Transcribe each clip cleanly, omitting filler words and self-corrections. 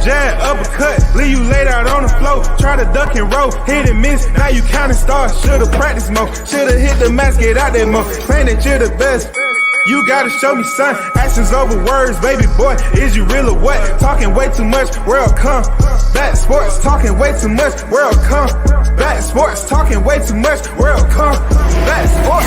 jab, uppercut, leave you laid out on the floor. Try to duck and roll, hit and miss, now you counting stars. Should've practiced more, should've hit the mask, get out there more. Claim that you're the best. You gotta show me, son. Actions over words, baby boy. Is you real or what? Talking way too much, world come. Back sports, talking way too much, world come. Back sports, talking way too much, world come. Back sports.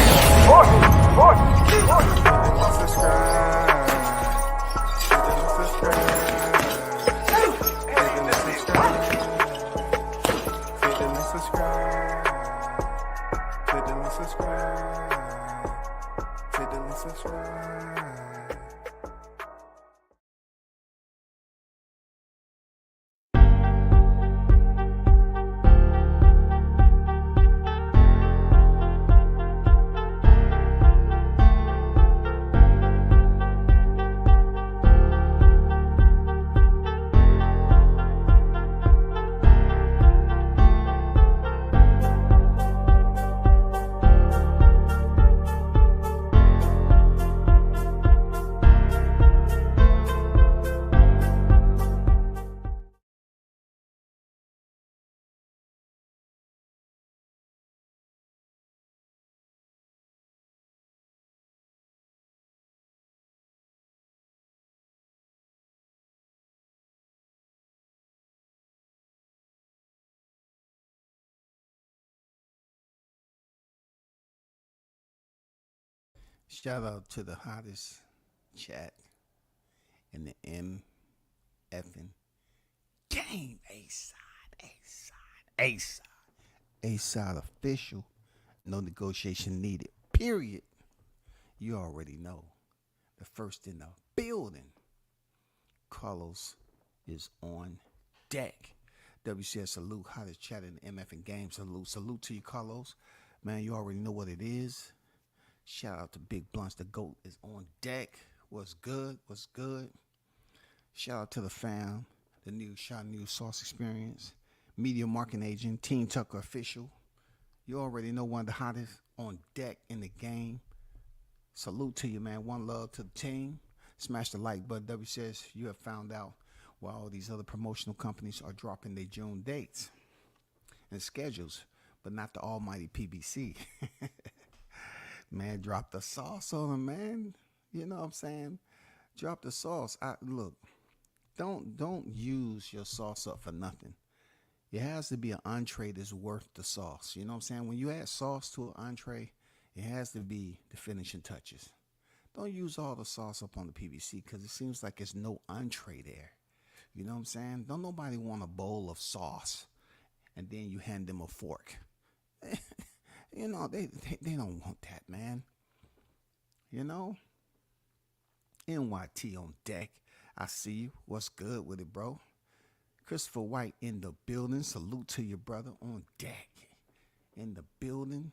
Shout out to the hottest chat in the MFing game. A-side official. No negotiation needed. Period. You already know. The first in the building. Carlos is on deck. WCS salute. Hottest chat in the MFing game. Salute to you, Carlos. Man, you already know what it is. Shout out to Big Blunts. The GOAT is on deck. What's good? Shout out to the fam. The new Shot News Sauce Experience. Media Marketing Agent. Team Tucker Official. You already know one of the hottest on deck in the game. Salute to you, man. One love to the team. Smash the like button. W says you have found out why all these other promotional companies are dropping their June dates and schedules, but not the almighty PBC. Man, drop the sauce on them, man. You know what I'm saying? Drop the sauce. Look, don't use your sauce up for nothing. It has to be an entree that's worth the sauce. You know what I'm saying? When you add sauce to an entree, it has to be the finishing touches. Don't use all the sauce up on the PBC because it seems like there's no entree there. You know what I'm saying? Don't nobody want a bowl of sauce and then you hand them a fork. You know, they don't want that, man. You know? NYT on deck. I see you. What's good with it, bro? Christopher White in the building. Salute to your brother on deck. In the building.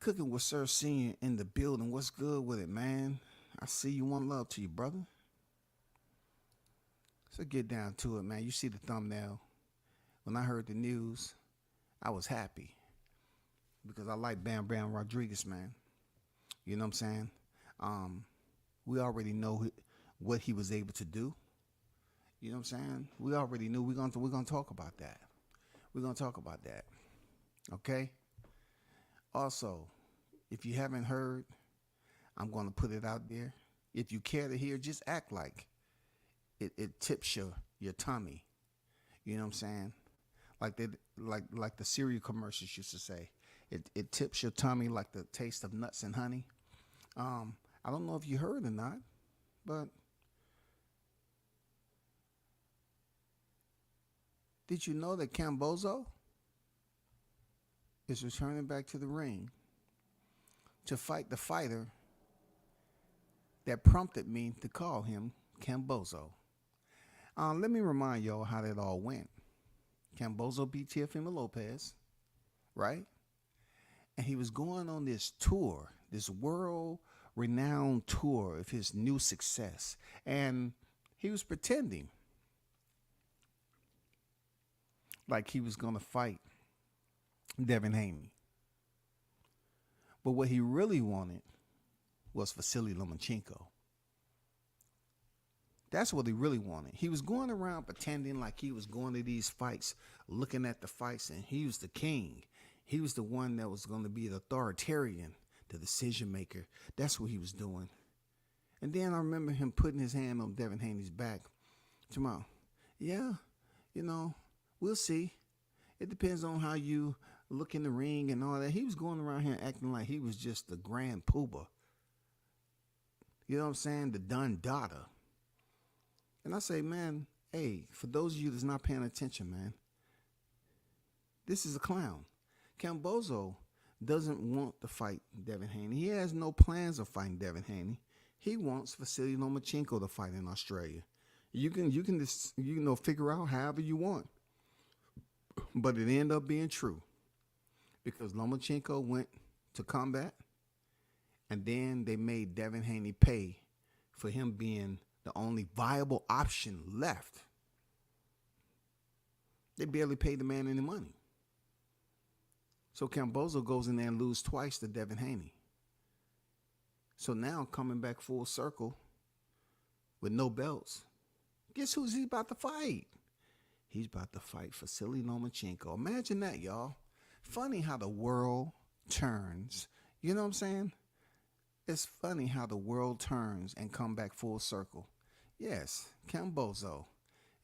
Cooking with Sir Senior in the building. What's good with it, man? I see you. One love to you, brother. So get down to it, man. You see the thumbnail. When I heard the news, I was happy. Because I like Bam Bam Rodriguez, man. You know what I'm saying? We already know what he was able to do. You know what I'm saying? We already knew. We're gonna talk about that. We're gonna talk about that. Okay? Also, if you haven't heard, I'm gonna put it out there. If you care to hear, just act like it tips your tummy. You know what I'm saying? Like the cereal commercials used to say. It tips your tummy like the taste of nuts and honey. I don't know if you heard or not, but did you know that Kambozo is returning back to the ring to fight the fighter that prompted me to call him Kambozo? Let me remind y'all how that all went. Kambozo beat Teofimo Lopez, right? And he was going on this tour, this world-renowned tour of his new success. And he was pretending like he was going to fight Devin Haney. But what he really wanted was Vasily Lomachenko. That's what he really wanted. He was going around pretending like he was going to these fights, looking at the fights, and he was the king. He was the one that was going to be the authoritarian, the decision maker. That's what he was doing. And then I remember him putting his hand on Devin Haney's back. Tomorrow, yeah, we'll see. It depends on how you look in the ring and all that. He was going around here acting like he was just the grand poobah. You know what I'm saying? The Dun Dada. And I say, man, hey, for those of you that's not paying attention, man, this is a clown. Kambozo doesn't want to fight Devin Haney. He has no plans of fighting Devin Haney. He wants Vasily Lomachenko to fight in Australia. You can just, figure out however you want. But it ended up being true because Lomachenko went to combat, and then they made Devin Haney pay for him being the only viable option left. They barely paid the man any money. So Kambozo goes in there and loses twice to Devin Haney. So now coming back full circle with no belts, guess who's he about to fight? He's about to fight Vasily Lomachenko. Imagine that, y'all. Funny how the world turns. You know what I'm saying? It's funny how the world turns and come back full circle. Yes, Kambozo.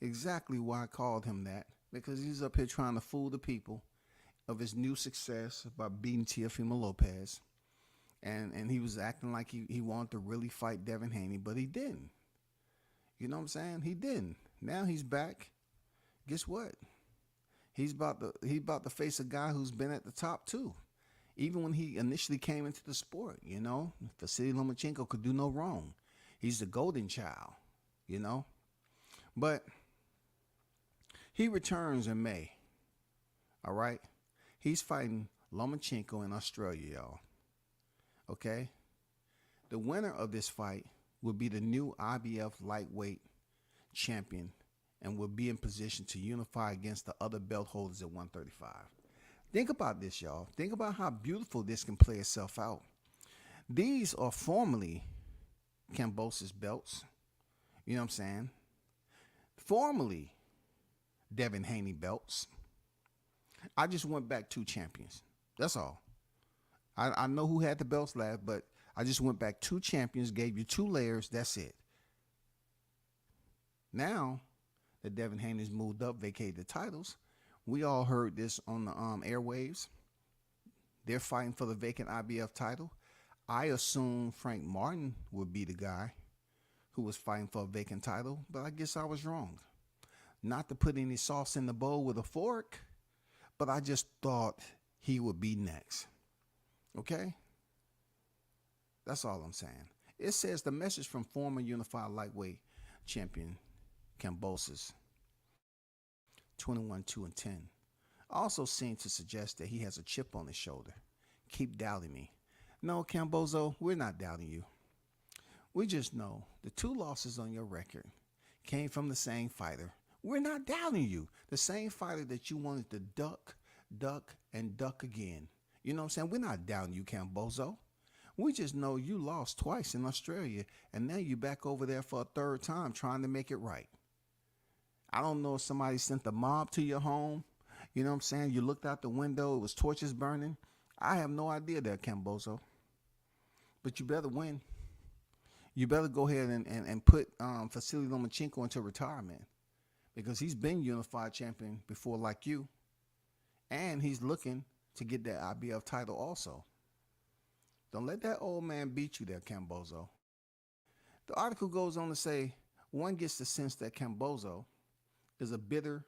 Exactly why I called him that. Because he's up here trying to fool the people of his new success by beating Teofimo Lopez. And he was acting like he wanted to really fight Devin Haney, but he didn't. You know what I'm saying? He didn't. Now he's back. Guess what? He's about to face a guy who's been at the top too. Even when he initially came into the sport, Vasily Lomachenko could do no wrong. He's the golden child, But he returns in May. All right? He's fighting Lomachenko in Australia, y'all. Okay? The winner of this fight will be the new IBF lightweight champion and will be in position to unify against the other belt holders at 135. Think about this, y'all. Think about how beautiful this can play itself out. These are formerly Kambosos belts. You know what I'm saying? Formerly Devin Haney belts. I just went back 2 champions. That's all. I know who had the belts last, but I just went back 2 champions, gave you 2 layers. That's it. Now that Devin Haney's moved up, vacated the titles, we all heard this on the airwaves. They're fighting for the vacant IBF title. I assume Frank Martin would be the guy who was fighting for a vacant title, but I guess I was wrong. Not to put any sauce in the bowl with a fork, but I just thought he would be next. Okay? That's all I'm saying. It says the message from former unified lightweight champion Kambosos, 21-2-10, also seemed to suggest that he has a chip on his shoulder. Keep doubting me. No, Kambozo, we're not doubting you. We just know the 2 losses on your record came from the same fighter. We're not doubting you. The same fighter that you wanted to duck, and duck again. You know what I'm saying? We're not doubting you, Kambozo. We just know you lost twice in Australia, and now you're back over there for a 3rd time trying to make it right. I don't know if somebody sent the mob to your home. You know what I'm saying? You looked out the window, it was torches burning. I have no idea there, Kambozo. But you better win. You better go ahead and put Vasily Lomachenko into retirement, because he's been unified champion before like you. And he's looking to get that IBF title also. Don't let that old man beat you there, Kambozo. The article goes on to say, one gets the sense that Kambozo is a bitter,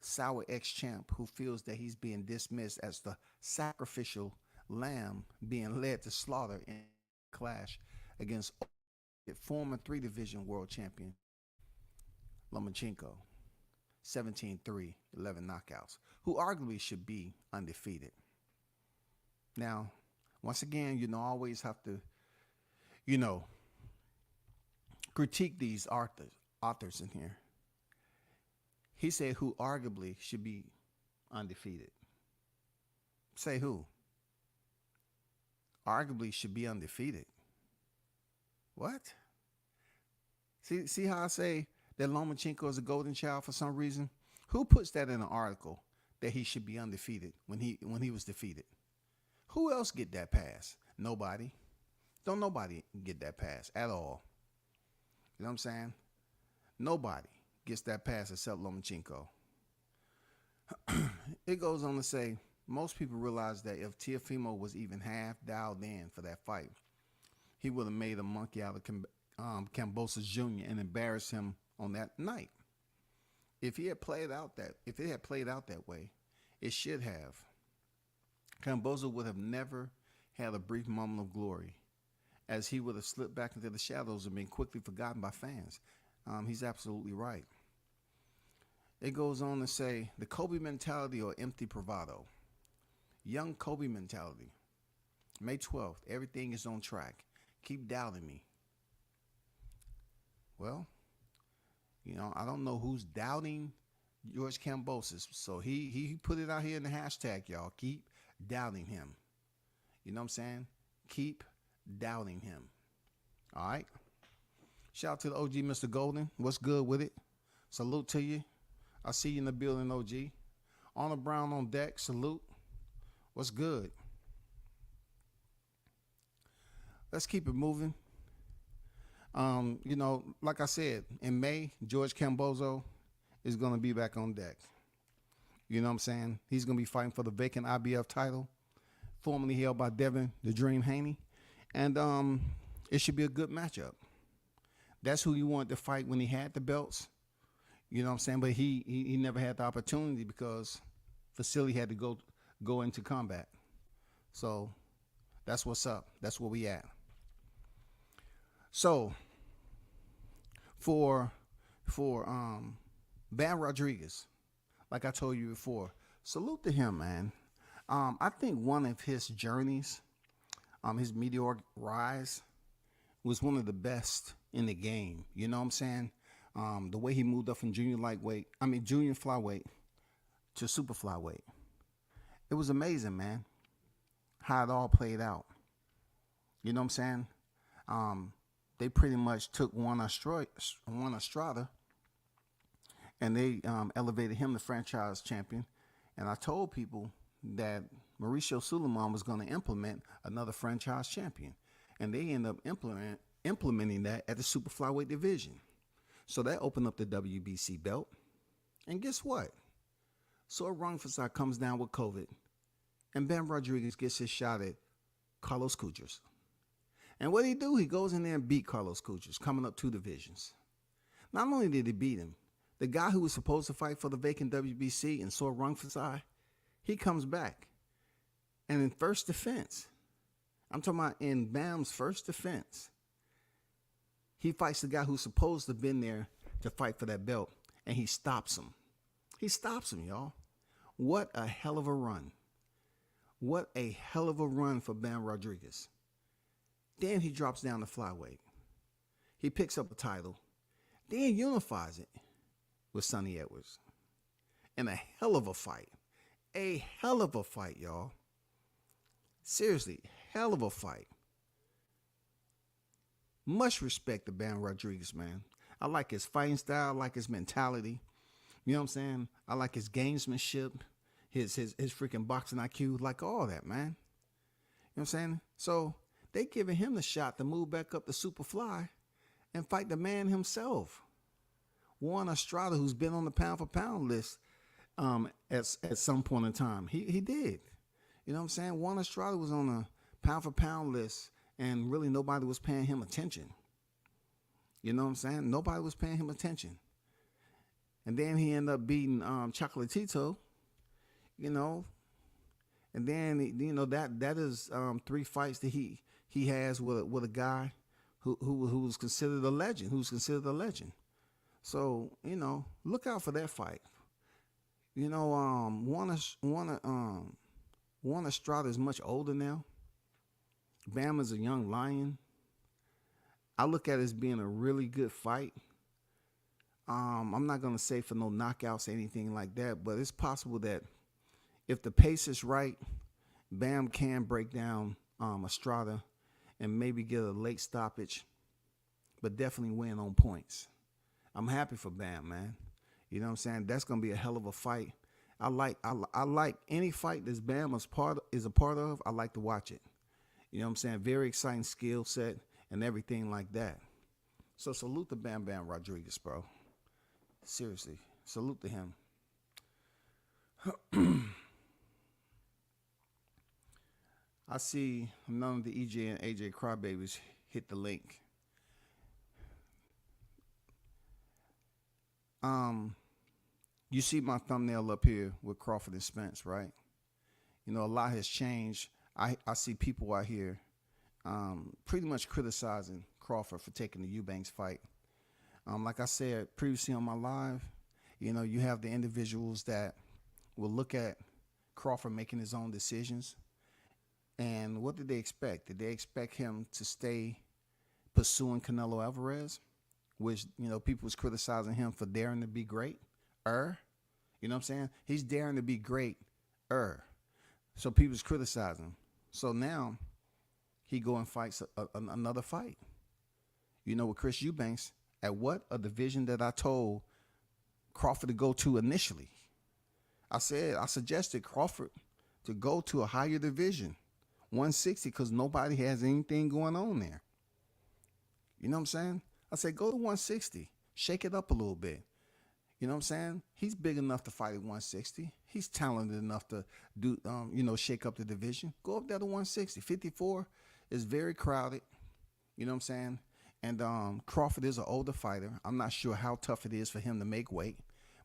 sour ex-champ who feels that he's being dismissed as the sacrificial lamb being led to slaughter in a clash against former 3-division world champion Lomachenko, 17-3, 11 knockouts, who arguably should be undefeated. Now, once again, I always have to, critique these authors in here. He said who arguably should be undefeated. Say who? Arguably should be undefeated. What? See how I say that Lomachenko is a golden child for some reason? Who puts that in an article that he should be undefeated when he was defeated? Who else get that pass? Nobody. Don't nobody get that pass at all. You know what I'm saying? Nobody gets that pass except Lomachenko. It goes on to say, most people realize that if Teofimo was even half dialed in for that fight, he would have made a monkey out of Kambosos Jr. and embarrassed him on that night. If it had played out that way, it should have. Kambosos would have never had a brief moment of glory, as he would have slipped back into the shadows and been quickly forgotten by fans. He's absolutely right. It goes on to say, the Kobe mentality or empty bravado. Young Kobe mentality. May 12th, everything is on track. Keep doubting me. Well, I don't know who's doubting George Kambosos. So he put it out here in the hashtag, y'all. Keep doubting him. You know what I'm saying? Keep doubting him. All right? Shout out to the OG, Mr. Golden. What's good with it? Salute to you. I see you in the building, OG. Arnold Brown on deck. Salute. What's good? Let's keep it moving. Like I said, in May, George Kambosos is going to be back on deck. You know what I'm saying? He's going to be fighting for the vacant IBF title, formerly held by Devin the Dream Haney. And it should be a good matchup. That's who he wanted to fight when he had the belts. You know what I'm saying? But he never had the opportunity because Vasily had to go into combat. So that's what's up. That's where we at. So for Bam Rodriguez, like I told you before, salute to him, man. I think one of his journeys, his meteoric rise, was one of the best in the game. You know what I'm saying? The way he moved up from junior flyweight to super flyweight. It was amazing, man, how it all played out. You know what I'm saying? They pretty much took Juan Estrada and they elevated him to franchise champion. And I told people that Mauricio Suleiman was going to implement another franchise champion. And they ended up implementing that at the super flyweight division. So that opened up the WBC belt. And guess what? So Rungvisai comes down with COVID. And Bam Rodriguez gets his shot at Carlos Cuadras. And what did he do? He goes in there and beat Carlos Cuadras, coming up 2 divisions. Not only did he beat him, the guy who was supposed to fight for the vacant WBC and Sor Rungvisai, he comes back. And in first defense, I'm talking about in Bam's first defense, he fights the guy who's supposed to have been there to fight for that belt, and he stops him. He stops him, y'all. What a hell of a run. What a hell of a run for Bam Rodriguez. Then he drops down to flyweight. He picks up a title. Then unifies it with Sonny Edwards. And a hell of a fight. A hell of a fight, y'all. Seriously, hell of a fight. Much respect to Bam Rodriguez, man. I like his fighting style. I like his mentality. You know what I'm saying? I like his gamesmanship, his freaking boxing IQ, like all that, man. You know what I'm saying? So they giving him the shot to move back up to Superfly and fight the man himself. Juan Estrada, who's been on the pound-for-pound list at some point in time. He did. You know what I'm saying? Juan Estrada was on a pound-for-pound list, and really nobody was paying him attention. You know what I'm saying? Nobody was paying him attention. And then he ended up beating Chocolatito, you know. And then, you know, that is 3 fights that he has with a guy who's considered a legend, So, you know, look out for that fight. You know, Juan Estrada is much older now. Bam is a young lion. I look at it as being a really good fight. I'm not going to say for no knockouts or anything like that, but it's possible that if the pace is right, Bam can break down Estrada and maybe get a late stoppage. but definitely win on points. I'm happy for Bam, man. You know what I'm saying? That's gonna be a hell of a fight. I like any fight that Bam is a part of. I like to watch it. You know what I'm saying? Very exciting skill set and everything like that. So salute to Bam Bam Rodriguez, bro. Seriously, salute to him. I see none of the EJ and AJ crybabies hit the link. You see my thumbnail up here with Crawford and Spence, right? You know, a lot has changed. I see people out here pretty much criticizing Crawford for taking the Eubanks fight. Like I said previously on my live, you know, you have the individuals that will look at Crawford making his own decisions. And what did they expect? Did they expect him to stay pursuing Canelo Alvarez, which, you know, people was criticizing him for daring to be great? You know what I'm saying? He's daring to be great. So people was criticizing him. So now he go and fights another fight. You know, with Chris Eubanks at what? A division that I told Crawford to go to initially. I suggested Crawford to go to a higher division, 160, because nobody has anything going on there. You know what I'm saying? I said, go to 160, shake it up a little bit. You know what I'm saying? He's big enough to fight at 160. He's talented enough to do, shake up the division. Go up there to 160. 54 is very crowded. You know what I'm saying? And Crawford is an older fighter. I'm not sure how tough it is for him to make weight,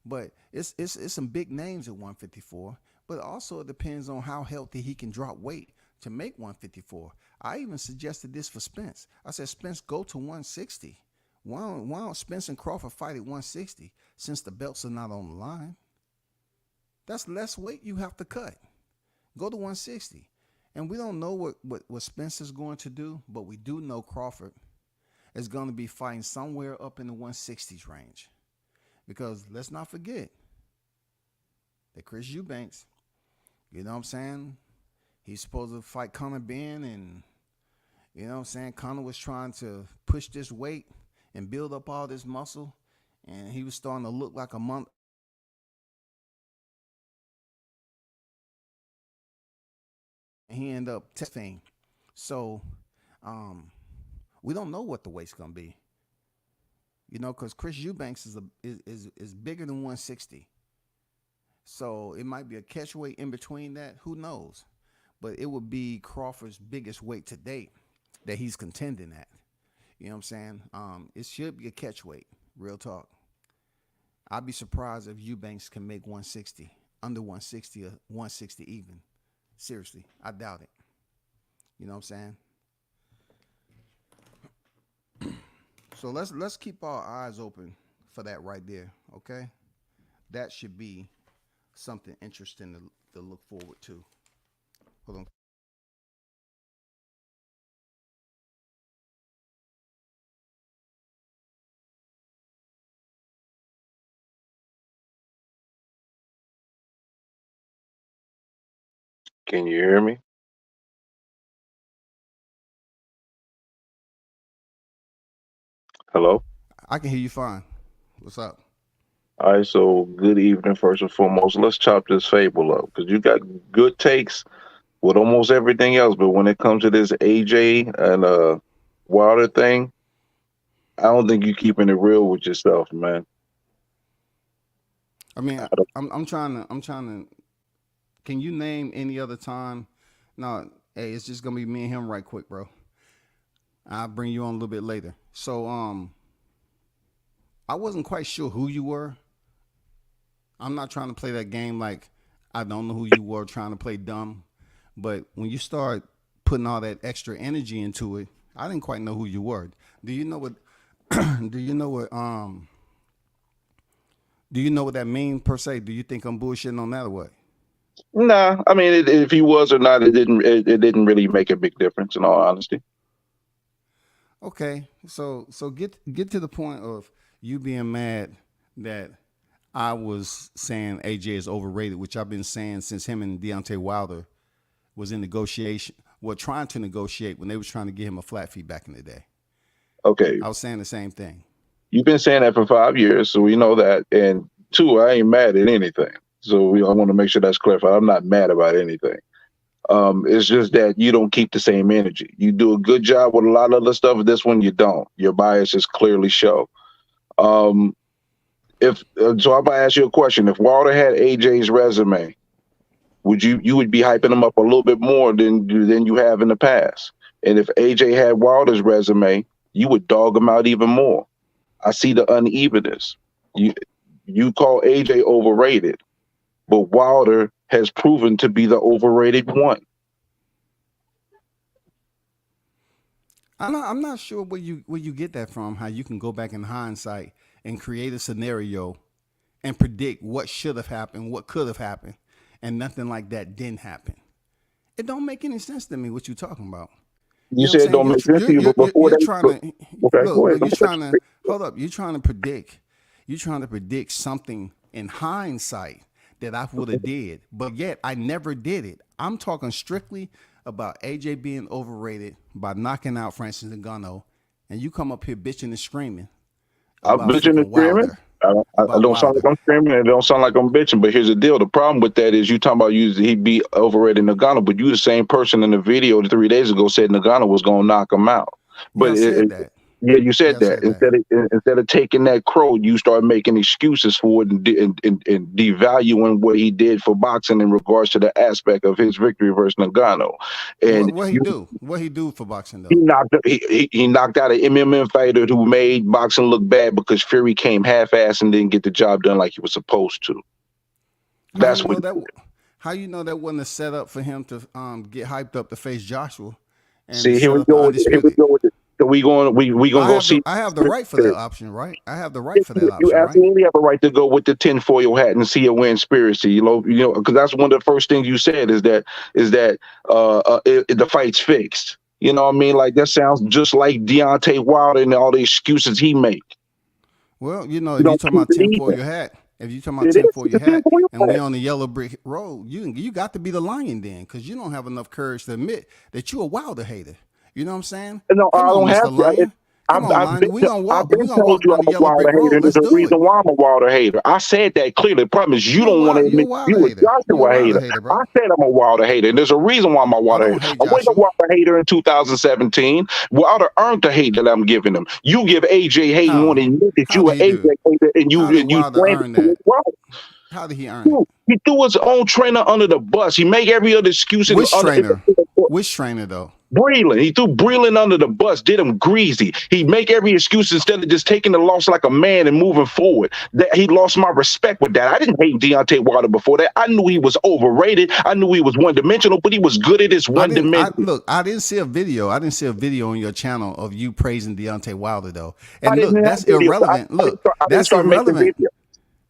but it's some big names at 154. But also it depends on how healthy he can drop weight to make 154. I even suggested this for Spence. I said, Spence, go to 160. Why don't Spence and Crawford fight at 160 since the belts are not on the line? That's less weight you have to cut. Go to 160. And we don't know what Spence is going to do, but we do know Crawford is going to be fighting somewhere up in the 160s range. Because let's not forget that Chris Eubanks, you know what I'm saying, he's supposed to fight Conor Ben, and you know what I'm saying, Conor was trying to push this weight and build up all this muscle, and he was starting to look like a month. And he ended up testing. So we don't know what the weight's gonna be. You know, because Chris Eubanks is bigger than 160. So it might be a catch weight in between that. Who knows? But it would be Crawford's biggest weight to date that he's contending at. You know what I'm saying? It should be a catch weight. Real talk. I'd be surprised if Eubanks can make 160, under 160 or 160 even. Seriously, I doubt it. You know what I'm saying? So let's keep our eyes open for that right there, okay? That should be something interesting to look forward to. Hold on. Can you hear me? Hello? I can hear you fine. What's up? All right, so good evening, first and foremost. Let's chop this fable up because you got good takes with almost everything else, but when it comes to this AJ and Wilder thing, I don't think you're keeping it real with yourself, man. I mean, I don't, I'm trying to. Can you name any other time? No, hey, it's just gonna be me and him right quick, bro. I'll bring you on a little bit later. So, I wasn't quite sure who you were. I'm not trying to play that game like I don't know who you were, trying to play dumb. But when you start putting all that extra energy into it, I didn't quite know who you were. Do you know what? do you know what? Do you know what that means per se? Do you think I'm bullshitting on that or what? nah, I mean, if he was or not, it didn't really make a big difference, in all honesty. Okay, so get to the point of you being mad that I was saying AJ is overrated, which I've been saying since him and Deontay Wilder was in negotiation, trying to negotiate when they was trying to get him a flat fee back in the day. Okay, I was saying the same thing. you've been saying that for 5 years, so we know that. And two, I ain't mad at anything. So I want to make sure that's clarified. I'm not mad about anything. It's just that you don't keep the same energy. You do a good job with a lot of other stuff. This one you don't. Your biases clearly show. If so, I'm gonna ask you a question. If Wilder had AJ's resume, you would be hyping him up a little bit more than you have in the past? And if AJ had Wilder's resume, you would dog him out even more. I see the unevenness. You call AJ overrated, but Wilder has proven to be the overrated one. I'm not sure where you get that from. How you can go back in hindsight and create a scenario and predict what should have happened, what could have happened, and nothing like that didn't happen. It don't make any sense to me what you're talking about. You said it don't make sense to you, but before that, hold up. You're trying to predict something in hindsight that I would have did, but yet I never did it. I'm talking strictly about AJ being overrated by knocking out Francis Ngannou, and you come up here bitching and screaming. I'm bitching and screaming. I don't sound like I'm screaming, and it don't sound like I'm bitching. But here's the deal: the problem with that is you talking about he be overrated Ngannou, but you the same person in the video 3 days ago said Ngannou was gonna knock him out. But yeah, you said that. Instead of taking that crow, you start making excuses for it and devaluing what he did for boxing in regards to the aspect of his victory versus Ngannou. And what he do? What he do for boxing though? He knocked out an MMA fighter who made boxing look bad because Fury came half-assed and didn't get the job done like he was supposed to. How you know that wasn't a setup for him to get hyped up to face Joshua? And see, here we go with it. So we gonna go see. I have the right for that option, right? I have the right for that option. You absolutely have a right to go with the tinfoil hat and see a conspiracy. You know, because that's one of the first things you said is that the fight's fixed. You know what I mean? Like that sounds just like Deontay Wilder and all the excuses he make. Well, if you're talking about tinfoil hat, and we on the yellow brick road, you got to be the lion then, because you don't have enough courage to admit that you're a Wilder hater. You know what I'm saying? No, I don't have to. I've been told you I'm a Wilder hater. There's a reason why I'm a Wilder hater. I said that clearly. The problem is you don't want to admit you a Joshua hater. I said I'm a Wilder hater, and there's a reason why I'm a Wilder hater. I wasn't a Wilder hater in 2017. Wilder earned the hate that I'm giving him. You give AJ hate and want to admit that you an AJ hater, and you claim that. How did he earn it? He threw his own trainer under the bus. He make every other excuse. Which trainer? Which trainer though? Breland. He threw Breland under the bus, did him greasy. He make every excuse instead of just taking the loss like a man and moving forward. That he lost my respect with that. I didn't hate Deontay Wilder before that. I knew he was overrated. I knew he was one-dimensional, but he was good at his one-dimensional. Look, I didn't see a video. I didn't see a video on your channel of you praising Deontay Wilder though. And look, that's irrelevant. That's irrelevant.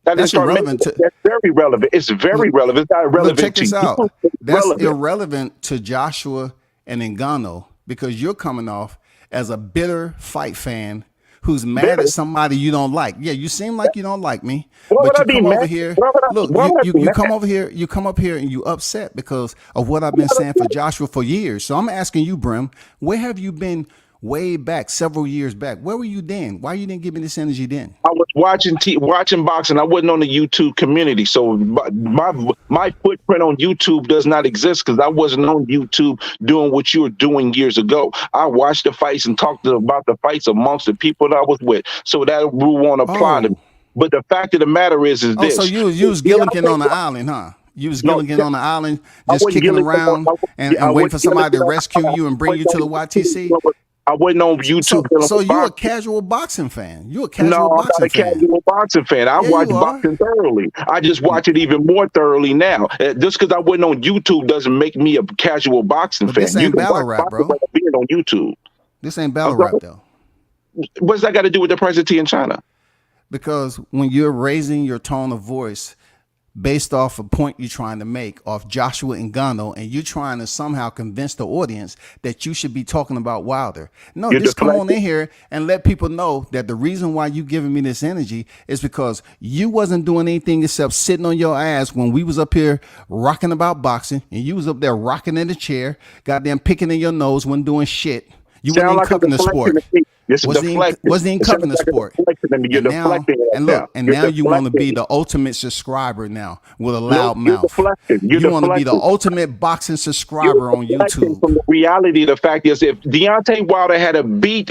That's irrelevant. That's very relevant. It's very relevant. It's not irrelevant. Check this out. That's irrelevant to Joshua and Ngannou because you're coming off as a bitter fight fan who's mad at somebody you don't like. Yeah, you seem like you don't like me, but you come over here. Look, you come over here. You come up here and you upset because of what I've been saying for Joshua for years. So I'm asking you, Brim, where have you been? Way back, several years back. Where were you then? Why you didn't give me this energy then? I was watching boxing. I wasn't on the YouTube community, so my footprint on YouTube does not exist because I wasn't on YouTube doing what you were doing years ago. I watched the fights and talked about the fights amongst the people that I was with. So that rule won't apply to me. But the fact of the matter is this. So you was Gilligan on the island, huh? You was Gilligan on the island, just kicking around and waiting for somebody to rescue you and bring you to the YTC? I wasn't on YouTube. So you're a casual boxing fan. You're a casual boxing fan. No, I'm not a casual boxing fan. I watch boxing thoroughly. I just watch it even more thoroughly now. Just because I wasn't on YouTube doesn't make me a casual boxing fan. This ain't battle rap, bro. Being on YouTube. This ain't battle rap, though. What's that got to do with the price of tea in China? Because when you're raising your tone of voice based off a point you're trying to make off Joshua Ngannou, and you're trying to somehow convince the audience that you should be talking about Wilder. No, just come on in here and let people know that the reason why you giving me this energy is because you wasn't doing anything except sitting on your ass when we was up here rocking about boxing, and you was up there rocking in the chair, goddamn picking in your nose when doing shit. You weren't even cooking the sport. It's deflecting. Wasn't even covering the sport. You're deflecting. And now you want to be the ultimate subscriber now with a loud mouth. You want to be the ultimate boxing subscriber on YouTube. From the reality, the fact is, if Deontay Wilder had a beat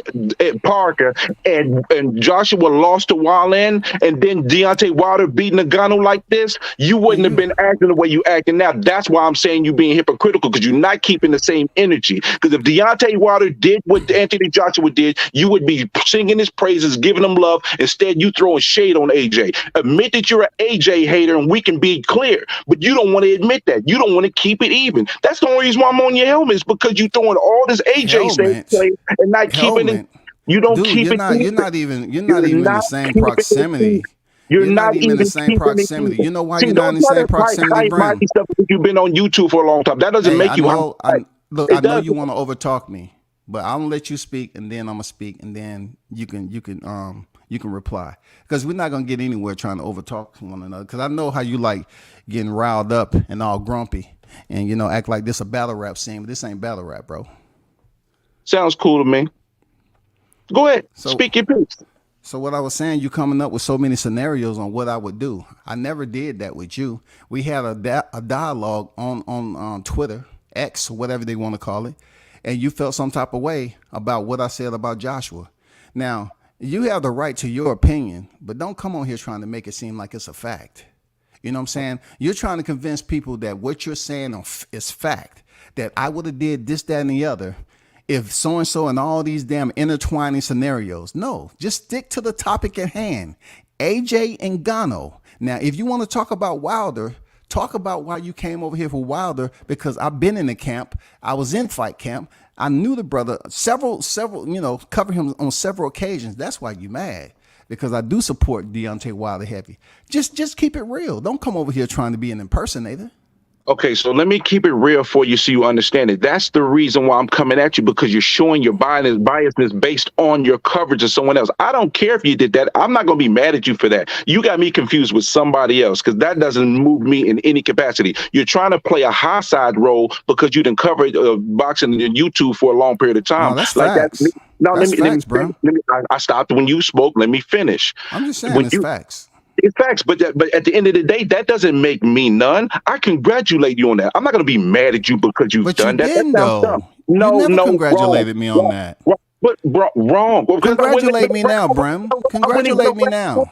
Parker and Joshua lost to Wiler, and then Deontay Wilder beat Ngannou like this, you wouldn't have been acting the way you acting now. That's why I'm saying you being hypocritical, because you're not keeping the same energy. Because if Deontay Wilder did what Anthony Joshua did, you would be singing his praises, giving him love. Instead, you throwing shade on AJ. Admit that you're an AJ hater, and we can be clear. But you don't want to admit that. You don't want to keep it even. That's the only reason why I'm on your helmet, is because you throwing all this AJ play and not keeping it. You don't keep it. You're not even in the same proximity. You're not even in the same proximity. You know why you're not in the same proximity, Bram? You've been on YouTube for a long time. That doesn't make you. I know you want to overtalk me, but I'm gonna let you speak, and then I'm gonna speak, and then you can reply, because we're not gonna get anywhere trying to overtalk one another. Because I know how you like getting riled up and all grumpy, and act like this a battle rap scene, but this ain't battle rap, bro. Sounds cool to me. Go ahead, speak your piece. So what I was saying, you coming up with so many scenarios on what I would do. I never did that with you. We had a dialogue on Twitter, X, whatever they want to call it, and you felt some type of way about what I said about Joshua. Now, you have the right to your opinion, but don't come on here trying to make it seem like it's a fact. You know what I'm saying? You're trying to convince people that what you're saying is fact, that I would have did this, that, and the other if so-and-so and all these damn intertwining scenarios. No, just stick to the topic at hand. AJ and Ngannou. Now, if you want to talk about Wilder, talk about why you came over here for Wilder, because I've been in the camp. I was in fight camp. I knew the brother several, covered him on several occasions. That's why you mad, because I do support Deontay Wilder heavy. Just keep it real. Don't come over here trying to be an impersonator. Okay, so let me keep it real for you so you understand it. That's the reason why I'm coming at you, because you're showing your biasness based on your coverage of someone else. I don't care if you did that. I'm not going to be mad at you for that. You got me confused with somebody else, because that doesn't move me in any capacity. You're trying to play a high side role because you didn't cover boxing on YouTube for a long period of time. No, that's facts. I stopped when you spoke. Let me finish. I'm just saying it's facts. It's facts, but at the end of the day, that doesn't make me none. I congratulate you on that. I'm not going to be mad at you because you've done that. Didn't, though. You never congratulated me on that. But wrong. Congratulate me now, Bram. Congratulate me now.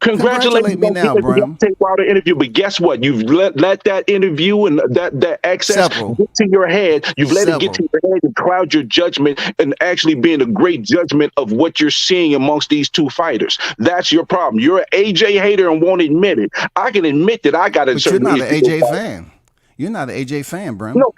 Congratulate me now, Bram. Wilder interview, but guess what? You've let that interview and that access get to your head. You've let it get to your head and cloud your judgment, and actually being a great judgment of what you're seeing amongst these two fighters. That's your problem. You're an AJ hater and won't admit it. I can admit that I got a certain. But you're not an AJ fan. You're not an AJ fan, Bram. No.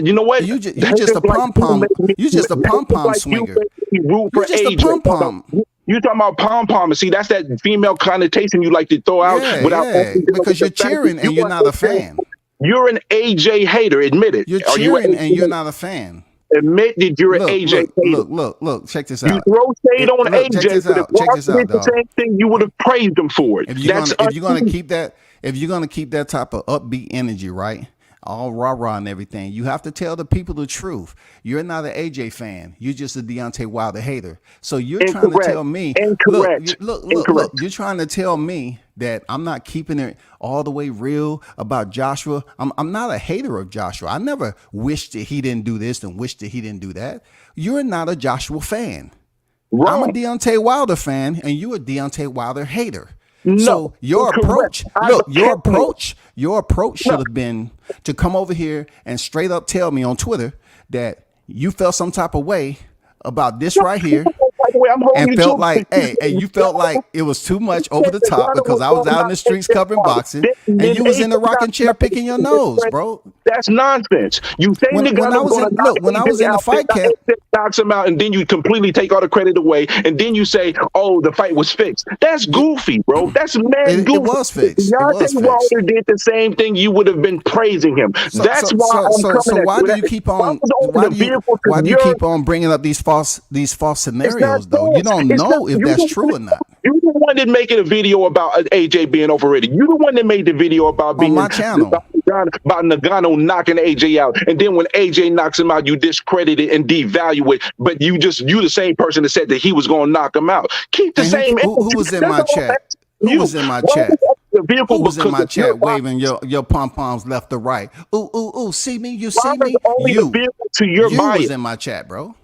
You know what? You just a pom pom. You just a pom pom swinger. You just a pom pom. You talking about pom-pom, and see, that's that female connotation you like to throw out because you're cheering and you're not a fan. You're an AJ hater, admit it. You're cheering and you're not a fan. Admit that you're an AJ hater. Look, check this out. You throw shade on AJ, check this out, the same thing, you would have praised him for it. If you're gonna keep that type of upbeat energy, right? All rah-rah and everything, you have to tell the people the truth. You're not an AJ fan. You're just a Deontay Wilder hater. So you're trying to tell me, look, you're trying to tell me that I'm not keeping it all the way real about Joshua. I'm not a hater of Joshua. I never wished that he didn't do this and wished that he didn't do that. You're not a Joshua fan. Wrong. I'm a Deontay Wilder fan, and you're a Deontay Wilder hater. No, so your approach should have been to come over here and straight up tell me on Twitter that you felt some type of way about this right here, and felt like, you felt like it was too much over the top because I was out in the streets covering boxing, and you was in the rocking chair picking your nose, bro. That's nonsense. You say when I was in the fight camp, knocks him out, and then you completely take all the credit away, and then you say, "Oh, the fight was fixed." That's goofy, bro. That's mad goofy. It was fixed. Deontay Wilder did the same thing. You would have been praising him. That's why I'm coming. So why do you keep on? Why do you keep on bringing up these false scenarios, though? You don't know if that's true or not. You're the one that making a video about AJ being overrated. You're the one that made the video about being on my channel. about Ngannou knocking AJ out, and then when AJ knocks him out, you discredit it and devalue it. But you the same person that said that he was going to knock him out. Keep the same. Who was in my chat? Who was in my chat? Who was in my chat waving your pom poms left to right? Ooh, see me? You see me? You was in my chat, bro.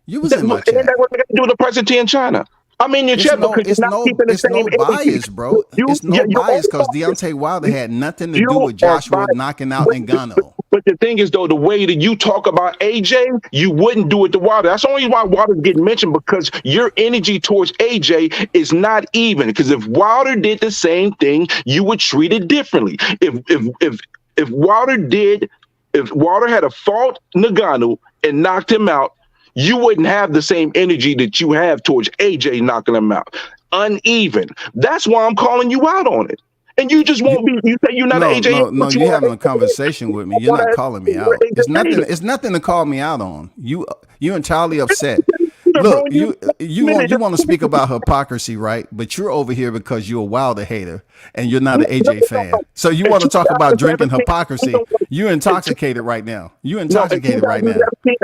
You was in my chat. And that what they got to do with the president in China. I'm in your chat because you're not keeping the same energy. It's no bias, bro. It's no bias because Deontay Wilder had nothing to do with Joshua knocking out Ngannou. But the thing is, though, the way that you talk about AJ, you wouldn't do it to Wilder. That's the only why Wilder's getting mentioned, because your energy towards AJ is not even. Because if Wilder did the same thing, you would treat it differently. If Wilder had a fought Ngannou and knocked him out, you wouldn't have the same energy that you have towards AJ knocking him out. Uneven. That's why I'm calling you out on it. And you just won't be. You say you're not an AJ. No, you're having a conversation with me. You're not calling me out. It's nothing to call me out on. You're entirely upset. Look, you want to speak about hypocrisy, right? But you're over here because you're a Wilder hater and you're not an AJ fan. So you want to talk about drinking hypocrisy. You're intoxicated right now. You're intoxicated right now.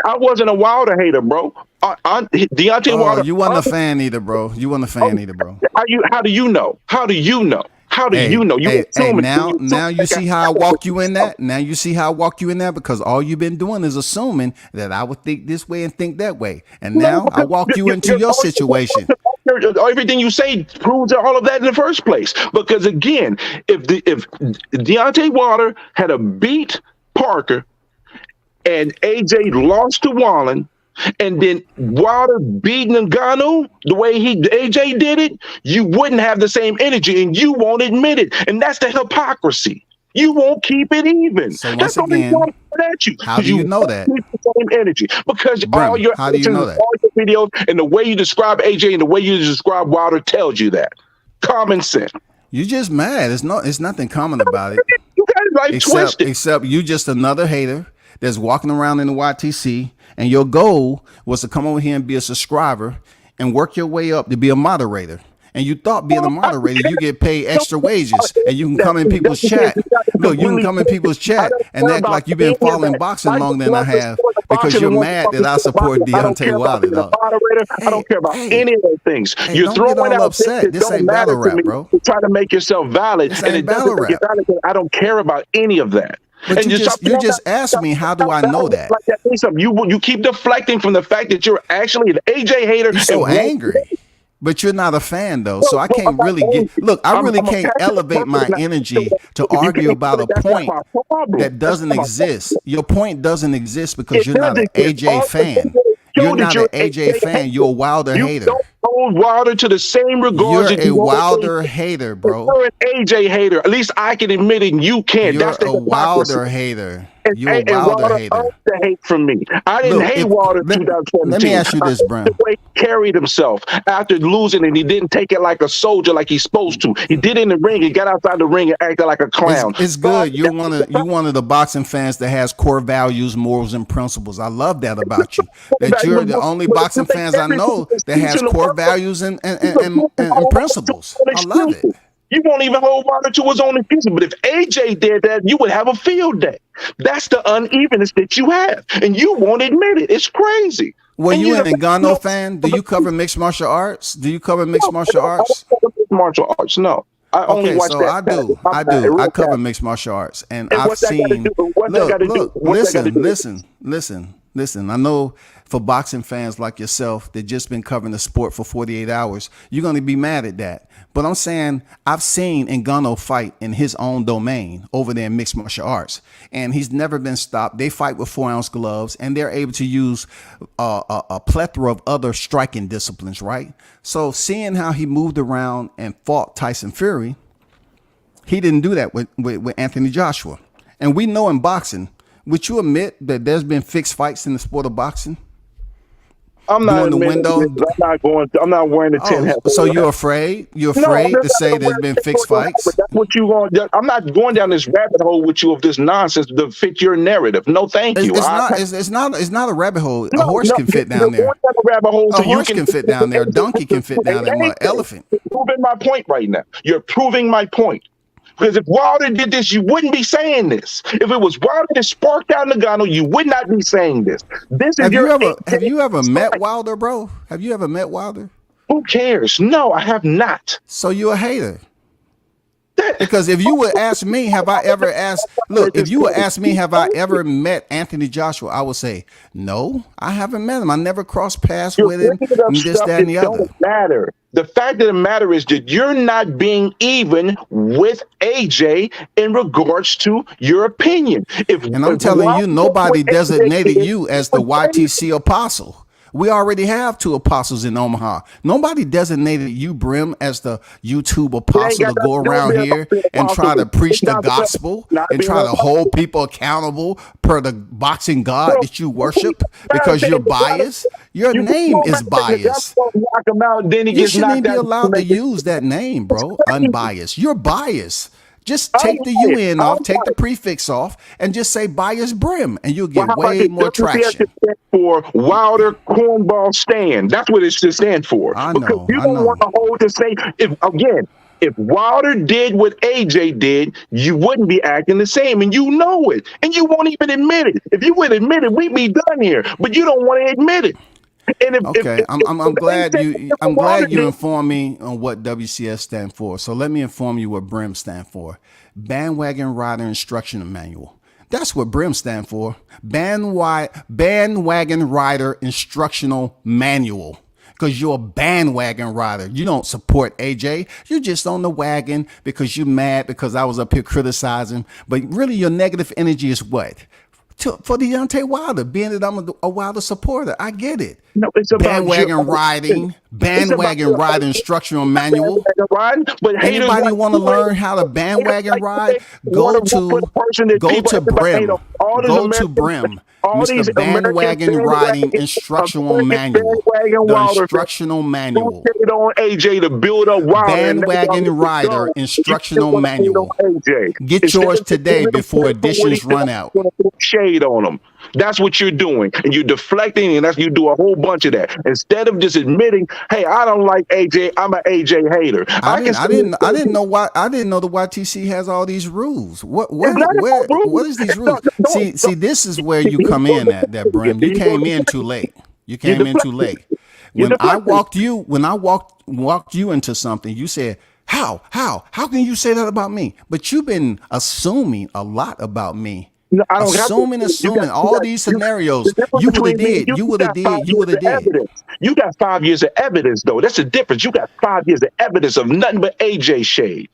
I wasn't a Wilder hater, bro. Deontay Wilder. You wasn't a fan either, bro. You wasn't a fan either, bro. How do you know? How do you know? How do you know? Now you see how I walk you in that? Now you see how I walk you in that? Because all you've been doing is assuming that I would think this way and think that way. And now I walk you into your situation. Everything you say proves all of that in the first place. Because again, if Deontay Wilder had a beat Parker and AJ lost to Wallen, and then Wilder beat Ngannou the way AJ did it, you wouldn't have the same energy, and you won't admit it. And that's the hypocrisy. You won't keep it even. So once again, how do you know that? Keep the same energy because how do you know that? All your videos and the way you describe AJ and the way you describe Wilder tells you that. Common sense. You just mad. It's nothing common about it. You got it twisted. Except you just another hater that's walking around in the YTC. And your goal was to come over here and be a subscriber and work your way up to be a moderator. And you thought being a moderator, you get paid extra wages and you can come in people's chat. Look, you can come in people's chat and act like you've been following boxing longer than I have because you're mad that I support Deontay Wilder. I don't care about any of those things. You're throwing out upset. This ain't battle rap, bro. To try to make yourself valid. And it doesn't make it. I don't care about any of that. But you just asked me, how do I know that? You keep deflecting from the fact that you're actually an AJ hater. You're so angry. But you're not a fan, though, so I can't really I really can't elevate my energy to argue about a point that doesn't exist. Your point doesn't exist because you're not an AJ fan. You're not an AJ fan. You're a Wilder hater. Hold Wilder to the same regard. You're a Wilder hater, bro. You're an AJ hater. At least I can admit it, and you can't. You're a Wilder hater. You're a Wilder hater. The hate from me. I didn't hate Wilder in 2017. Let me ask you this, Bram. The way he carried himself after losing, and he didn't take it like a soldier like he's supposed to. He did it in the ring. He got outside the ring and acted like a clown. It's good. You're one of the boxing fans that has core values, morals, and principles. I love that about you. That you're the only boxing fans I know that has core values and principles. I love it. You won't even hold Wilder to his own accusation. But if AJ did that, you would have a field day. That's the unevenness that you have. And you won't admit it. It's crazy. Were you an Ngannou fan? Do you cover mixed martial arts? Martial arts, no. I only watch that. I do. I cover mixed martial arts. And I've seen. Look, listen. I know for boxing fans like yourself that just been covering the sport for 48 hours, you're going to be mad at that. But I'm saying I've seen Ngannou fight in his own domain over there in mixed martial arts, and he's never been stopped. They fight with 4-ounce gloves, and they're able to use a plethora of other striking disciplines, right? So seeing how he moved around and fought Tyson Fury, he didn't do that with Anthony Joshua. And we know in boxing, would you admit that there's been fixed fights in the sport of boxing? I'm not in the window. I'm not wearing the 10. So you're afraid? You're afraid to say there's been fixed fights? That's what you want. I'm not going down this rabbit hole with you of this nonsense to fit your narrative. No, thank you. It's not a rabbit hole. A horse can fit down there. A horse can fit down there. A donkey can fit down there. An elephant. You're proving my point right now. You're proving my point. Because if Wilder did this, you wouldn't be saying this. If it was Wilder that sparked out Nagano, you would not be saying this. This is your Have you ever met Wilder, bro? Have you ever met Wilder? Who cares? No, I have not. So you're a hater. Because if you would ask me, have I ever asked? Look, if you would ask me, have I ever met Anthony Joshua? I would say no. I haven't met him. I never crossed paths with him. And this, that, and the other. Don't matter. The fact of the matter is that you're not being even with AJ in regards to your opinion. And I'm telling you, nobody designated you as the YTC apostle. We already have 2 apostles in Omaha. Nobody designated you, Brim, as the YouTube apostle to go around here and try to preach the gospel and try to hold people accountable per the boxing God that you worship because you're biased. Your name is biased. You shouldn't even be allowed to use that name, bro. Unbiased. You're biased. Just take the UN off, take the prefix off, and just say bias Brim, and you'll get way more traction. For Wilder Cornball Stand. That's what it should stand for. I because know. You don't want to hold to say, if Wilder did what AJ did, you wouldn't be acting the same, and you know it, and you won't even admit it. If you would admit it, we'd be done here, but you don't want to admit it. I'm glad you informed me on what WCS stand for. So let me inform you what BRIM stand for. Bandwagon Rider Instructional Manual. That's what BRIM stand for. Bandwagon Rider Instructional Manual. Because you're a bandwagon rider. You don't support AJ. You're just on the wagon because you're mad because I was up here criticizing. But really your negative energy is what? For Deontay Wilder, being that I'm a Wilder supporter. I get it. No, it's about bandwagon riding instructional manual. But anybody want to learn how to bandwagon ride? Go to BRIM. Go to BRIM. Mr. Bandwagon Riding Instructional Manual. The instructional manual. On AJ to build up Bandwagon Rider Instructional Manual. Get yours today before editions run out. Shade on them. That's what you're doing, and you're deflecting, and you do a whole bunch of that instead of just admitting, "Hey, I don't like AJ. I'm an AJ hater." I didn't know why. I didn't know the YTC has all these rules. What is these rules? See, this is where you come in at that, Brim. You came in too late. When I walked you into something, you said, How can you say that about me? But you've been assuming a lot about me. No, I don't assuming all these scenarios. You would have did. You would have did. You got 5 years of evidence, though. That's the difference. You got 5 years of evidence of nothing but AJ shade.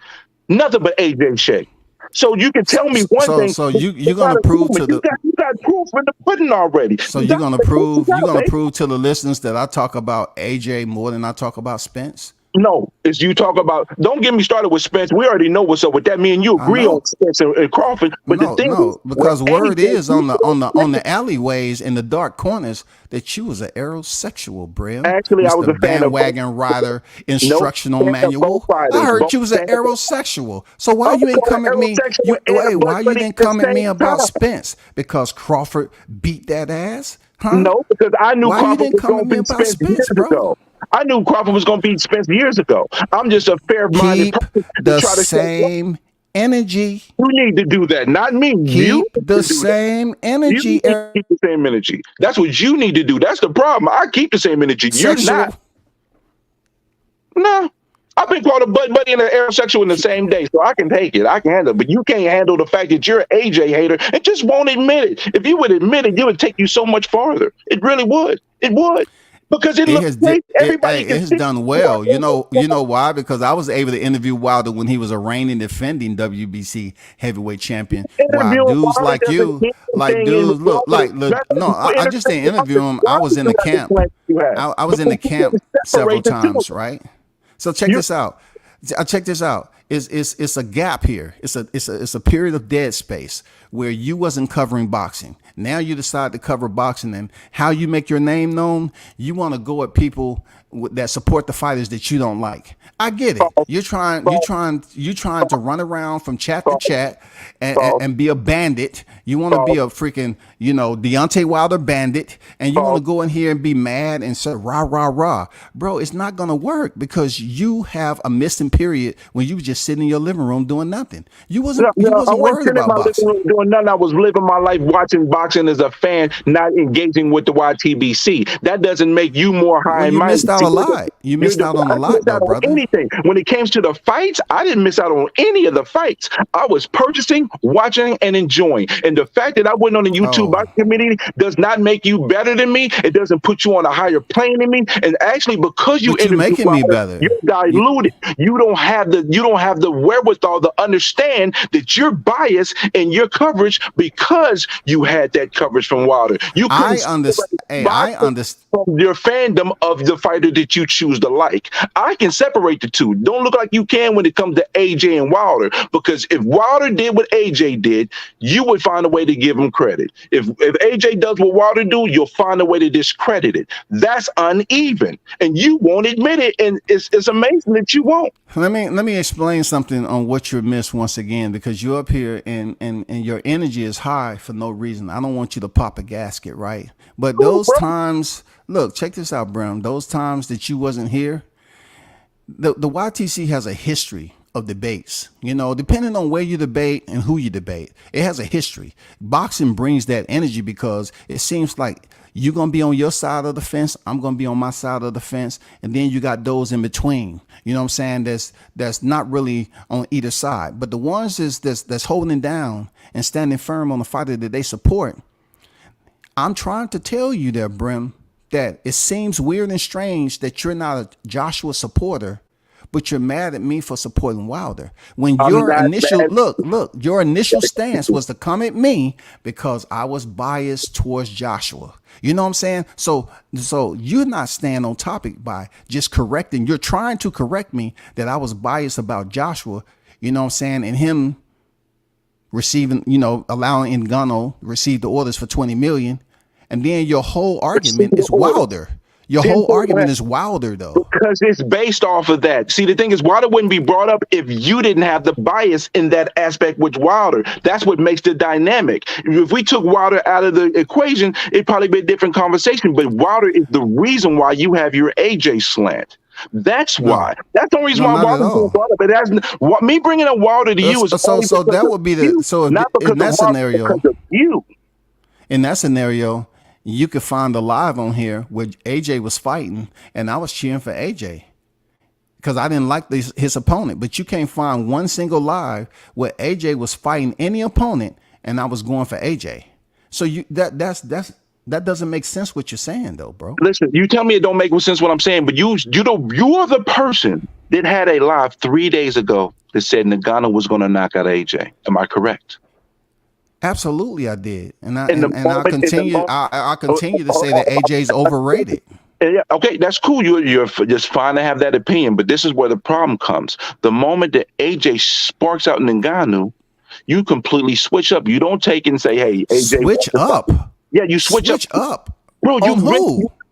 Nothing but AJ shade. So you can tell me one thing. So you're gonna prove to the you got proof in the pudding already. So you're gonna prove to the listeners that I talk about AJ more than I talk about Spence? No, as you talk about, don't get me started with Spence. We already know what's up with that. Me and you agree on Spence and Crawford. But the thing is, because word is on the alleyways in the dark corners that you was an aerosexual, Brim. Actually, I was a bandwagon rider instructional manual. I heard you was an aerosexual. So why you ain't come at me? Why you didn't come at me about Spence? Because Crawford beat that ass? Huh? No, because I knew Crawford was going to beat Spence years ago. I knew Crawford was going to beat Spence years ago. I'm just a fair-minded person. Keep the same energy. You need to do that, not me. Keep the same energy. Keep the same energy. That's what you need to do. That's the problem. I keep the same energy. You're not. No. I've been called a buddy and an aerosexual in the same day, so I can take it. I can handle it. But you can't handle the fact that you're an AJ hater and just won't admit it. If you would admit it, it would take you so much farther. It really would. It would. Because it has done well. You know why? Because I was able to interview Wilder when he was a reigning defending WBC heavyweight champion. Wow, dudes like you, I just didn't interview him. I was in the camp. I was in the camp several times, right? So check this out. It's a gap here. It's a period of dead space where you wasn't covering boxing. Now you decide to cover boxing, and how you make your name known. You want to go at people that support the fighters that you don't like. I get it. You're trying to run around from chat to chat and be a bandit. You want to be a freaking, Deontay Wilder bandit, and you want to go in here and be mad and say rah rah rah, bro. It's not gonna work because you have a missing period when you was just sitting in your living room doing nothing. You wasn't worried about boxing. Doing nothing. I was living my life watching boxing as a fan, not engaging with the YTBC. That doesn't make you more high and mighty. You missed out a lot. You missed out on a lot, though, brother. Anything. When it came to the fights, I didn't miss out on any of the fights. I was purchasing, watching, and enjoying. And the fact that I went on the YouTube boxing community does not make you better than me. It doesn't put you on a higher plane than me. And actually, because you're making me better, you're diluted. You don't have the wherewithal to understand that you're biased in your coverage because you had that coverage from Wilder. I understand. I understand your fandom of the fighter that you choose to like. I can separate the two. Don't look like you can when it comes to AJ and Wilder, because if Wilder did what AJ did, you would find a way to give him credit. If AJ does what Wilder do, you'll find a way to discredit it. That's uneven, and you won't admit it, and it's amazing that you won't. Let me explain something on what you missed once again, because you're up here and your energy is high for no reason. I don't want you to pop a gasket, right? But those times, look, check this out, Brim. Those times that you wasn't here, the YTC has a history of debates. Depending on where you debate and who you debate, it has a history. Boxing brings that energy because it seems like you're going to be on your side of the fence, I'm going to be on my side of the fence, and then you got those in between. You know what I'm saying? That's not really on either side. But the ones that's holding down and standing firm on the fighter that they support, I'm trying to tell you there, Brim, that it seems weird and strange that you're not a Joshua supporter, but you're mad at me for supporting Wilder. When your initial stance was to come at me because I was biased towards Joshua. You know what I'm saying? So you're not staying on topic by just correcting. You're trying to correct me that I was biased about Joshua, you know what I'm saying, and him receiving, allowing Ngannou receive the orders for 20 million. And then your whole argument is Wilder. Your whole argument is Wilder, though. Because it's based off of that. See, the thing is, Wilder wouldn't be brought up if you didn't have the bias in that aspect with Wilder. That's what makes the dynamic. If we took Wilder out of the equation, it'd probably be a different conversation. But Wilder is the reason why you have your AJ slant. That's why. That's the only reason why Wilder's being brought up. It has me bringing up Wilder to you is so that would be the so not because in that scenario. Because of you. In that scenario, you could find a live on here where AJ was fighting and I was cheering for AJ because I didn't like his opponent. But you can't find one single live where AJ was fighting any opponent and I was going for AJ. So that doesn't make sense what you're saying, though, bro. Listen, you tell me it don't make sense what I'm saying, but you are the person that had a live 3 days ago that said Ngannou was going to knock out AJ. Am I correct? Absolutely, I did, and I continue to say that AJ's overrated. Yeah, okay, that's cool. You're just fine to have that opinion, but this is where the problem comes. The moment that AJ sparks out Ngannou, you completely switch up. You don't take and say, "Hey, AJ, switch up." Yeah, you switch up, bro.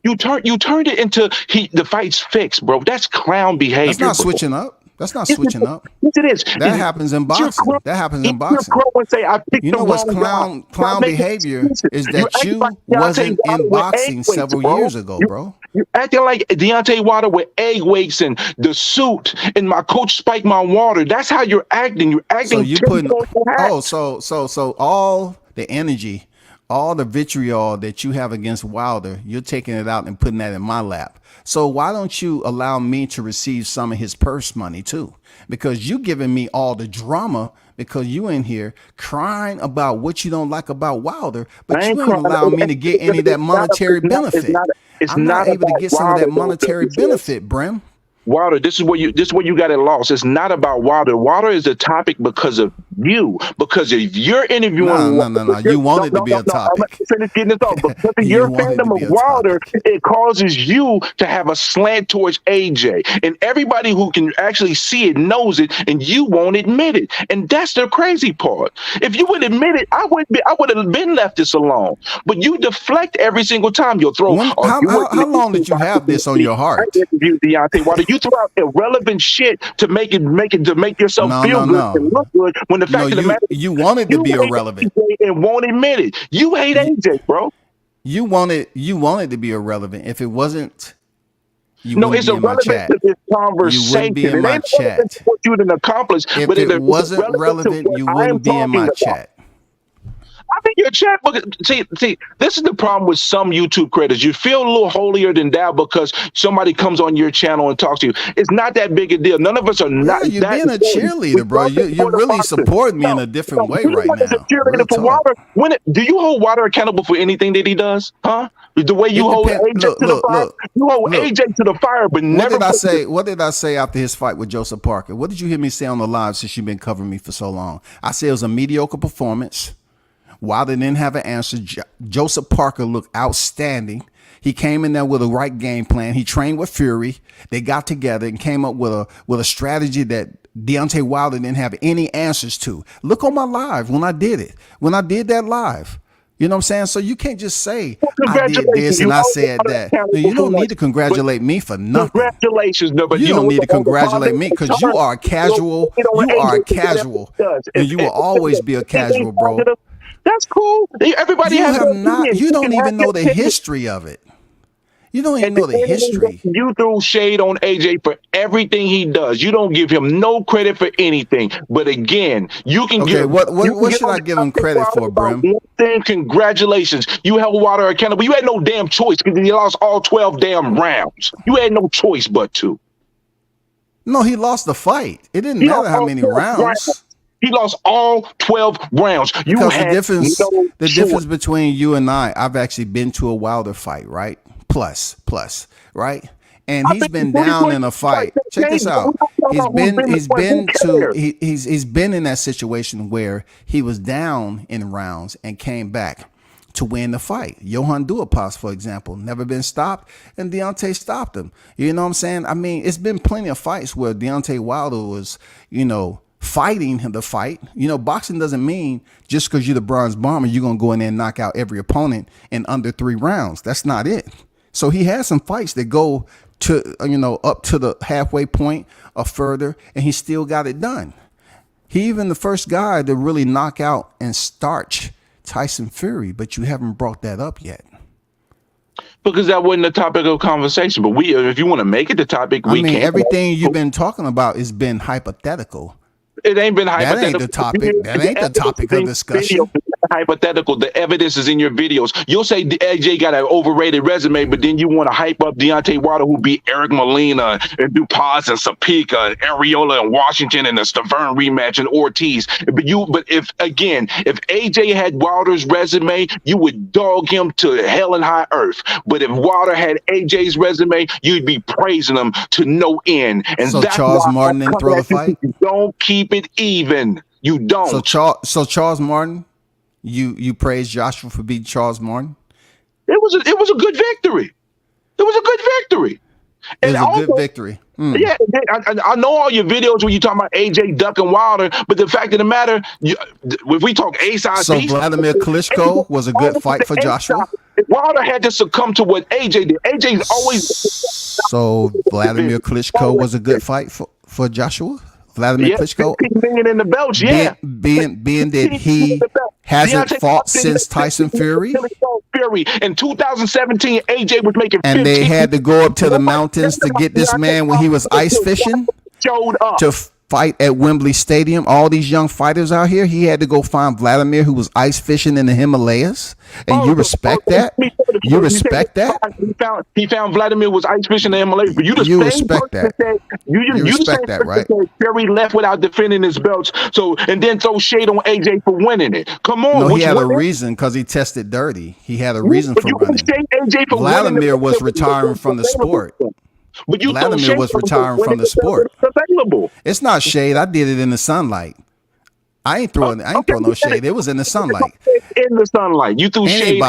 You turned it into the fight's fixed, bro. That's clown behavior. That's not switching up. That's not switching up. Yes, it is. That happens in boxing. That happens in boxing. You know what's clown behavior is that you wasn't in boxing several years ago, bro. You're acting like Deontay Wilder with egg weights and the suit and my coach spiked my water. That's how you're acting. You're acting. So you putting so all the energy, all the vitriol that you have against Wilder, you're taking it out and putting that in my lap. So why don't you allow me to receive some of his purse money too? Because you giving me all the drama because you in here crying about what you don't like about Wilder, but you ain't allowing me to get any of that monetary benefit. I'm not able to get some of that monetary benefit, Brim. Wilder, this is where you got it lost. It's not about Wilder. Wilder is the topic because of you, because if you're interviewing, No. You want it to be a I'm topic. finish getting this off. Because of You your want it to fandom of be a Wilder, topic. it causes you to have a slant towards AJ, and everybody who can actually see it knows it, and you won't admit it. And that's the crazy part. If you would admit it, I would have been left this alone. But you deflect every single time. You'll throw. How long did you have this on your heart? I interviewed Deontay Wilder. You throw out irrelevant shit to make yourself feel good and look good. When the fact of the matter, you wanted to be irrelevant and won't admit it. You hate AJ, bro. You wanted to be irrelevant. If it wasn't, it's irrelevant to this conversation. You wouldn't be in my chat. What you didn't accomplish. If it wasn't relevant, you wouldn't be in my chat. I think your chat book. See, this is the problem with some YouTube creators. You feel a little holier than thou because somebody comes on your channel and talks to you. It's not that big a deal. None of us are not. You're being a cheerleader, bro. You really support me in a different way right now. Cheerleader for Wilder. Do you hold Wilder accountable for anything that he does? Huh? The way you hold AJ to the fire. You hold AJ to the fire, but never. What did I say after his fight with Joseph Parker? What did you hear me say on the live since you've been covering me for so long? I said it was a mediocre performance. Wilder didn't have an answer. Joseph Parker looked outstanding. He came in there with a right game plan. He trained with Fury. They got together and came up with a strategy that Deontay Wilder didn't have any answers to. Look on my live when I did it. When I did that live. You know what I'm saying? So you can't just say, I did this and I said that. You don't need to congratulate me for nothing. Congratulations, no, but you don't need to congratulate me because you are a casual. You are a casual. And you will always be a casual, bro. That's cool. Everybody you don't even know the history of it. You don't even know the history. You threw shade on AJ for everything he does. You don't give him no credit for anything. But again, you can give. What should I give him credit for, Brim? Congratulations. You held Wilder accountable. You had no damn choice because he lost all 12 damn rounds. You had no choice but to. No, he lost the fight. It didn't matter how many rounds. He lost all 12 rounds. The difference between you and I've actually been to a Wilder fight, right? Plus, right? And he's been down in a fight. Check this out. He's been in that situation where he was down in rounds and came back to win the fight. Johan Duhaupas, for example, never been stopped, and Deontay stopped him. You know what I'm saying? I mean, it's been plenty of fights where Deontay Wilder was, fighting the fight. Boxing doesn't mean just because you're the bronze bomber, you're going to go in there and knock out every opponent in under 3 rounds. That's not it. So he has some fights that go to, up to the halfway point or further, and he still got it done. He even the first guy to really knock out and starch Tyson Fury, but you haven't brought that up yet. Because that wasn't the topic of conversation. But if you want to make it the topic, we can. Everything you've been talking about has been hypothetical. It ain't been hypothetical. That ain't the topic. That ain't the topic of discussion. Hypothetical. The evidence is in your videos. You'll say AJ got an overrated resume, but then you want to hype up Deontay Wilder, who beat Eric Molina and Dupas and Sapika and Areola and Washington and the Stavern rematch and Ortiz. But if AJ had Wilder's resume, you would dog him to hell and high earth. But if Wilder had AJ's resume, you'd be praising him to no end. And so that's Charles Martin didn't throw the fight. You don't keep it even. You don't. So Charles Martin. You praise Joshua for beating Charles Martin? It was a good victory. It was a good victory. Good victory. Yeah, I know all your videos when you talking about AJ ducking Wilder, but the fact of the matter, if we talk A-side, so Vladimir Klitschko was a good fight for Joshua. Wilder had to succumb to what AJ did. AJ's always. So Vladimir Klitschko was a good fight for Joshua. Vladimir Klitschko, being in the belts, being that he hasn't fought since Tyson Fury. In 2017, AJ was making 15. And they had to go up to the mountains to get this man when he was ice fishing. Showed up to fight at Wembley Stadium. All these young fighters out here. He had to go find Vladimir, who was ice fishing in the Himalayas. And you respect that? You respect that? He found Vladimir was ice fishing in the Himalayas. But you respect that? You respect that, right? Fury left without defending his belts. And then throw shade on AJ for winning it. Come on. No, he had a reason because he tested dirty. He had a reason for running. Vladimir was retiring from the sport. But Vladimir was retiring from the sport. Available. It's not shade. I did it in the sunlight. I ain't throwing no shade. It was in the sunlight. In the sunlight. You threw shade.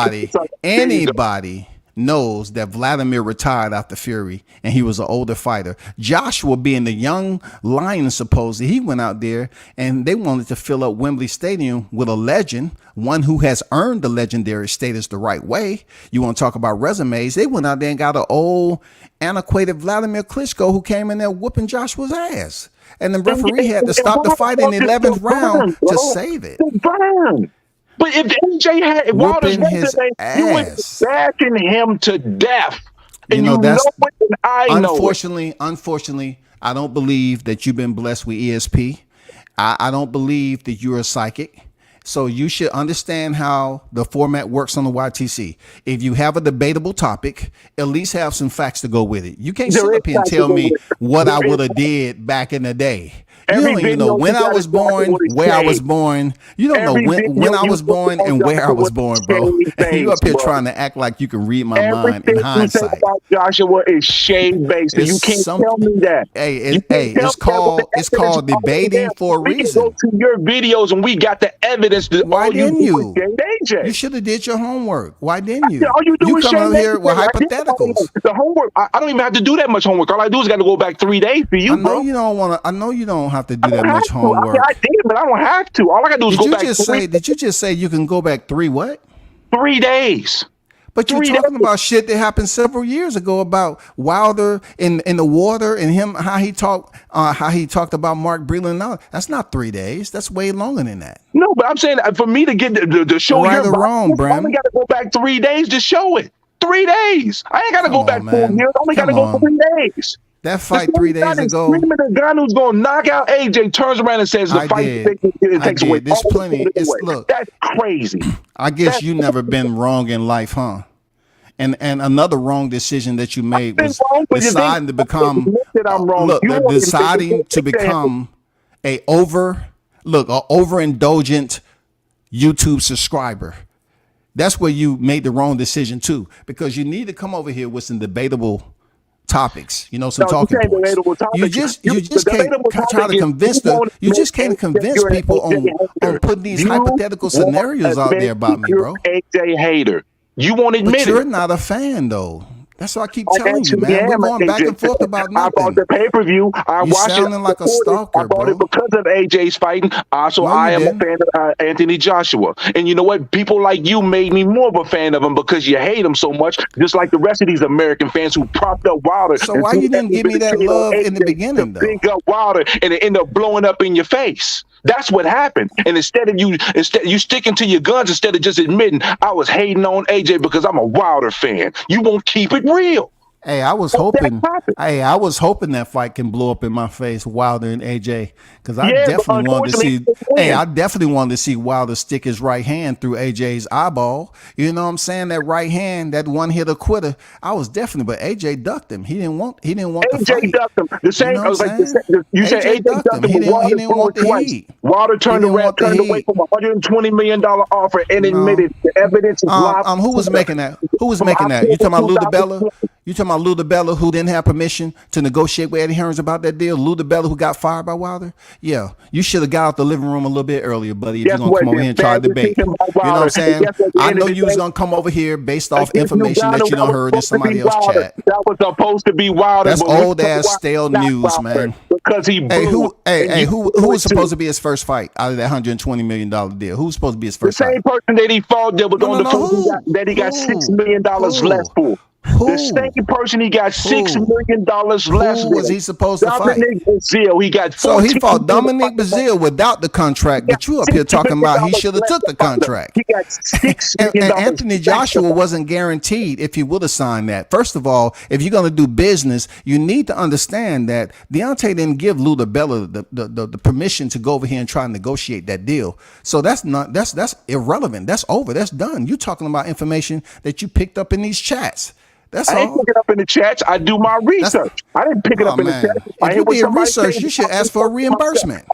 Anybody knows that Vladimir retired after Fury and he was an older fighter. Joshua, being the young lion, supposedly, he went out there and they wanted to fill up Wembley Stadium with a legend, one who has earned the legendary status the right way. You want to talk about resumes? They went out there and got an old, antiquated Vladimir Klitschko who came in there whooping Joshua's ass. And the referee had to stop the fight in the 11th round to save it. But if AJ had Wilder's resume, you would be bashing him to death. And you know it, and I know it. Unfortunately, I don't believe that you've been blessed with ESP. I don't believe that you're a psychic. So you should understand how the format works on the YTC. If you have a debatable topic, at least have some facts to go with it. You can't sit up here and tell me what I would have did back in the day. You don't even know when I was born, where I was born. You don't know when I was born and where I was born, bro. You up here trying to act like you can read my mind in hindsight. Everything about Joshua is shade based. You can't tell me that. Hey, it's called debating for a reason. We can go to your videos and we got the evidence. Why didn't you? You should have did your homework. Why didn't you? All you do you is come over here with hypotheticals. The homework. I don't even have to do that much homework. All I do is got to go back 3 days for you, I know bro. you don't want to. I know you don't have to do that much homework. I did, but I don't have to. All I got to do is go back. Did you just say you can go back 3 what? 3 days. But you're talking about shit that happened several years ago about Wilder in the water and him how he talked about Mark Breland and all. That's not 3 days. That's way longer than that. No, but I'm saying for me to get to show right or wrong, Bram. I only got to go back 3 days to show it. 3 days. I ain't got to go back 4 years. I only got to go 3 days. That fight 3 days ago. The guy who's going to knock out AJ turns around and says the fight takes away. There's plenty. Look, that's crazy. I guess you never been wrong in life, huh? And another wrong decision that you made was deciding to become a overindulgent YouTube subscriber. That's where you made the wrong decision too, because you need to come over here with some debatable topics, some talking points. You just can't try to convince people on putting these hypothetical scenarios out there about me, bro. AJ hater. You won't admit it. You're not a fan, though. That's what I keep telling you, man. We're going back and forth about nothing. I bought the pay-per-view. I watched it. Sounding like a stalker, I bought it because of AJ's fighting. So I am a fan of Anthony Joshua. And you know what? People like you made me more of a fan of him because you hate him so much, just like the rest of these American fans who propped up Wilder. So why you didn't give me that love in the beginning, though? Big up Wilder, and it ended up blowing up in your face. That's what happened. And instead you sticking to your guns instead of just admitting I was hating on AJ because I'm a Wilder fan. You won't keep it real. Hey, I was hoping that fight can blow up in my face, Wilder and AJ, because I definitely wanted to see. I definitely wanted to see Wilder stick his right hand through AJ's eyeball. You know what I'm saying? That right hand, that one hitter quitter. I was definitely, but AJ ducked him. He didn't want the fight. AJ ducked him. The same. I was like, you said AJ ducked him. He didn't want the heat. Wilder turned away from a $120 million offer and admitted the evidence is live. Who was making that? Who was making that? You talking about Lou DiBella? You talking about Lou DiBella, who didn't have permission to negotiate with Eddie Hearns about that deal? Lou DiBella, who got fired by Wilder? Yeah, you should have got out the living room a little bit earlier, buddy, if you're going to come over here and try to debate. You know what I'm saying? I know you was going to come over here based off information that you done heard in somebody else's chat. That was supposed to be Wilder. That's old-ass stale news, man. Because he who was supposed to be his first fight out of that $120 million deal? Who was supposed to be his first fight? The same person that he fought that was on the phone that he got $6 million less for. The same person he got $6 million less. Who was he supposed to fight? Dominic Breazeale. He got. So he fought Dominic Breazeale without the contract, but you up here talking about he should have took the contract. He got $6 million. And Anthony Joshua wasn't guaranteed if he would have signed that. First of all, if you're going to do business, you need to understand that Deontay didn't give Lou DiBella the permission to go over here and try and negotiate that deal. So that's irrelevant. That's over. That's done. You're talking about information that you picked up in these chats. That's I didn't pick it up in the chats. I do my research. I didn't pick it up in the chats. If you did research, you should ask for a reimbursement.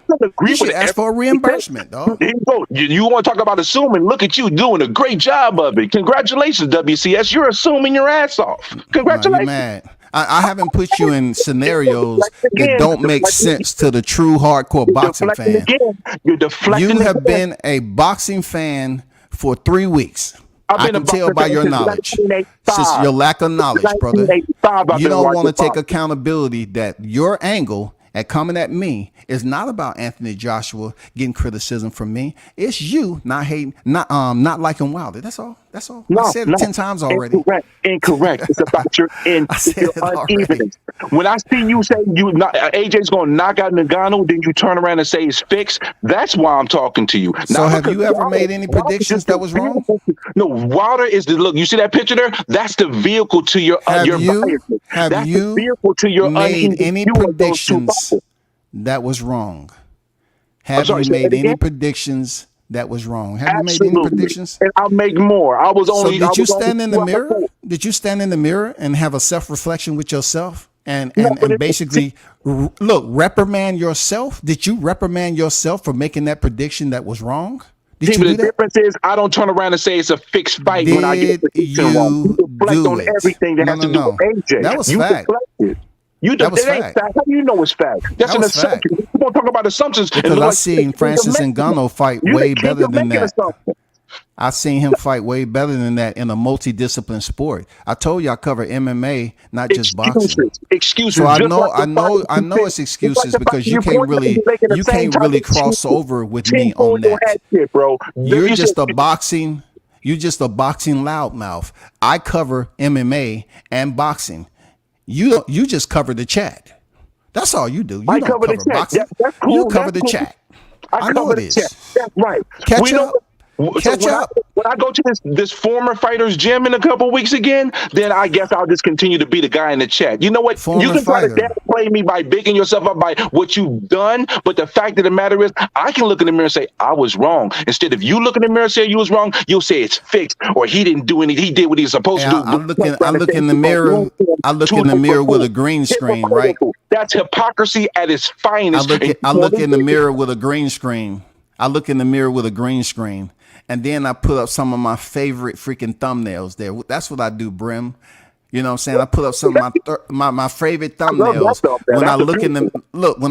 You should ask for a reimbursement, dog. Here you go. You want to talk about assuming? Look at you doing a great job of it. Congratulations, WCS. You're assuming your ass off. Congratulations. You're mad. I haven't put you in scenarios that don't make sense to the true hardcore boxing fan. You're deflecting. You have been a boxing fan for 3 weeks. I can tell by your knowledge. Since your lack of knowledge, brother. You don't want to take accountability that your angle at coming at me is not about Anthony Joshua getting criticism from me. It's you not hating, not liking Wilder. That's all. I said it 10 times already. Incorrect. It's about your unevenness. When I see you say AJ's going to knock out Ngannou, then you turn around and say it's fixed. That's why I'm talking to you. So have you ever made any predictions that was wrong? No, Wilder is the look. You see that picture there? That's the vehicle to your biasness. Have you made any predictions that was wrong? Have you made any predictions that was wrong? Have you made any predictions? And I'll make more. Did you stand in the mirror? Did you stand in the mirror and have a self-reflection with yourself and basically reprimand yourself? Did you reprimand yourself for making that prediction that was wrong? The difference is I don't turn around and say it's a fixed fight when I get the prediction wrong. You deflect on everything that has to do with AJ. That was fact. That ain't fact. How do you know it's fact? That's an assumption. You won't talk about assumptions. Because I seen Francis Ngannou fight way better than that. I seen him fight way better than that in a multidisciplined sport. I told you I cover MMA, not just boxing. Excuses. So I know it's excuses because you can't really cross over with me on that. You're just a boxing loudmouth. I cover MMA and boxing. You just cover the chat. That's all you do. You don't cover boxing. You cover the chat. I know it is. That's right. Catch up. When I go to this former fighter's gym in a couple weeks again, then I guess I'll just continue to be the guy in the chat. You know what? You can try to downplay me by bigging yourself up by what you've done, but the fact of the matter is, I can look in the mirror and say I was wrong. Instead of you look in the mirror and say you was wrong, you'll say it's fixed or he didn't do anything. He did what he was supposed to do. I look in the mirror. I look in the mirror with a green screen, right? That's hypocrisy at its finest. I look in the mirror with a green screen. And then I put up some of my favorite freaking thumbnails there. That's what I do, Brim. You know what I'm saying? I put up some of my favorite thumbnails when I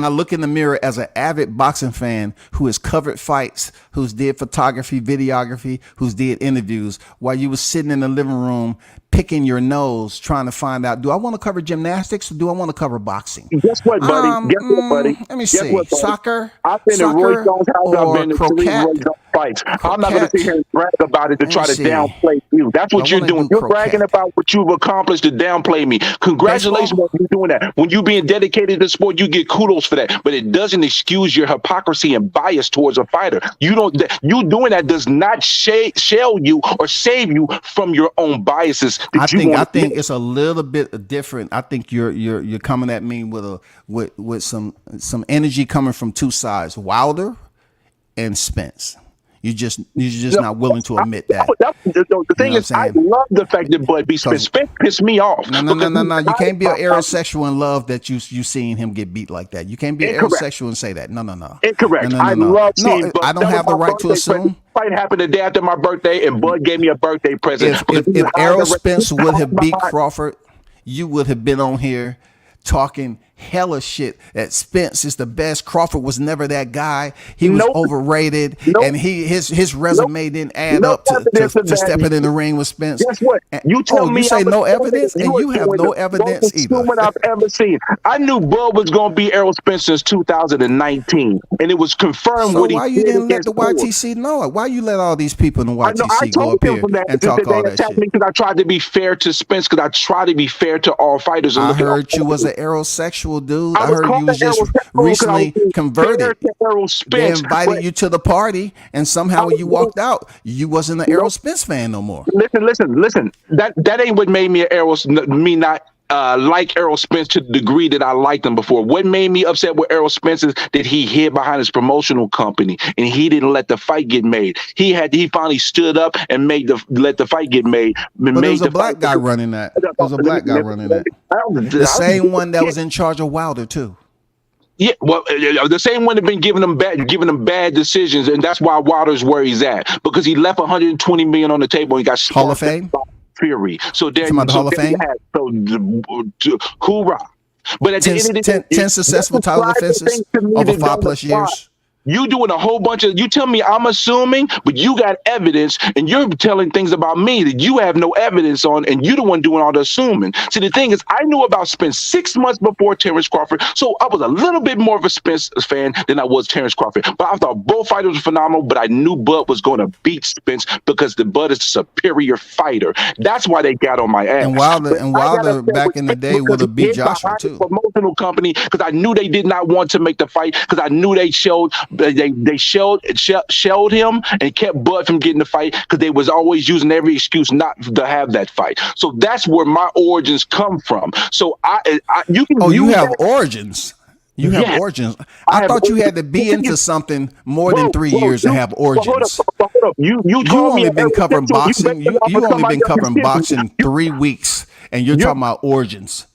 look in the mirror as an avid boxing fan who has covered fights, who's did photography, videography, who's did interviews while you was sitting in the living room picking your nose trying to find out, do I want to cover gymnastics or do I want to cover boxing? Guess what, buddy? Let me see. What, soccer? I've been to Roy Jones' house. I've been to croquet? Roy Jones fights. I'm not going to sit here and brag about it to try to downplay you. That's what you're doing. You're bragging about what you've accomplished to downplay me. Congratulations on you doing that. When you being dedicated to sport, you get kudos for that. But it doesn't excuse your hypocrisy and bias towards a fighter. You doing that does not shell you or save you from your own biases. I think it's a little bit different. I think you're coming at me with some energy coming from two sides, Wilder and Spence. You're just not willing to admit that. The thing is, I love the fact that Bud B. Spence pissed me off. No. You can't be an aerosexual and love that you seen him get beat like that. You can't be an aerosexual and say that. No. Incorrect. I love seeing Bud. I don't have the right to assume. Fight happened the day after my birthday, and Bud gave me a birthday present. If Errol Spence would have beat Crawford, you would have been on here talking hella shit that Spence is the best. Crawford was never that guy. He was overrated, and his resume didn't add up to stepping in the ring with Spence. Guess what? You tell me you say no evidence, and you have no evidence either. What I've ever seen. I knew Bud was going to be Errol Spence since 2019, and it was confirmed. So why you didn't let the YTC know it? Why you let all these people in the YTC go up here and talk all that shit? Because I tried to be fair to Spence. Because I try to be fair to all fighters. I heard you was an aerosexual dude. I heard you was just recently converted. They invited you to the party, and somehow when you walked out, you wasn't an Errol Spence fan no more. Listen. That ain't what made me not like Errol Spence to the degree that I liked him before. What made me upset with Errol Spence is that he hid behind his promotional company and he didn't let the fight get made. He finally stood up and let the fight get made. But there was a black guy running that. The same one that was in charge of Wilder too. Yeah, well, the same one that been giving them bad decisions, and that's why Wilder's where he's at, because he left $120 million on the table and got Hall of Fame. Fury. So there, Talking about the so Hall of there you Fame? have, hoorah. But at the end of the day, 10 successful title defenses over 5+ years. You doing a whole bunch of, you tell me I'm assuming, but you got evidence and you're telling things about me that you have no evidence on, and you the one doing all the assuming. See, the thing is, I knew about Spence 6 months before Terrence Crawford, so I was a little bit more of a Spence fan than I was Terrence Crawford. But I thought both fighters were phenomenal, but I knew Bud was going to beat Spence because the Bud is a superior fighter. That's why they got on my ass. And Wilder back in the day would have beat Joshua too. Promotional company, because I knew they did not want to make the fight, because I knew they shelled him and kept Bud from getting the fight, because they was always using every excuse not to have that fight. So that's where my origins come from. So you can. Oh, you have origins. You have origins. I thought you had to be into something more than 3 years to have origins. Hold up. You only been covering boxing. You only been covering boxing 3 weeks, and you're talking about origins.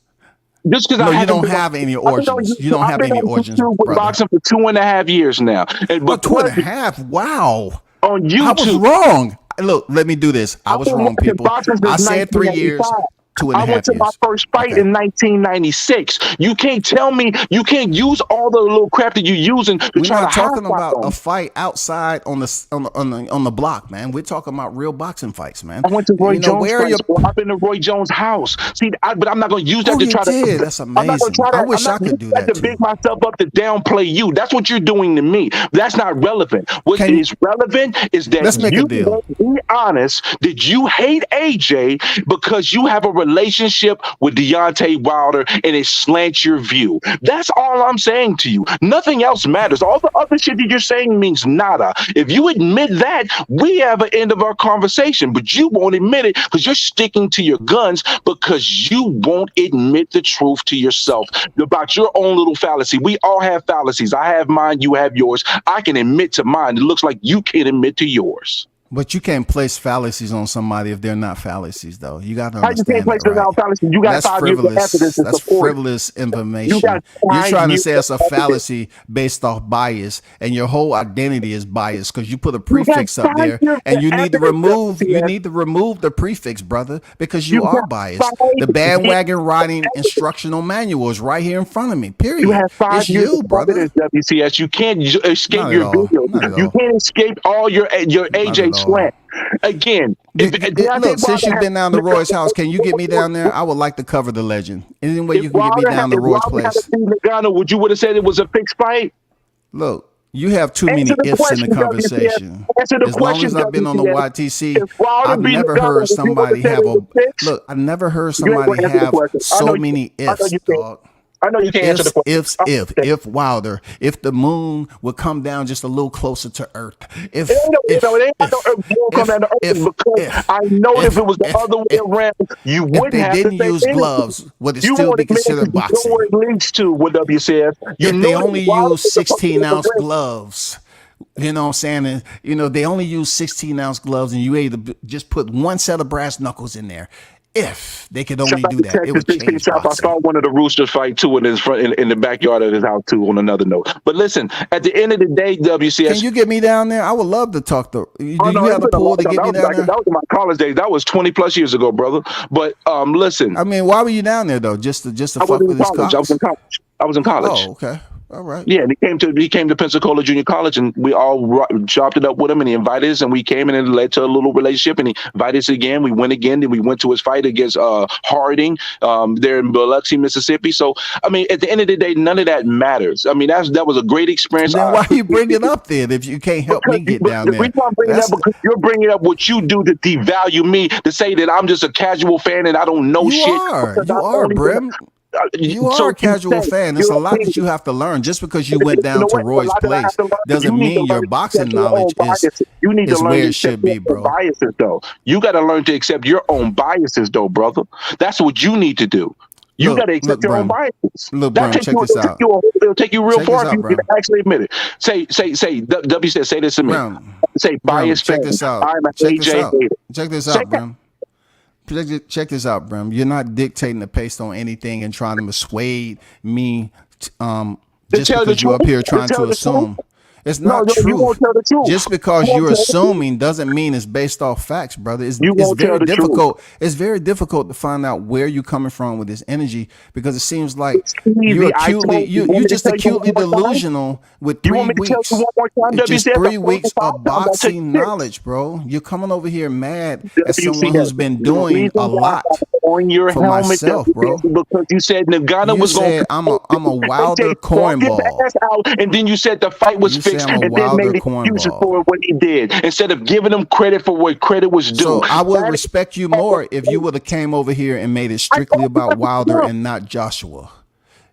Just because you don't have any origins. You don't have any origins, brother. Boxing for 2.5 years now. But 2.5? Wow. On YouTube. I was wrong. Look, let me do this. I was wrong, people. I said 3 years. 2.5 years. I went to my first fight in 1996. You can't tell me, you can't use all the little crap that you're using to We're try not to talking about a fight outside on the block, man. We're talking about real boxing fights, man. I went to Roy Jones' I've been to Roy Jones' house. See, but I'm not going to use that to try to. That's amazing. I wish I could do that to big myself up to downplay you. That's what you're doing to me. That's not relevant. What is relevant is that you be honest. Did you hate AJ because you have a relationship with Deontay Wilder and it slants your view? That's all I'm saying to you. Nothing else matters. All the other shit that you're saying means nada. If you admit that, we have an end of our conversation, but you won't admit it because you're sticking to your guns, because you won't admit the truth to yourself about your own little fallacy. We all have fallacies. I have mine, you have yours. I can admit to mine. It looks like you can't admit to yours. But you can't place fallacies on somebody if they're not fallacies, though. You got to understand. How you can't place them on fallacies? You got 5 years of evidence. That's frivolous information. You're trying to say it's a fallacy based off bias, and your whole identity is biased because you put a prefix up there, and you need to remove the prefix, brother, because you are biased. The bandwagon riding instructional manual is right here in front of me. Period. You have 5 years of brother. WCS. You can't escape your video. You can't escape all your AJ slant. Again, look, since you've been down to Roy's house, can you get me down there? I would like to cover the legend. Any way you can get me down to Roy's place? Would you would have said it was a fixed fight? Look, you have too many ifs in the conversation. As long as I've been on the YTC, I've never heard somebody have I never heard somebody have so many ifs, dog. I know you can't answer the question. If Wilder, if the moon would come down just a little closer to Earth, if I know if it was the other way around, you wouldn't have to. If they didn't use gloves, would it still be considered boxing? You know what it leads to with WCF. If they only use 16-ounce gloves. You know what I'm saying? And, they only use 16-ounce gloves, and you able to just put one set of brass knuckles in there. If they could only do that, it would change boxing. I saw one of the Roosters fight too in his front in the backyard of his house too. On another note, but listen, at the end of the day, WCS, can you get me down there? I would love to talk to. Do you have the pull to get me down there? That was in my college days. That was 20+ years ago, brother. But listen, I mean, why were you down there though? Just to fuck with his cops? I was in college. Oh, okay. All right. Yeah, and he came to Pensacola Junior College, and we all chopped it up with him, and he invited us, and we came, and it led to a little relationship, and he invited us again. We went again, then we went to his fight against Harding there in Biloxi, Mississippi. So, I mean, at the end of the day, none of that matters. I mean, that was a great experience. Then why you bring it up then if you can't help me get down there? The reason I'm bringing it up because you're bringing up what you do to devalue me, to say that I'm just a casual fan and I don't know shit. You are, Brim. You are a casual fan. There's a lot that you have to learn. Just because you went down to Roy's place doesn't mean your boxing knowledge is where it should be, bro. Biases, though. You got to learn to accept your own biases, though, brother. That's what you need to do. You got to accept your own biases. Look, Brim, check this out. It'll take you real far if you can actually admit it. Say, W said, say this to me. Say, bias. Check this out. Check this out, Brim. Check this out, Brim. You're not dictating the pace on anything and trying to persuade me just because you're up here trying to assume. It's not you truth. won't tell the truth. Just because you're assuming doesn't mean it's based off facts, brother. It's very difficult. It's very difficult to find out where you're coming from with this energy, because it seems like you're just acutely delusional with 3 weeks. Just 3 weeks of boxing knowledge, bro. You're coming over here mad at someone who's been doing a lot on your for helmet, myself, bro. Because you said Nagano was going to I'm a Wilder cornball. And then you said the fight was fixed, and then made excuses for what he did instead of giving him credit for what credit was due. So I would respect you more if you would have came over here and made it strictly about Wilder and not Joshua.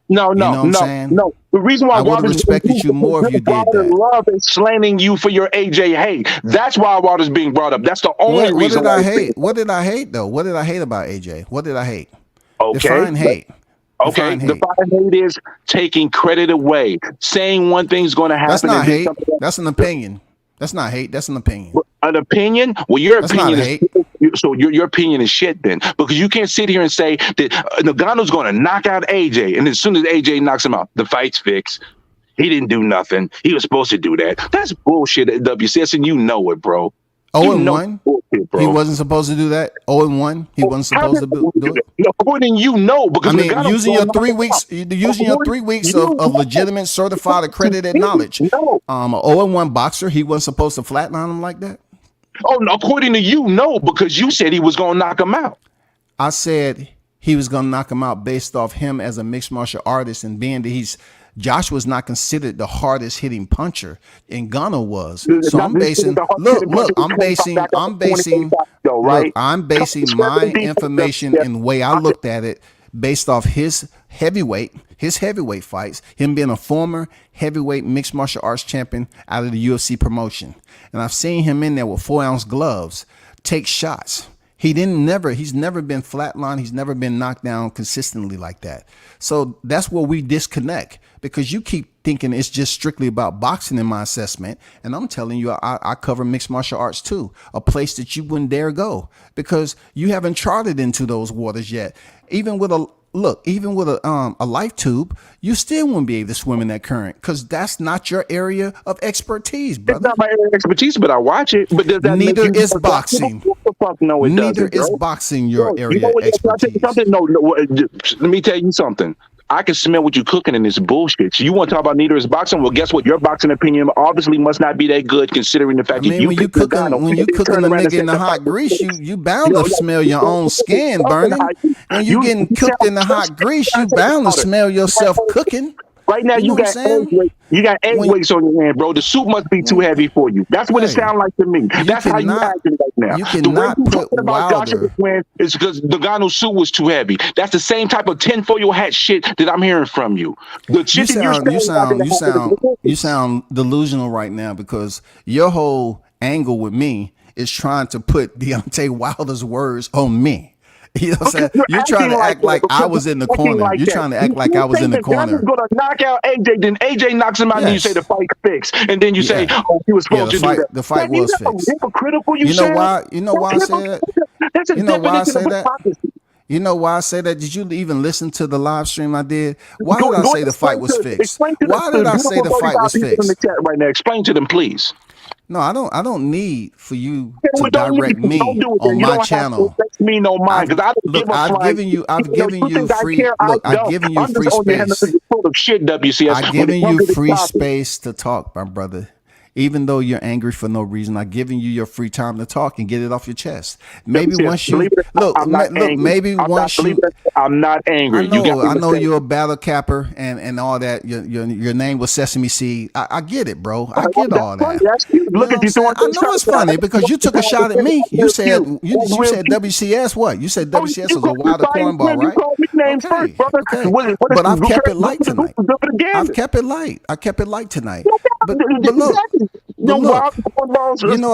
No. The reason why I would have respected you more if you did that. Love is slanting you for your AJ hate. That's why Wilder's being brought up. That's the only reason. What did I hate? What did I hate though? What did I hate about AJ? What did I hate? Okay. Define hate. Okay, define hate is taking credit away, saying one thing's going to happen. That's not hate. That's an opinion. That's not hate. That's an opinion. An opinion? Well, your opinion is hate. So your opinion is shit then, because you can't sit here and say that Nagano's going to knock out AJ, and as soon as AJ knocks him out, the fight's fixed. He didn't do nothing. He was supposed to do that. That's bullshit at WCS, and you know it, bro. 0-1. He wasn't supposed to do that. 0-1. He wasn't supposed to do it. According to you, no, because using your 3 weeks, of legitimate, certified, accredited knowledge. No. An 0-1 boxer, he wasn't supposed to flatline him like that. Oh, no, according to you, no, because you said he was going to knock him out. I said he was going to knock him out based off him as a mixed martial artist, and being that Joshua's not considered the hardest hitting puncher, and Gunnar was. So I'm basing my information and the way I looked at it based off his heavyweight fights, him being a former heavyweight mixed martial arts champion out of the UFC promotion. And I've seen him in there with 4-ounce gloves, take shots. He's never been flatlined. He's never been knocked down consistently like that. So that's where we disconnect, because you keep thinking it's just strictly about boxing in my assessment. And I'm telling you, I cover mixed martial arts too, a place that you wouldn't dare go because you haven't charted into those waters yet. Even with a life tube, you still wouldn't be able to swim in that current because that's not your area of expertise, brother. It's not my area of expertise, but I watch it. But neither is boxing. No, it neither doesn't, is bro. boxing your area of expertise. Let me tell you something. I can smell what you're cooking in this bullshit. So you want to talk about neither is boxing? Well, guess what? Your boxing opinion obviously must not be that good, considering the fact when you cooking a nigga in the hot grease, you bound to smell your own skin burning. When you getting cooked in the hot grease, you bound to smell yourself cooking. Right now, you got egg weights on your hand, bro. The soup must be too heavy for you. That's what it sounds like to me. That's how you acting right now. You cannot put Wilder. It's because Nagano's suit was too heavy. That's the same type of tinfoil hat shit that I'm hearing from you. You sound delusional right now because your whole angle with me is trying to put Deontay Wilder's words on me. You know what I'm saying? You're trying to act like I was in the corner. You're trying to act like I was in the corner. You're going to knock out AJ, then AJ knocks him out, and then you say the fight's fixed. And then you say, oh, he was supposed to do that. The fight was fixed. Hypocritical, you know why? You know why I say that? You know why I say that? You know why I say that? Did you even listen to the live stream I did? Why did I say the fight was fixed? Why did I say the fight was fixed? Right now, explain to them, please. No, I don't need for you to direct me on my channel. Me no mind, because I've given you free space. I've given you free space to talk, my brother. Even though you're angry for no reason, I've given you your free time to talk and get it off your chest. Maybe once you I'm not angry. I know you're a battle capper and all that. Your name was Sesame Seed. I get it, bro. I get all that. Look at you. I know it's funny because you took a shot at me. You said WCS what? You said WCS was a Wilder cornball, right? Okay. But I've kept it light tonight. I kept it light tonight. But look. You know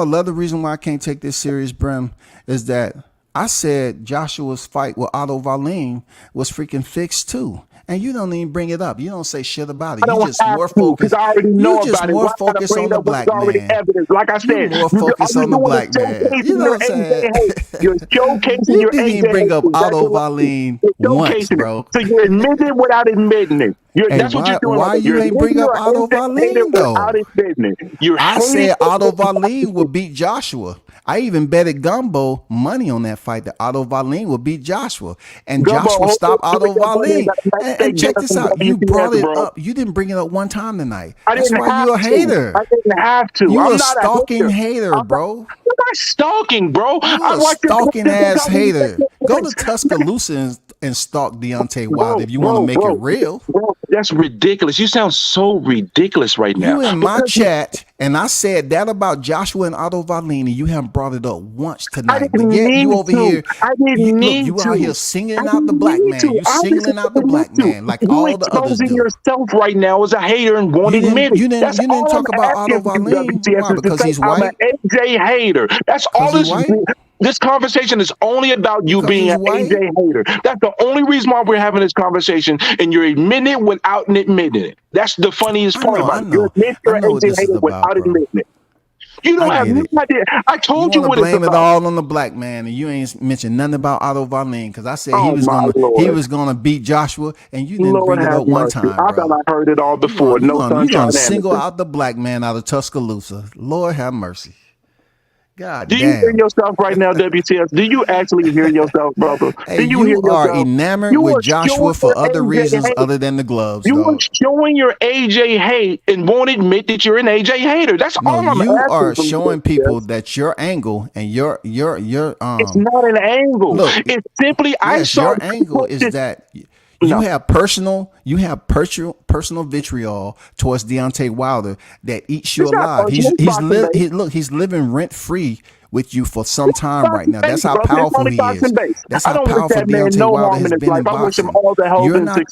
another reason why I can't take this serious, Brim, is that I said Joshua's fight with Otto Wallin was freaking fixed too. And you don't even bring it up. You don't say shit about it. You just more focused. You just more focused on the black man. Like I said, more focused on the black man. You know what I'm saying? You're showcasing you your didn't even bring up Otto Wallin once, bro. So you admit it without admitting it. Hey, That's what you're doing. why you ain't bring up Otto Wallin though? I said Otto Wallin would beat Joshua. I even betted Gumbo money on that fight that Otto Wallin would beat Joshua, and Joshua stopped Otto Wallin. And check this out, you brought it up. You didn't bring it up one time tonight. That's why you're a hater. I didn't have to. You I'm a not stalking hater, bro. I'm not stalking, bro. You a stalking ass hater. Go to Tuscaloosa and stalk Deontay Wilder if you want to make it real. Bro, that's ridiculous. You sound so ridiculous right now. You in my chat, and I said that about Joshua and Otto Wallin, and you haven't brought it up once tonight. But yet you over here, you out here singling out the black man. You singling out the black man like all the others do. You yourself right now as a hater and won't admit it. You didn't talk about Otto Wallin. Why? Because he's white? I'm an AJ hater. That's all this. This conversation is only about you being an AJ hater. That's the only reason why we're having this conversation, and you're admitting it without admitting it. That's the funniest part about it. You're an AJ hater without admitting it. You don't have no idea. I told you what it's about. Blame it all on the black man, and you ain't mentioned nothing about Otto Wallin because I said he was gonna beat Joshua, and you didn't bring it up one time. I thought I heard it all before. You're gonna single out the black man out of Tuscaloosa. Lord have mercy. God damn. Do you hear yourself right now, WTF? Do you actually hear yourself, brother? Hey, you are enamored with Joshua for other reasons other than the gloves. You are showing your AJ hate and won't admit that you're an AJ hater. That's all I'm asking. You are showing people that your angle and your it's not an angle. Look, it's simply your angle is that you have personal vitriol towards Deontay Wilder that eats you alive. He's living rent free with you for some time right now. That's how powerful he is. That's how powerful Deontay Wilder has been in boxing. You're not.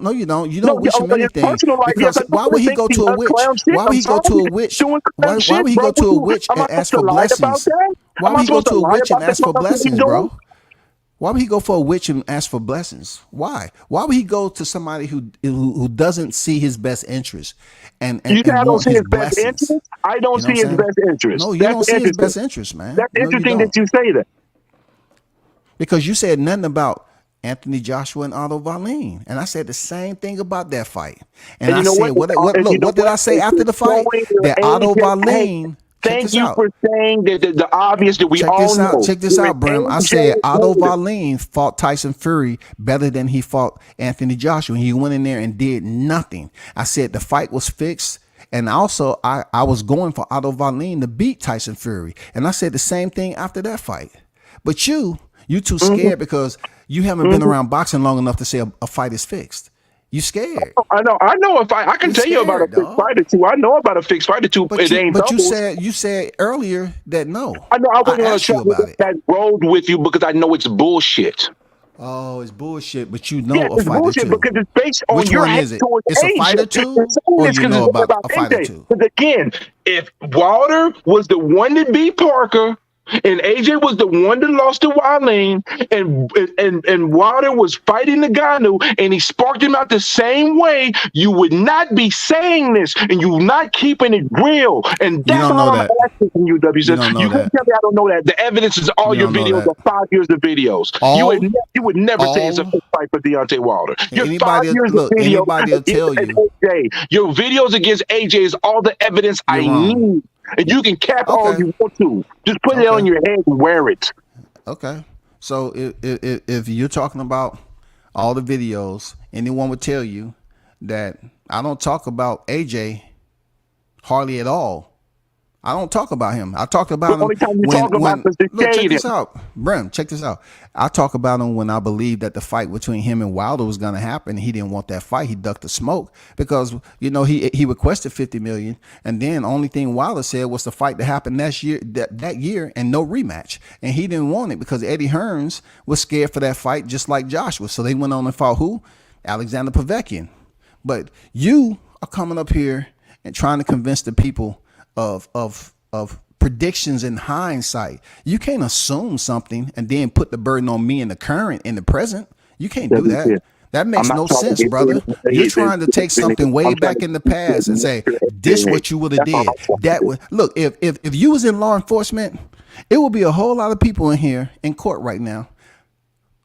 No, you don't. You don't wish him anything because why would he go to a witch? Why would he go to a witch? Why would he go to a witch and ask for blessings? Why would he go to a witch and ask for blessings, bro? Why would he go for a witch and ask for blessings? Why? Why would he go to somebody who doesn't see his best interest and don't see his best interest? I don't see his best interest. No, you don't see his best interest, man. That's interesting that you say that. Because you said nothing about Anthony Joshua and Otto Wallin, and I said the same thing about that fight. And I said, what did I say after the fight? That Otto Wallin. Thank you for saying that the obvious that we all know. Check this out, Brim. I said Otto Wallin fought Tyson Fury better than he fought Anthony Joshua. He went in there and did nothing. I said the fight was fixed. And also, I was going for Otto Wallin to beat Tyson Fury. And I said the same thing after that fight. But you too scared because you haven't been around boxing long enough to say a fight is fixed. You scared? I know. If I can tell you about a fixed fight or two. I know about a fixed fight or two. But you said earlier that no. I know. I wasn't going to try that road with you because I know it's bullshit. Oh, it's bullshit. But you know a fight or two. Because it's based on Which your one is it? It's a fight or two, or you know about a fight or two. Because again, if Wilder was the one that beat Parker, and AJ was the one that lost to Wallin, and Wilder was fighting the Ngannou, and he sparked him out the same way, you would not be saying this, and you not keeping it real. And that's all I'm asking from you, WC. You can't tell me I don't know that. The evidence is all your videos are 5 years of videos. You would never say it's a fixed fight for Deontay Wilder. Your 5 years of videos anybody will tell you. AJ. Your videos against AJ is all the evidence I need. And you can cap all you want to. Just put it on your head and wear it. Okay. So if you're talking about all the videos, anyone would tell you that I don't talk about AJ hardly at all. I don't talk about him. I talked about him. The only time you talk about is check this out. Brim, check this out. I talk about him when I believed that the fight between him and Wilder was going to happen. He didn't want that fight. He ducked the smoke because, he requested $50 million. And then only thing Wilder said was the fight that happened that year and no rematch. And he didn't want it because Eddie Hearns was scared for that fight just like Joshua. So they went on and fought who? Alexander Povetkin. But you are coming up here and trying to convince the people of predictions in hindsight. You can't assume something and then put the burden on me in the current, in the present. You can't do that. That makes no sense, brother. You're trying to take something way back in the past and say, this what you would have did. That would look, if you was in law enforcement, it would be a whole lot of people in here in court right now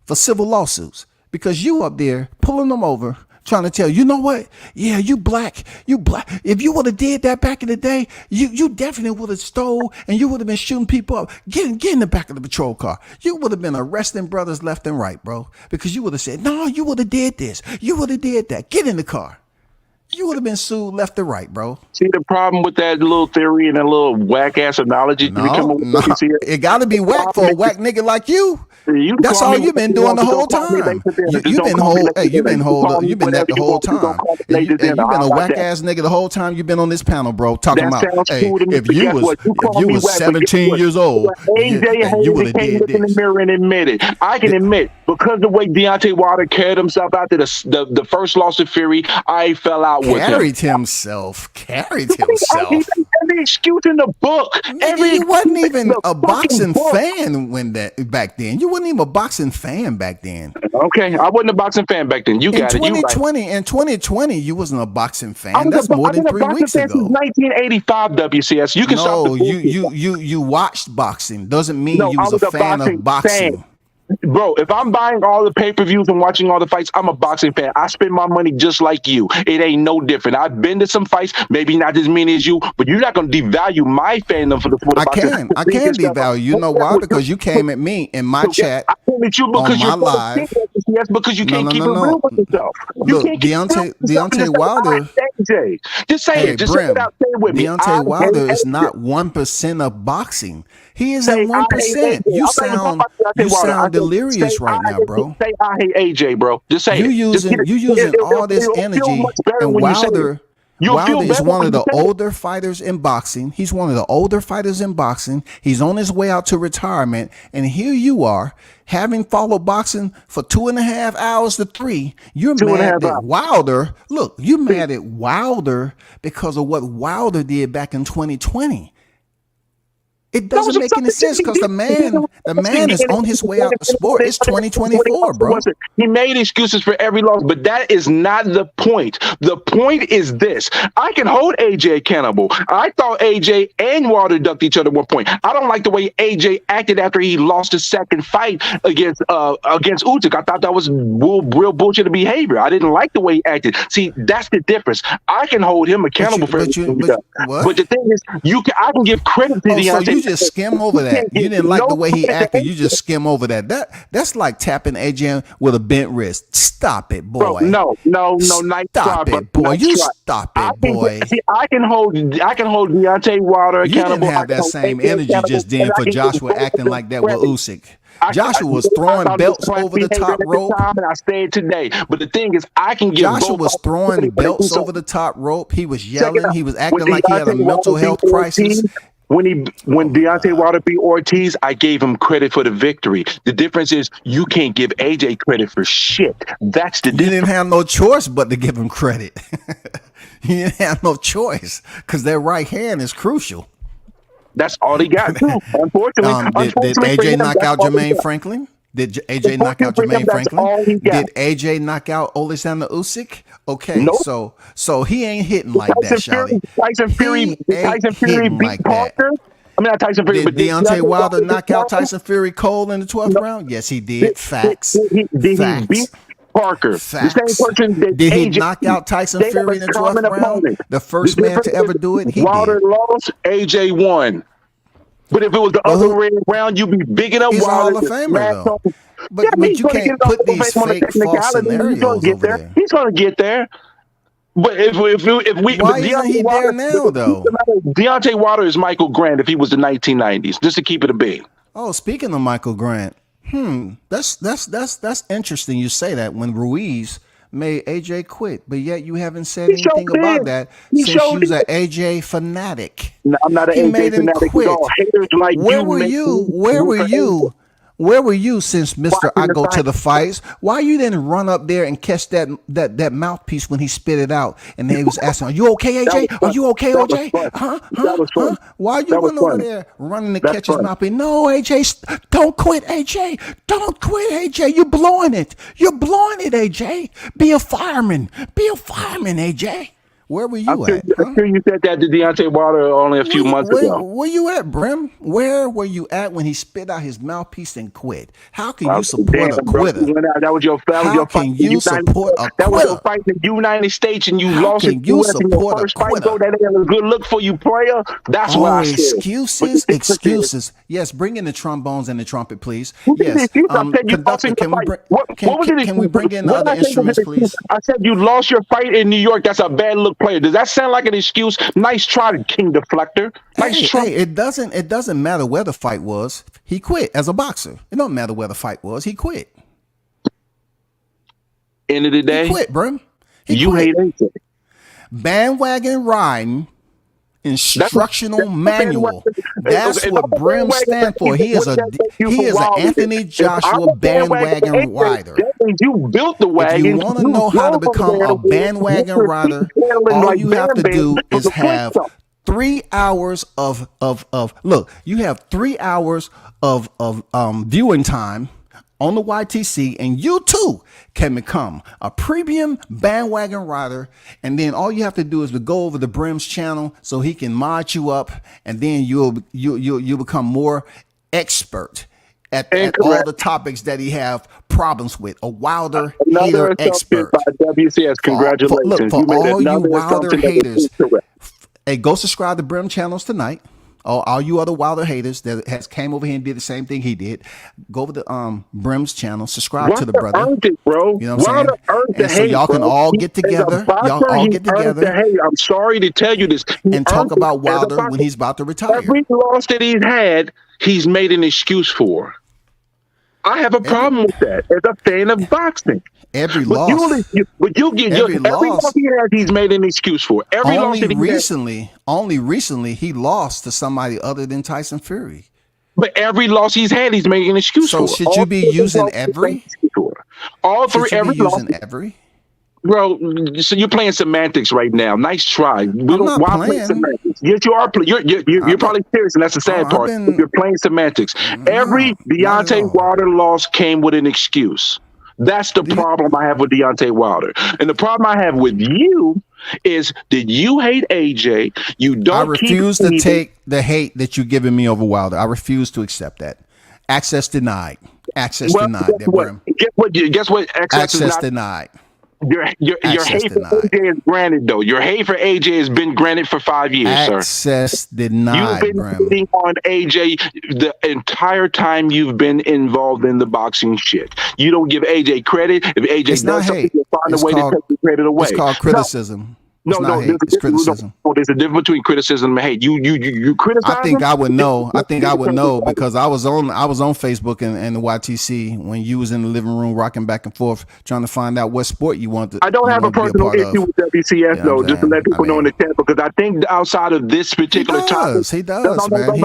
for civil lawsuits because you up there pulling them over trying to tell you know what? Yeah, you black. If you would have did that back in the day, you definitely would have stole and you would have been shooting people up. Get in the back of the patrol car. You would have been arresting brothers left and right, bro, because you would have said, no, you would have did this. You would have did that. Get in the car. You would have been sued left and right, bro. See the problem with that little theory and that little whack ass analogy? No. It got to be whack for a whack nigga like you. That's all you've been doing the whole time. You've been that the whole time. And you've been a whack ass nigga the whole time you've been on this panel, bro. Talking about, hey, if you was 17 years old, you would have did this. In the mirror and admit it. I can admit, because the way Deontay Wilder carried himself after the first loss of Fury, I fell out with him. Carried himself. Every excuse in the book. You wasn't even a boxing fan back then. You wasn't even a boxing fan back then. Okay, I wasn't a boxing fan back then. You got it. In 2020, you wasn't a boxing fan. That's more than 3 weeks ago. 1985 WCS. You can stop. No, you watched boxing. Doesn't mean you was a fan of boxing. Bro, if I'm buying all the pay-per-views and watching all the fights, I'm a boxing fan. I spend my money just like you. It ain't no different. I've been to some fights, maybe not as many as you, but you're not going to devalue my fandom for the boxing. I can devalue. You know why? Because you came at me in my chat. I came at you because you're live. Yes, because you can't keep it real with yourself. Look, Deontay Wilder. Just say it. Just say it out. Say it with me. Deontay Wilder is not 1% of boxing. He is at 1%. You sound delirious right now, bro. Say I hate AJ, bro. Just say you using all this energy, and Wilder is one of the older fighters in boxing. He's one of the older fighters in boxing. He's on his way out to retirement, and here you are, having followed boxing for 2.5 hours to 3. You're mad at Wilder. Look, you're mad at Wilder because of what Wilder did back in 2020. It doesn't make any sense because the man is on his way out the sport. It's 2024, bro. He made excuses for every loss, but that is not the point. The point is this. I can hold AJ accountable. I thought AJ and Wilder ducked each other at one point. I don't like the way AJ acted after he lost his second fight against Usyk. I thought that was real bullshit behavior. I didn't like the way he acted. See, that's the difference. I can hold him accountable for everything he does. But the thing is, I can give credit to Deontay. You just skim over that. You didn't like the way he acted. You just skim over that. That's like tapping AJ with a bent wrist. Stop it, boy. Bro, no. Stop it, boy. You stop it, boy. I can hold Deontay Wilder accountable. You didn't have that same energy just then for Joshua acting like that with Usyk. Joshua was throwing belts over the top rope. And I say it today. But the thing is, I can give Joshua was throwing belts over the top rope. He was yelling. He was acting like he had a mental health crisis. When Deontay Wilder beat Ortiz, I gave him credit for the victory. The difference is you can't give AJ credit for shit. That's the difference. You didn't have no choice but to give him credit. You didn't have no choice because that right hand is crucial. That's all he got too. Unfortunately, did AJ knock out Jermaine Franklin? Did AJ knock out Jermaine Franklin? Did AJ knock out Alexander Usyk? Okay, nope. so he ain't hitting like that, Shawty. Tyson Fury beat Parker. I mean, not Tyson Fury, but Deontay Wilder knock out Tyson Fury cold in the 12th round? Yes, he did. Facts. Did he beat Parker? Facts. The same person that did he knock out Tyson Fury in the 12th round? The first man to ever do it? He Wilder lost, AJ won. But if it was the other way around, you'd be bigging up Wilder. He's a Hall of Famer, though. But you can't put these fake false scenarios over there. He's going to get there. But if we why isn't he there now, though? Deontay Wilder is Michael Grant if he was the 1990s, just to keep it a beat. Oh, speaking of Michael Grant, that's interesting. You say that when Ruiz made AJ quit, but yet you haven't said anything about that since you was an AJ fanatic. No, I'm not an AJ fanatic at all. Haters like Where were you? Where were you since Mr. I go to the fights? Why you didn't run up there and catch that mouthpiece when he spit it out? And they was asking, "Are you okay, AJ? Are you okay, OJ? Huh? Why you run over there running to catch his mouthpiece? No, AJ, don't quit, AJ. Don't quit, AJ. You're blowing it. You're blowing it, AJ. Be a fireman. Be a fireman, AJ. Where were you at? I'm sure you said that to Deontay Wilder only a few months ago. Where you at, Brim? Where were you at when he spit out his mouthpiece and quit? How can Well, you support a bro, quitter? that was your fight. How can you support a That was your quitter? fight in the United States, and you How lost it can you in your support a first fight. quitter? Bro, that ain't a good look for you, player. That's what Oh, I said. excuses. Yes, bring in the trombones and the trumpet, please. Who did Yes, this? I said you lost conductor, in can your we fight. bring can we bring in the What did other I say was instruments, an excuse? please? I said you lost your fight in New York. That's a bad look, player. Does that sound like an excuse? Nice try, King Deflector. Nice try. Hey, it doesn't matter where the fight was. He quit as a boxer. It don't matter where the fight was. He quit. End of the day, He quit, Brim. you quit. hate AJ. Bandwagon riding, instructional manual. That's what Brim stands for. He is an Anthony Joshua bandwagon rider. That means you built the wagon. If you want to know how to become a bandwagon rider, all you have to do is have 3 hours of look. You have 3 hours of viewing time on the YTC, and you too can become a premium bandwagon rider. And then all you have to do is to go over to Brim's channel so he can mod you up, and then you'll become more expert at all the topics that he have problems with. A Wilder hater expert. By WCS, congratulations. For all you Wilder haters, incorrect. hey, go subscribe to Brim channels tonight. All you other Wilder haters that has came over here and did the same thing he did, go over to Brim's channel, subscribe to the brother. Earned it, bro. You know what I'm saying? And so y'all can all get together. Y'all all get together. I'm sorry to tell you this. And talk about Wilder when he's about to retire. Every loss that he's had, he's made an excuse for. I have a problem with that as a fan of boxing. Every loss. Every loss he has, he's made an excuse for. Only recently he lost to somebody other than Tyson Fury. But every loss he's had, he's making an excuse for. So should you be using every? All three, every loss. Every? Bro, so you're playing semantics right now. Nice try. I'm not playing semantics. Yes, you are. You're probably serious, and that's the sad part. You're playing semantics. Every Deontay Wilder loss came with an excuse. That's the problem I have with Deontay Wilder. And the problem I have with you is that you hate AJ. You don't. I refuse to take the hate that you're giving me over Wilder. I refuse to accept that. Access denied. Access denied. Guess what? Access denied. Your hate for AJ is granted, though. Your hate for AJ has been granted for 5 years, sir. Access denied, You've been hating on AJ the entire time you've been involved in the boxing shit. You don't give AJ credit. If AJ does something, you find a way to take the credit away. It's called criticism. No, it's criticism. There's a difference between criticism and hate. You criticize. I think I would know. Because I was on Facebook and the YTC when you was in the living room rocking back and forth trying to find out what sport you wanted. I don't have a personal issue with WCS though, just to let people know in the chat, because I think outside of this particular topic, he does, man.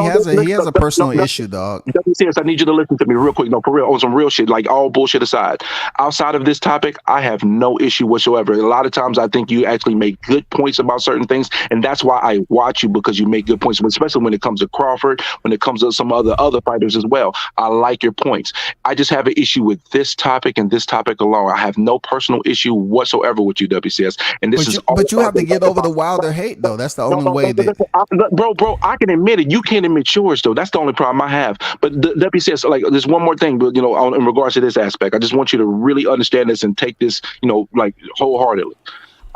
He has a personal issue, dog. WCS, I need you to listen to me real quick. No, for real, on some real shit, like all bullshit aside. Outside of this topic, I have no issue whatsoever. A lot of times, I think you actually make good points about certain things, and that's why I watch you, because you make good points, especially when it comes to Crawford, when it comes to some other fighters as well. I like your points. I just have an issue with this topic and this topic alone. I have no personal issue whatsoever with you, WCS. And this but you have to get over the Wilder hate, though. That's the only way that. Bro, I can admit it. You can't admit yours, though. That's the only problem I have. But the WCS, like, there's one more thing, but in regards to this aspect, I just want you to really understand this and take this, like, wholeheartedly.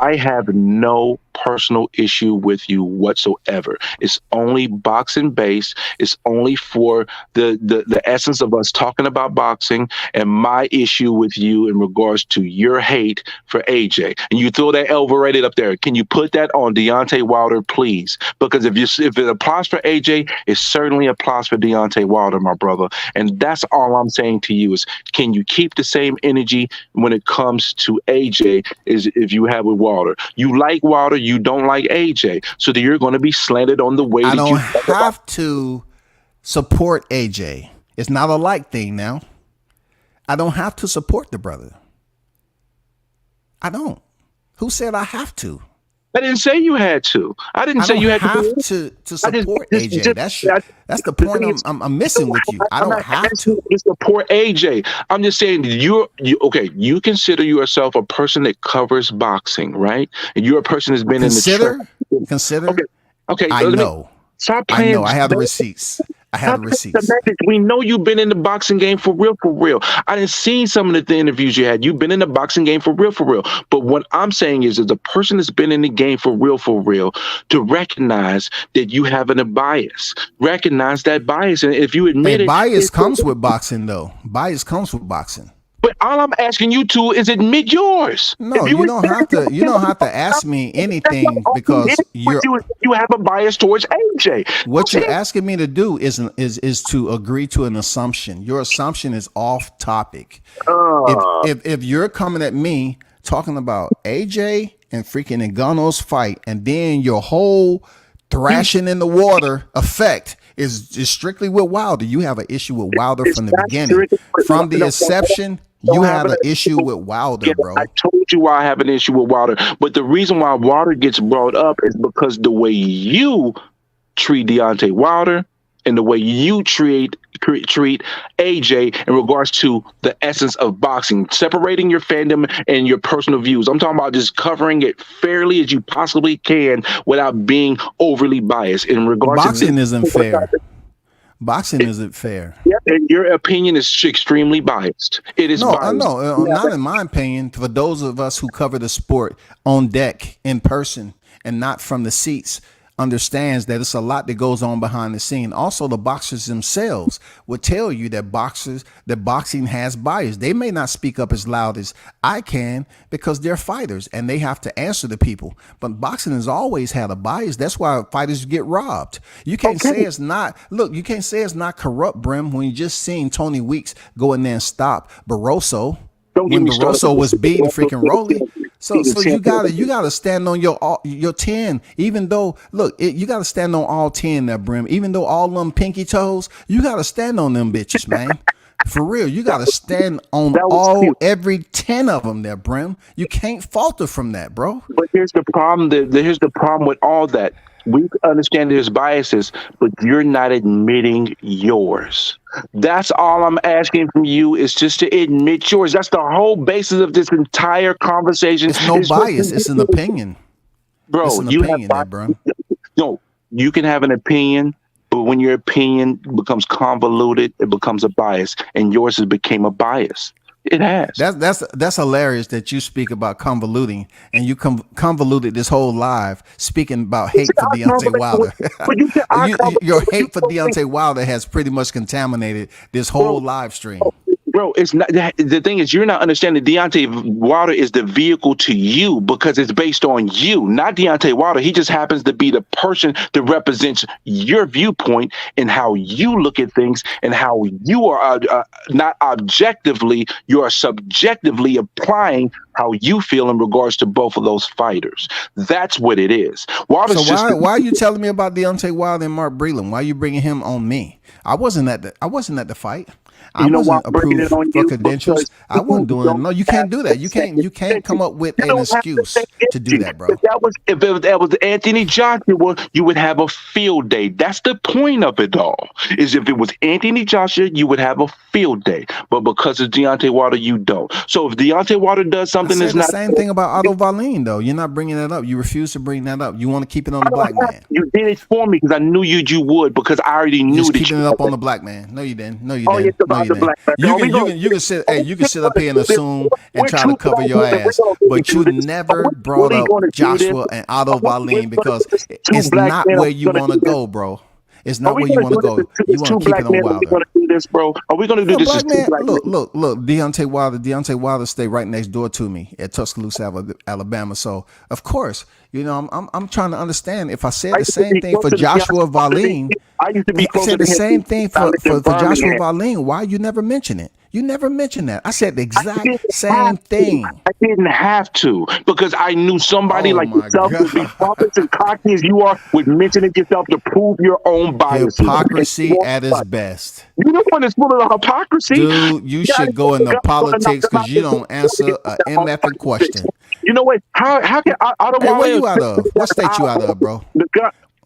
I have no personal issue with you whatsoever. It's only boxing based. It's only for the essence of us talking about boxing, and my issue with you in regards to your hate for AJ. And you throw that overrated up there. Can you put that on Deontay Wilder, please? Because if it applies for AJ, it certainly applies for Deontay Wilder, my brother. And that's all I'm saying to you is, can you keep the same energy when it comes to AJ as if you have with Wilder? You like Wilder, you don't like AJ, so that you're going to be slanted on the way I don't have to support AJ. It's not a like thing now. I don't have to support the brother. I don't. Who said I have to? I didn't say you had to. I didn't I say don't you had have to. to support AJ. That's the point I'm missing with you. I don't have to support AJ. I'm just saying you okay. You consider yourself a person that covers boxing, right? And you're a person that's been in the consider. Okay. I know. Stop I playing. know. I have the receipts. We know you've been in the boxing game for real, for real. I didn't see some of the interviews you had. You've been in the boxing game for real, for real. But what I'm saying is, as a person that's been in the game for real, to recognize that you have a bias, recognize that bias, and if you admit it, bias comes with boxing, though. Bias comes with boxing. But all I'm asking you to is admit yours. No, you don't have to. You don't have to ask me anything because you have a bias towards AJ. What you're asking me to do is to agree to an assumption. Your assumption is off topic. If you're coming at me talking about AJ and freaking Ngannou's fight, and then your whole thrashing in the water effect is strictly with Wilder, you have an issue with Wilder from the beginning, from the inception. You have an issue with Wilder, bro. I told you why I have an issue with Wilder. But the reason why Wilder gets brought up is because the way you treat Deontay Wilder and the way you treat AJ in regards to the essence of boxing, separating your fandom and your personal views. I'm talking about just covering it fairly as you possibly can without being overly biased in regards to boxing isn't fair. Boxing isn't fair. Yeah, and your opinion is extremely biased. It is biased. No, not in my opinion. For those of us who cover the sport on deck in person and not from the seats, understands that it's a lot that goes on behind the scene. Also, the boxers themselves would tell you that boxing has bias. They may not speak up as loud as I can because they're fighters and they have to answer to people. But boxing has always had a bias. That's why fighters get robbed. You can't say it's not. Look, you can't say it's not corrupt, Brim, when you just seen Tony Weeks go in there and stop Barroso when Barroso was beating freaking Rolly. So you gotta stand on your 10, even though you gotta stand on all 10 there, Brim. Even though all them pinky toes, you gotta stand on them bitches, man. For real, you gotta stand on every 10 of them there, Brim. You can't falter from that, bro. But here's the problem. Here's the problem with all that. We understand there's biases, but you're not admitting yours. That's all I'm asking from you is just to admit yours. That's the whole basis of this entire conversation. It's no bias. It's an opinion. Bro, it's an opinion there, bro. No, you can have an opinion, but when your opinion becomes convoluted, it becomes a bias, and yours has became a bias. It has. That's hilarious that you speak about convoluting, and you convoluted this whole live speaking about hate for Deontay Wilder. Your hate for Deontay Wilder has pretty much contaminated this whole live stream. Bro, it's not. The thing is, you're not understanding. Deontay Wilder is the vehicle to you because it's based on you, not Deontay Wilder. He just happens to be the person that represents your viewpoint and how you look at things and how you are not objectively, you are subjectively applying how you feel in regards to both of those fighters. That's what it is. So why are you telling me about Deontay Wilder and Mark Breland? Why are you bringing him on me? I wasn't at the fight. I wasn't approved for credentials. I wasn't doing it. No, you can't do that. You can't come up with an excuse to do that, bro. If that was Anthony Joshua, you would have a field day. That's the point of it all. Is if it was Anthony Joshua, you would have a field day. But because of Deontay Wilder, you don't. So if Deontay Wilder does something that's not the same thing about Otto Wallin, though. You're not bringing that up. You refuse to bring that up. You want to keep it on the black man. You did it for me because I knew you would because I already knew that. Keeping it up on the black man. No, you didn't. No, you didn't. You can sit up here and assume and try to cover your ass, but you never brought up Joshua and Otto Wallin because it's not where you want to go, bro. It's not where you want to go. You want to keep it on Wilder. Are we going to do this? Look, Deontay Wilder stay right next door to me at Tuscaloosa, Alabama. So of course, I'm trying to understand. If I said the same thing for Joshua Wallin, I said the same thing for Joshua Wallin. Why you never mention it? You never mentioned that. I said the exact same thing. I didn't have to because I knew somebody like yourself would be pompous and cocky as you are would mention it yourself to prove your own bias. Hypocrisy at its best. You the one that's full of hypocrisy. Dude, you should go into politics because you don't answer an MF question. You know what? How can I don't Hey, want where you out of? What state you out of, bro?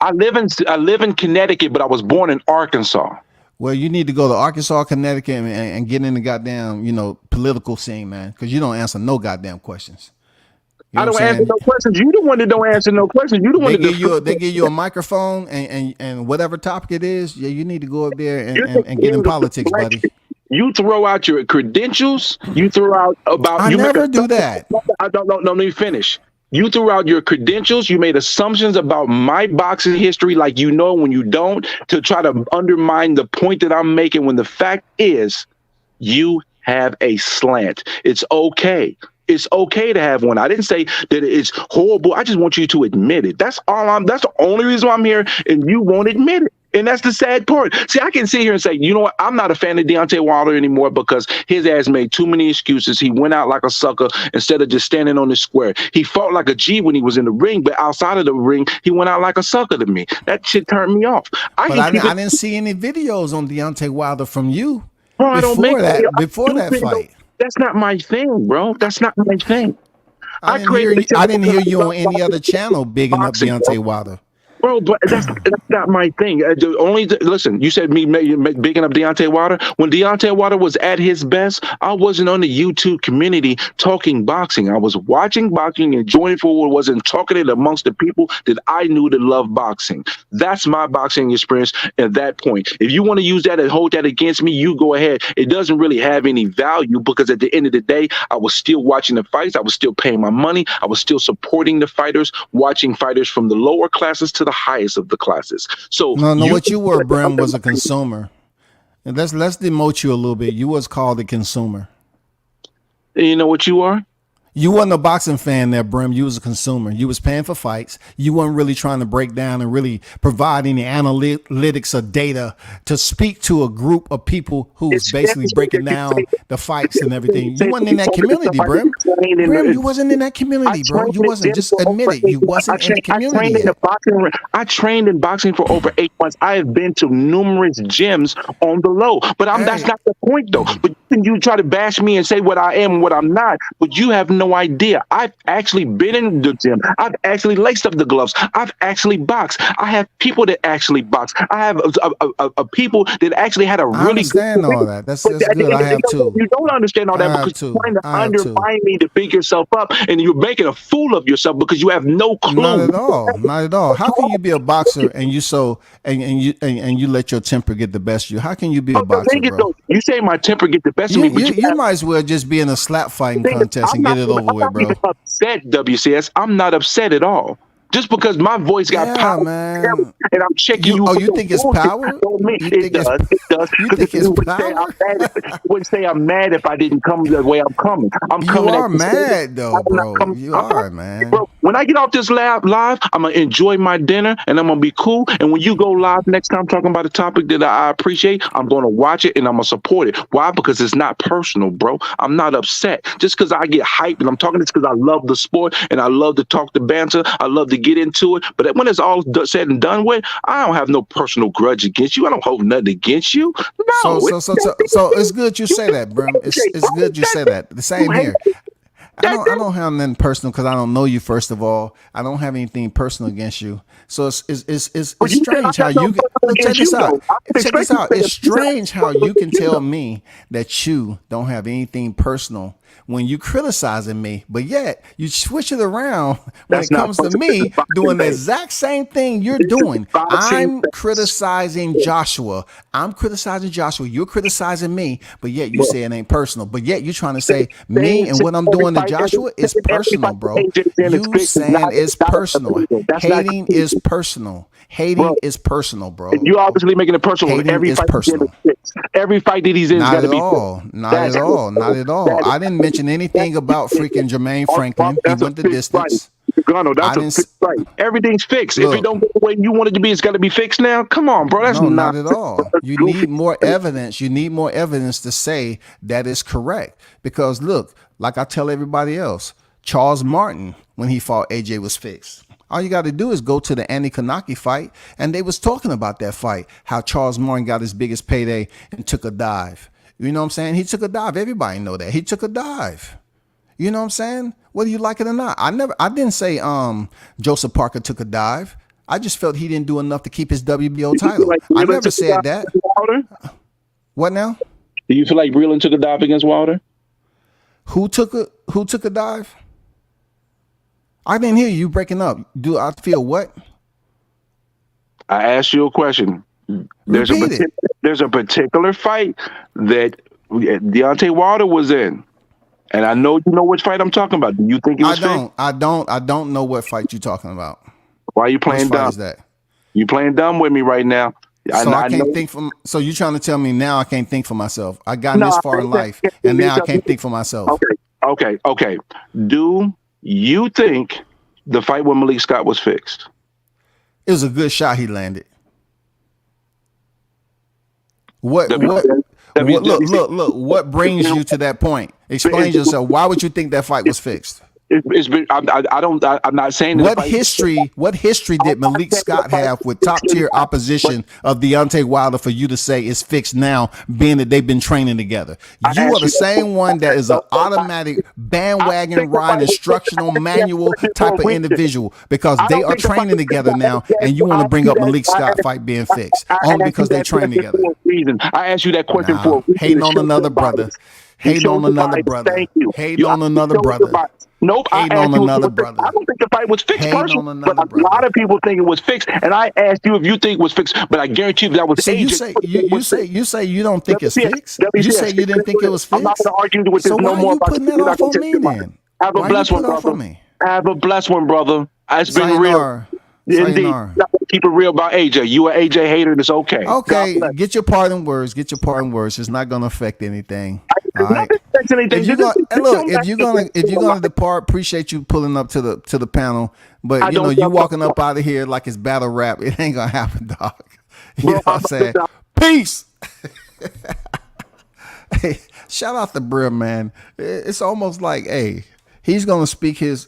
I live in Connecticut, but I was born in Arkansas. Well, you need to go to Arkansas, Connecticut, and get in the goddamn, political scene, man, because you don't answer no goddamn questions. I don't answer no questions. You the one that don't answer no questions. You the one that they give you a microphone and whatever topic it is. Yeah, you need to go up there and get in politics, buddy. You throw out your credentials. You throw out about. I never do that. I don't know. Let me finish. You threw out your credentials. You made assumptions about my boxing history, like when you don't, to try to undermine the point that I'm making. When the fact is, you have a slant. It's okay. It's okay to have one. I didn't say that it's horrible. I just want you to admit it. That's the only reason I'm here, and you won't admit it. And that's the sad part. See, I can sit here and say, you know what? I'm not a fan of Deontay Wilder anymore because his ass made too many excuses. He went out like a sucker instead of just standing on the square. He fought like a G when he was in the ring, but outside of the ring, he went out like a sucker to me. That shit turned me off. I didn't see any videos on Deontay Wilder from you before that fight. That's not my thing, bro. That's not my thing. I didn't hear you on any other channel bigging up Deontay Wilder. Bro, but that's not my thing. Listen, you said me bigging up Deontay Wilder. When Deontay Wilder was at his best, I wasn't on the YouTube community talking boxing. I was watching boxing, enjoying it for what it was, and talking it amongst the people that I knew that loved boxing. That's my boxing experience at that point. If you want to use that and hold that against me, you go ahead. It doesn't really have any value because at the end of the day, I was still watching the fights. I was still paying my money. I was still supporting the fighters, watching fighters from the lower classes to the highest of the classes. So what you were, Brim, was a consumer. And let's demote you a little bit. You was called a consumer. You know what you are? You wasn't a boxing fan there, Brim. You was a consumer. You was paying for fights. You weren't really trying to break down and really provide any analytics or data to speak to a group of people who was basically breaking down the fights and everything. You wasn't in that community, Brim. You wasn't in that community, bro. You wasn't. Just admit it. You wasn't in the community. I trained in boxing for over 8 months. I have been to numerous gyms on the low, but that's not the point, though. But you try to bash me and say what I am and what I'm not, but you have no idea. I've actually been in the gym. I've actually laced up the gloves. I've actually boxed. I have people that actually box. I have people that actually had a really understand all that. That's good. I have too. You don't understand all that because you're trying to undermine me to big yourself up, and you're making a fool of yourself because you have no clue. Not at all. Not at all. How can you be a boxer and you let your temper get the best of you? How can you be a boxer, bro? You say my temper get the best of me, but you might as well just be in a slap fighting contest and get it over with, bro. I'm not upset, WCS. I'm not upset at all. Just because my voice got power, man. And I'm checking you. Oh, you think it's power? It does. You think it's power? You wouldn't say I'm mad if I didn't come the way I'm coming. You are mad, though, bro. You are, man. Bro, when I get off this live, I'm going to enjoy my dinner, and I'm going to be cool. And when you go live next time talking about a topic that I appreciate, I'm going to watch it, and I'm going to support it. Why? Because it's not personal, bro. I'm not upset. Just because I get hyped, and I'm talking this because I love the sport, and I love to talk the banter. I love to get into it, but when it's all said and done with, I don't have no personal grudge against you. I don't hold nothing against you. No. So it's good you say that, bro. It's good you say that. The same here. I don't have nothing personal because I don't know you. First of all, I don't have anything personal against you. So it's strange how you check this out. Check this out. It's strange how you can tell me that you don't have anything personal when you criticizing me, but yet you switch it around when it comes to me doing the exact same thing you're doing. I'm criticizing Joshua. You're criticizing me, but yet you say it ain't personal. But yet you're trying to say me and what I'm doing to Joshua is personal, bro. You saying it's personal. Hating is personal. Hating is personal, bro. You're obviously making it personal. Hating is personal. Every fight that he's in is got to be Not at all. I didn't mention anything about freaking Jermaine Franklin. He went the distance. That's a fixed fight. Everything's fixed. If it don't go the way you want it to be, it's got to be fixed now. Come on, bro. That's not at all. You need more evidence. You need more evidence to say that is correct. Because look, like I tell everybody else, Charles Martin, when he fought AJ, was fixed. All you got to do is go to the Andy Kanaki fight, and they was talking about that fight, how Charles Martin got his biggest payday and took a dive. You know what I'm saying? He took a dive. Everybody know that. He took a dive. You know what I'm saying? Whether you like it or not. I didn't say Joseph Parker took a dive. I just felt he didn't do enough to keep his WBO title. I never said that. What now? Do you feel like Breland took a dive against Wilder? Who took a dive? I didn't hear you breaking up. Do I feel what? I asked you a question. There's a particular fight that Deontay Wilder was in. And I know you know which fight I'm talking about. Do you think it was fake? I don't know what fight you're talking about. Why are you playing dumb? What is that? You playing dumb with me right now. So I can't think for. So you're trying to tell me now I can't think for myself? I got this far in life, and now I can't think for myself. Okay. Do you think the fight with Malik Scott was fixed? It was a good shot he landed. Look, what brings you to that point? Explain yourself. Why would you think that fight was fixed? It's been. I'm not saying that. What history did Malik Scott have with top tier opposition of Deontay Wilder for you to say it's fixed now, being that they've been training together? You are the same one that is an automatic bandwagon ride instructional manual type of individual because they are training together now, and you want to bring up Malik Scott fight being fixed only because they train together. I asked you that question for hating on another brother. Hating on another brother. Hating on another brother. Nope, hating on another brother. I don't think the fight was fixed, personally, but a lot of people think it was fixed. And I asked you if you think it was fixed, but I guarantee you that was AJ. You say you don't think it's fixed. You say you didn't think it was fixed. I'm not going to argue with this no more. So why are you putting that off on me then? Have a blessed one, brother. Have a blessed one, brother. It's been real. Indeed. Keep it real about AJ. You an AJ hater, and it's okay. Okay, get your parting words. Get your parting words. It's not going to affect anything. All right. If you're gonna depart, appreciate you pulling up to the panel. But you walking up out of here like it's battle rap. It ain't gonna happen, dog. You know what I'm saying? Peace. Hey, shout out to Brim, man. It's almost like, hey, he's gonna speak his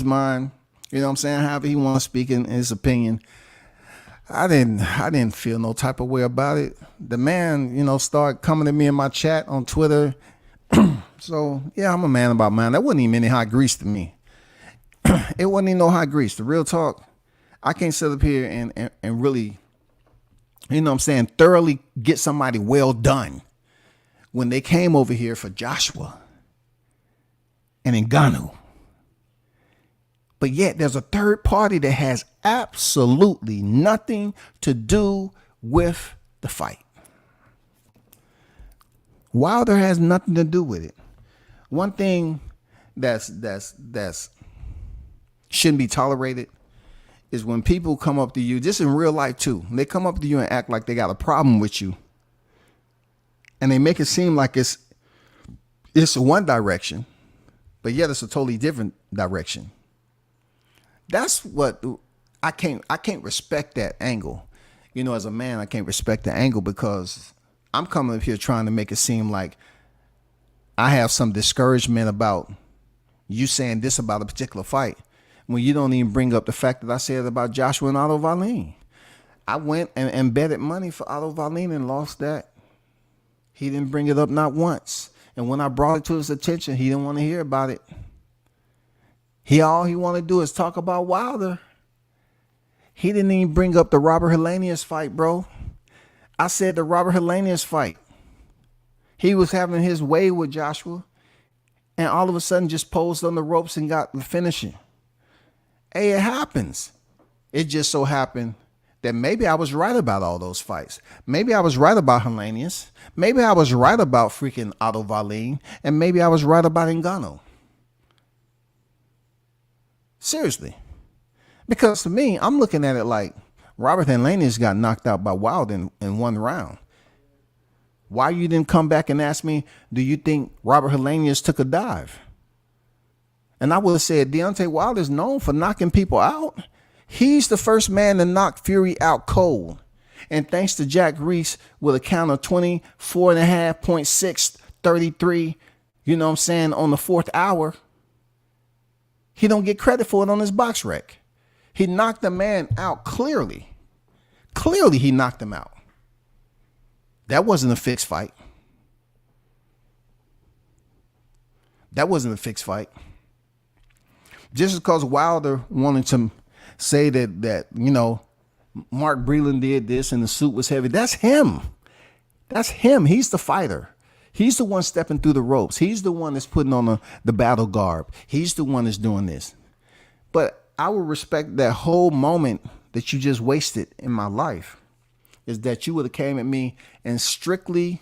mind. You know what I'm saying? However he want to speak in his opinion. I didn't feel no type of way about it. The man, started coming to me in my chat on Twitter. So yeah, I'm a man about mine. That wasn't even any hot grease to me. It wasn't even no hot grease. The real talk, I can't sit up here and really, thoroughly get somebody well done when they came over here for Joshua and Ngannou. But yet there's a third party that has absolutely nothing to do with the fight. Wilder has nothing to do with it. One thing that's shouldn't be tolerated is when people come up to you, just in real life too, they come up to you and act like they got a problem with you. And they make it seem like it's one direction, but yet it's a totally different direction. That's what I can't respect that angle. As a man, I can't respect the angle because I'm coming up here trying to make it seem like I have some discouragement about you saying this about a particular fight when you don't even bring up the fact that I said about Joshua and Otto Wallin. I went and betted money for Otto Wallin and lost that. He didn't bring it up not once. And when I brought it to his attention, he didn't want to hear about it. All he wanted to do is talk about Wilder. He didn't even bring up the Robert Helenius fight, bro. I said the Robert Helenius fight. He was having his way with Joshua, and all of a sudden just posed on the ropes and got the finishing. Hey, it happens. It just so happened that maybe I was right about all those fights. Maybe I was right about Helenius. Maybe I was right about freaking Otto Wallin, and maybe I was right about Ngannou. Seriously. Because to me, I'm looking at it like Robert Helenius got knocked out by Wilder in one round. Why you didn't come back and ask me, do you think Robert Helenius took a dive? And I would have said, Deontay Wilder's known for knocking people out. He's the first man to knock Fury out cold. And thanks to Jack Reese with a count of 24.5.6, 33, on the fourth hour, he don't get credit for it on his box rec. He knocked the man out clearly. Clearly he knocked him out. That wasn't a fixed fight. That wasn't a fixed fight. Just because Wilder wanted to say that Mark Breland did this and the suit was heavy, that's him. That's him. He's the fighter. He's the one stepping through the ropes. He's the one that's putting on the battle garb. He's the one that's doing this. But I would respect that whole moment that you just wasted in my life, is that you would have came at me and strictly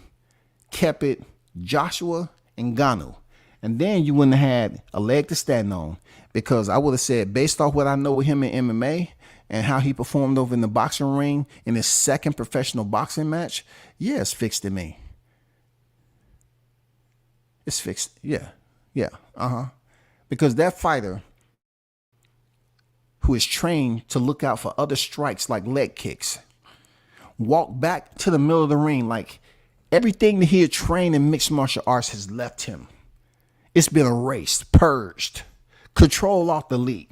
kept it Joshua and Ngannou. And then you wouldn't have had a leg to stand on, because I would have said, based off what I know of him in MMA and how he performed over in the boxing ring in his second professional boxing match, yeah, it's fixed to me. It's fixed. Yeah. Because that fighter who is trained to look out for other strikes like leg kicks walked back to the middle of the ring like everything that he had trained in mixed martial arts has left him. It's been erased, purged, control off the league,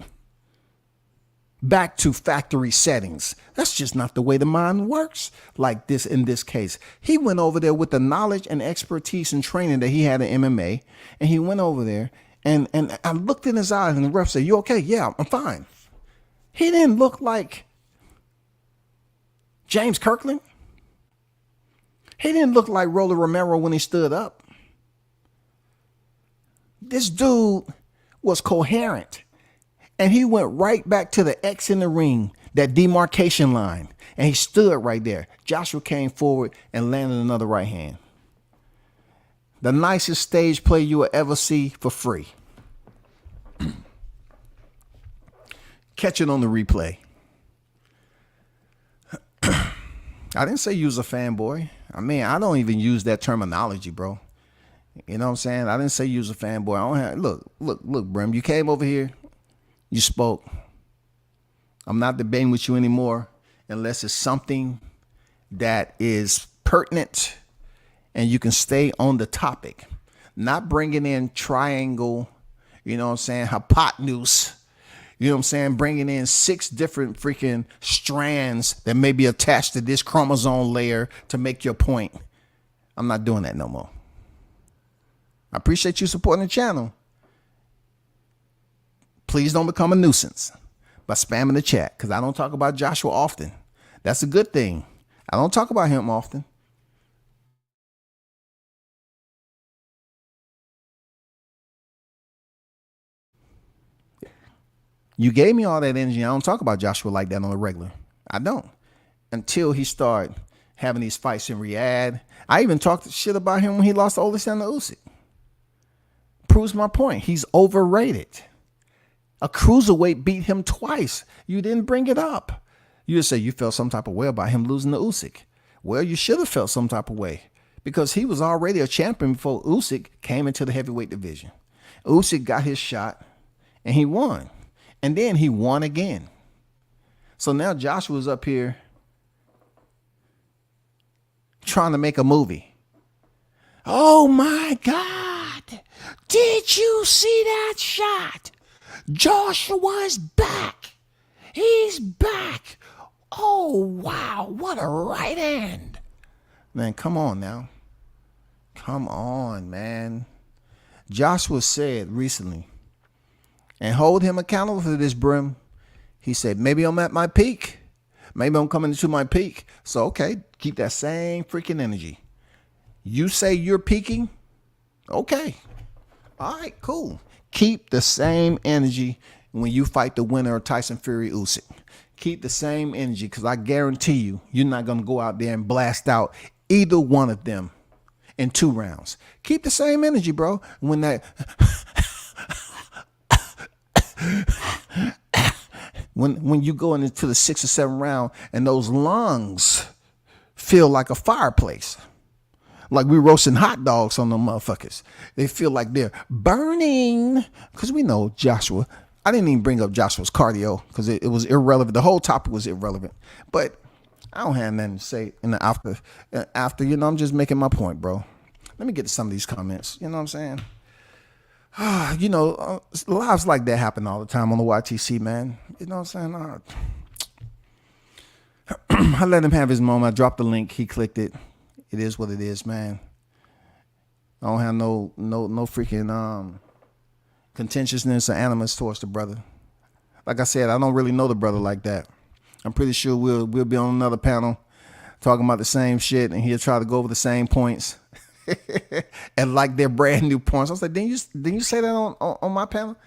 back to factory settings. That's just not the way the mind works like this in this case. He went over there with the knowledge and expertise and training that he had in MMA, and he went over there and I looked in his eyes and the ref said, "You okay?" "Yeah, I'm fine." He didn't look like James Kirkland. He didn't look like Rolly Romero when he stood up. This dude was coherent, and he went right back to the X in the ring, that demarcation line, and he stood right there. Joshua came forward and landed another right hand. The nicest stage play you will ever see for free. Catch it on the replay. I didn't say you was a fanboy. I mean, I don't even use that terminology, bro. You know what I'm saying? I didn't say you was a fanboy. I don't have, look, Brim. You came over here. You spoke. I'm not debating with you anymore unless it's something that is pertinent and you can stay on the topic. Not bringing in triangle, you know what I'm saying, hypotenuse. You know what I'm saying? Bringing in 6 different freaking strands that may be attached to this chromosome layer to make your point. I'm not doing that no more. I appreciate you supporting the channel. Please don't become a nuisance by spamming the chat, because I don't talk about Joshua often. That's a good thing. I don't talk about him often. You gave me all that energy. I don't talk about Joshua like that on the regular. I don't. Until he started having these fights in Riyadh. I even talked shit about him when he lost to Alexander Usyk. Proves my point. He's overrated. A cruiserweight beat him twice. You didn't bring it up. You just say you felt some type of way about him losing to Usyk. Well, you should have felt some type of way, because he was already a champion before Usyk came into the heavyweight division. Usyk got his shot and he won. And then he won again. So now Joshua's up here trying to make a movie. Oh my God. Did you see that shot? Joshua's back. He's back. Oh, wow. What a right hand. Man, come on now. Come on, man. Joshua said recently, and hold him accountable for this, Brim. He said, maybe I'm at my peak. Maybe I'm coming into my peak. So, okay, keep that same freaking energy. You say you're peaking? Okay. All right, cool. Keep the same energy when you fight the winner of Tyson Fury Usyk. Keep the same energy, because I guarantee you, you're not going to go out there and blast out either one of them in 2 rounds. Keep the same energy, bro. When that... When you go into the 6th or 7th round and those lungs feel like a fireplace, like we roasting hot dogs on them motherfuckers. They feel like they're burning, because we know Joshua. I didn't even bring up Joshua's cardio because it was irrelevant. The whole topic was irrelevant. But I don't have nothing to say in the after. You know, I'm just making my point, bro. Let me get to some of these comments. You know what I'm saying? You know, lives like that happen all the time on the YTC, man. You know what I'm saying? I let him have his moment. I dropped the link. He clicked it. It is what it is, man. I don't have no freaking contentiousness or animus towards the brother. Like I said, I don't really know the brother like that. I'm pretty sure we'll be on another panel talking about the same shit, and he'll try to go over the same points and like they're brand new points. I was like, didn't you say that on my panel?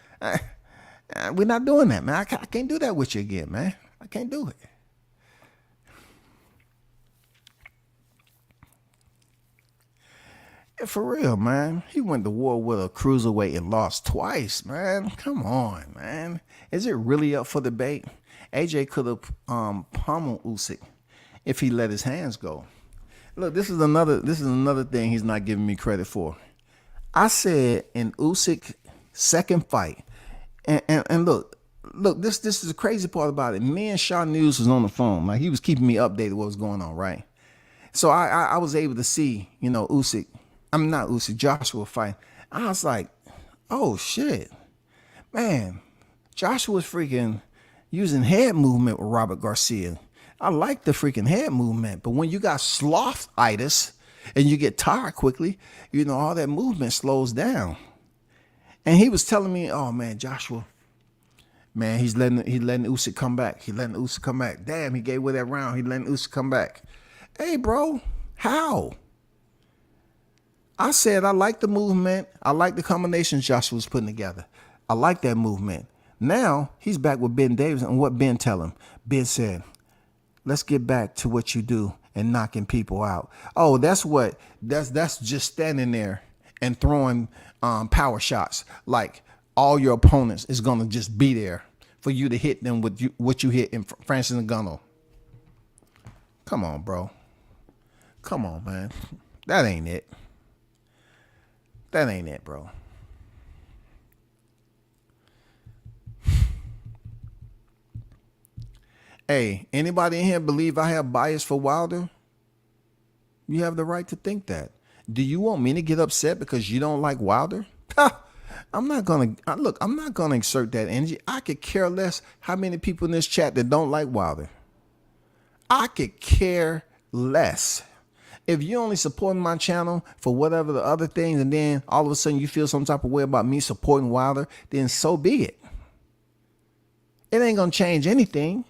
We're not doing that, man. I can't do that with you again, man. I can't do it. Yeah, for real, man. He went to war with a cruiserweight and lost twice, man. Come on, man. Is it really up for debate? AJ could have pummeled Usyk if he let his hands go. Look, this is another thing he's not giving me credit for. I said in Usyk's second fight, and look, this is the crazy part about it. Me and Shaw News was on the phone. Like, he was keeping me updated what was going on, right? So I was able to see, Joshua fight. I was like, oh shit, man, Joshua's freaking using head movement with Robert Garcia. I like the freaking head movement, but when you got sloth-itis and you get tired quickly, all that movement slows down. And he was telling me, oh man, Joshua, man, he's letting Usyk come back. He letting Usyk come back. Damn, he gave away that round. He letting Usyk come back. Hey, bro, how? I said I like the movement. I like the combinations Joshua was putting together. I like that movement. Now he's back with Ben Davis, and what Ben tell him? Ben said, let's get back to what you do and knocking people out. Oh, that's just standing there and throwing power shots. Like, all your opponents is going to just be there for you to hit them with what you hit in Francis Ngannou. Come on, bro. Come on, man. That ain't it. That ain't it, bro. Hey, anybody in here believe I have bias for Wilder? You have the right to think that. Do you want me to get upset because you don't like Wilder? I'm not gonna exert that energy. I could care less how many people in this chat that don't like Wilder. I could care less. If you only supporting my channel for whatever the other things, and then all of a sudden you feel some type of way about me supporting Wilder, then so be it. It ain't gonna change anything.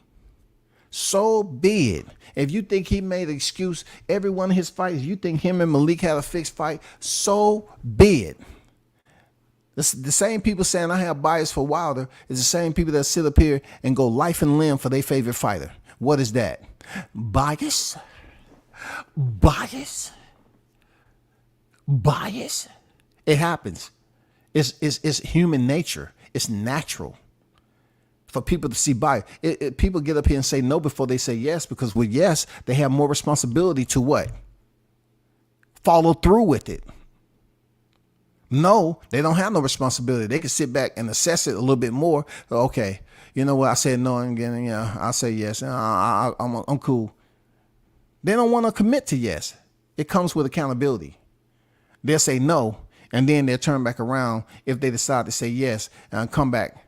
So be it. If you think he made an excuse every one of his fights, you think him and Malik had a fixed fight, so be it. The same people saying I have bias for Wilder is the same people that sit up here and go life and limb for their favorite fighter. What is that? Bias? Bias? Bias? It happens. It's human nature. It's natural for people to see bias. People get up here and say no before they say yes, because with yes, they have more responsibility to what? Follow through with it. No, they don't have no responsibility. They can sit back and assess it a little bit more. Okay, you know what? I said no, and again, I say yes. I'm cool. They don't want to commit to yes. It comes with accountability. They'll say no, and then they'll turn back around if they decide to say yes and come back.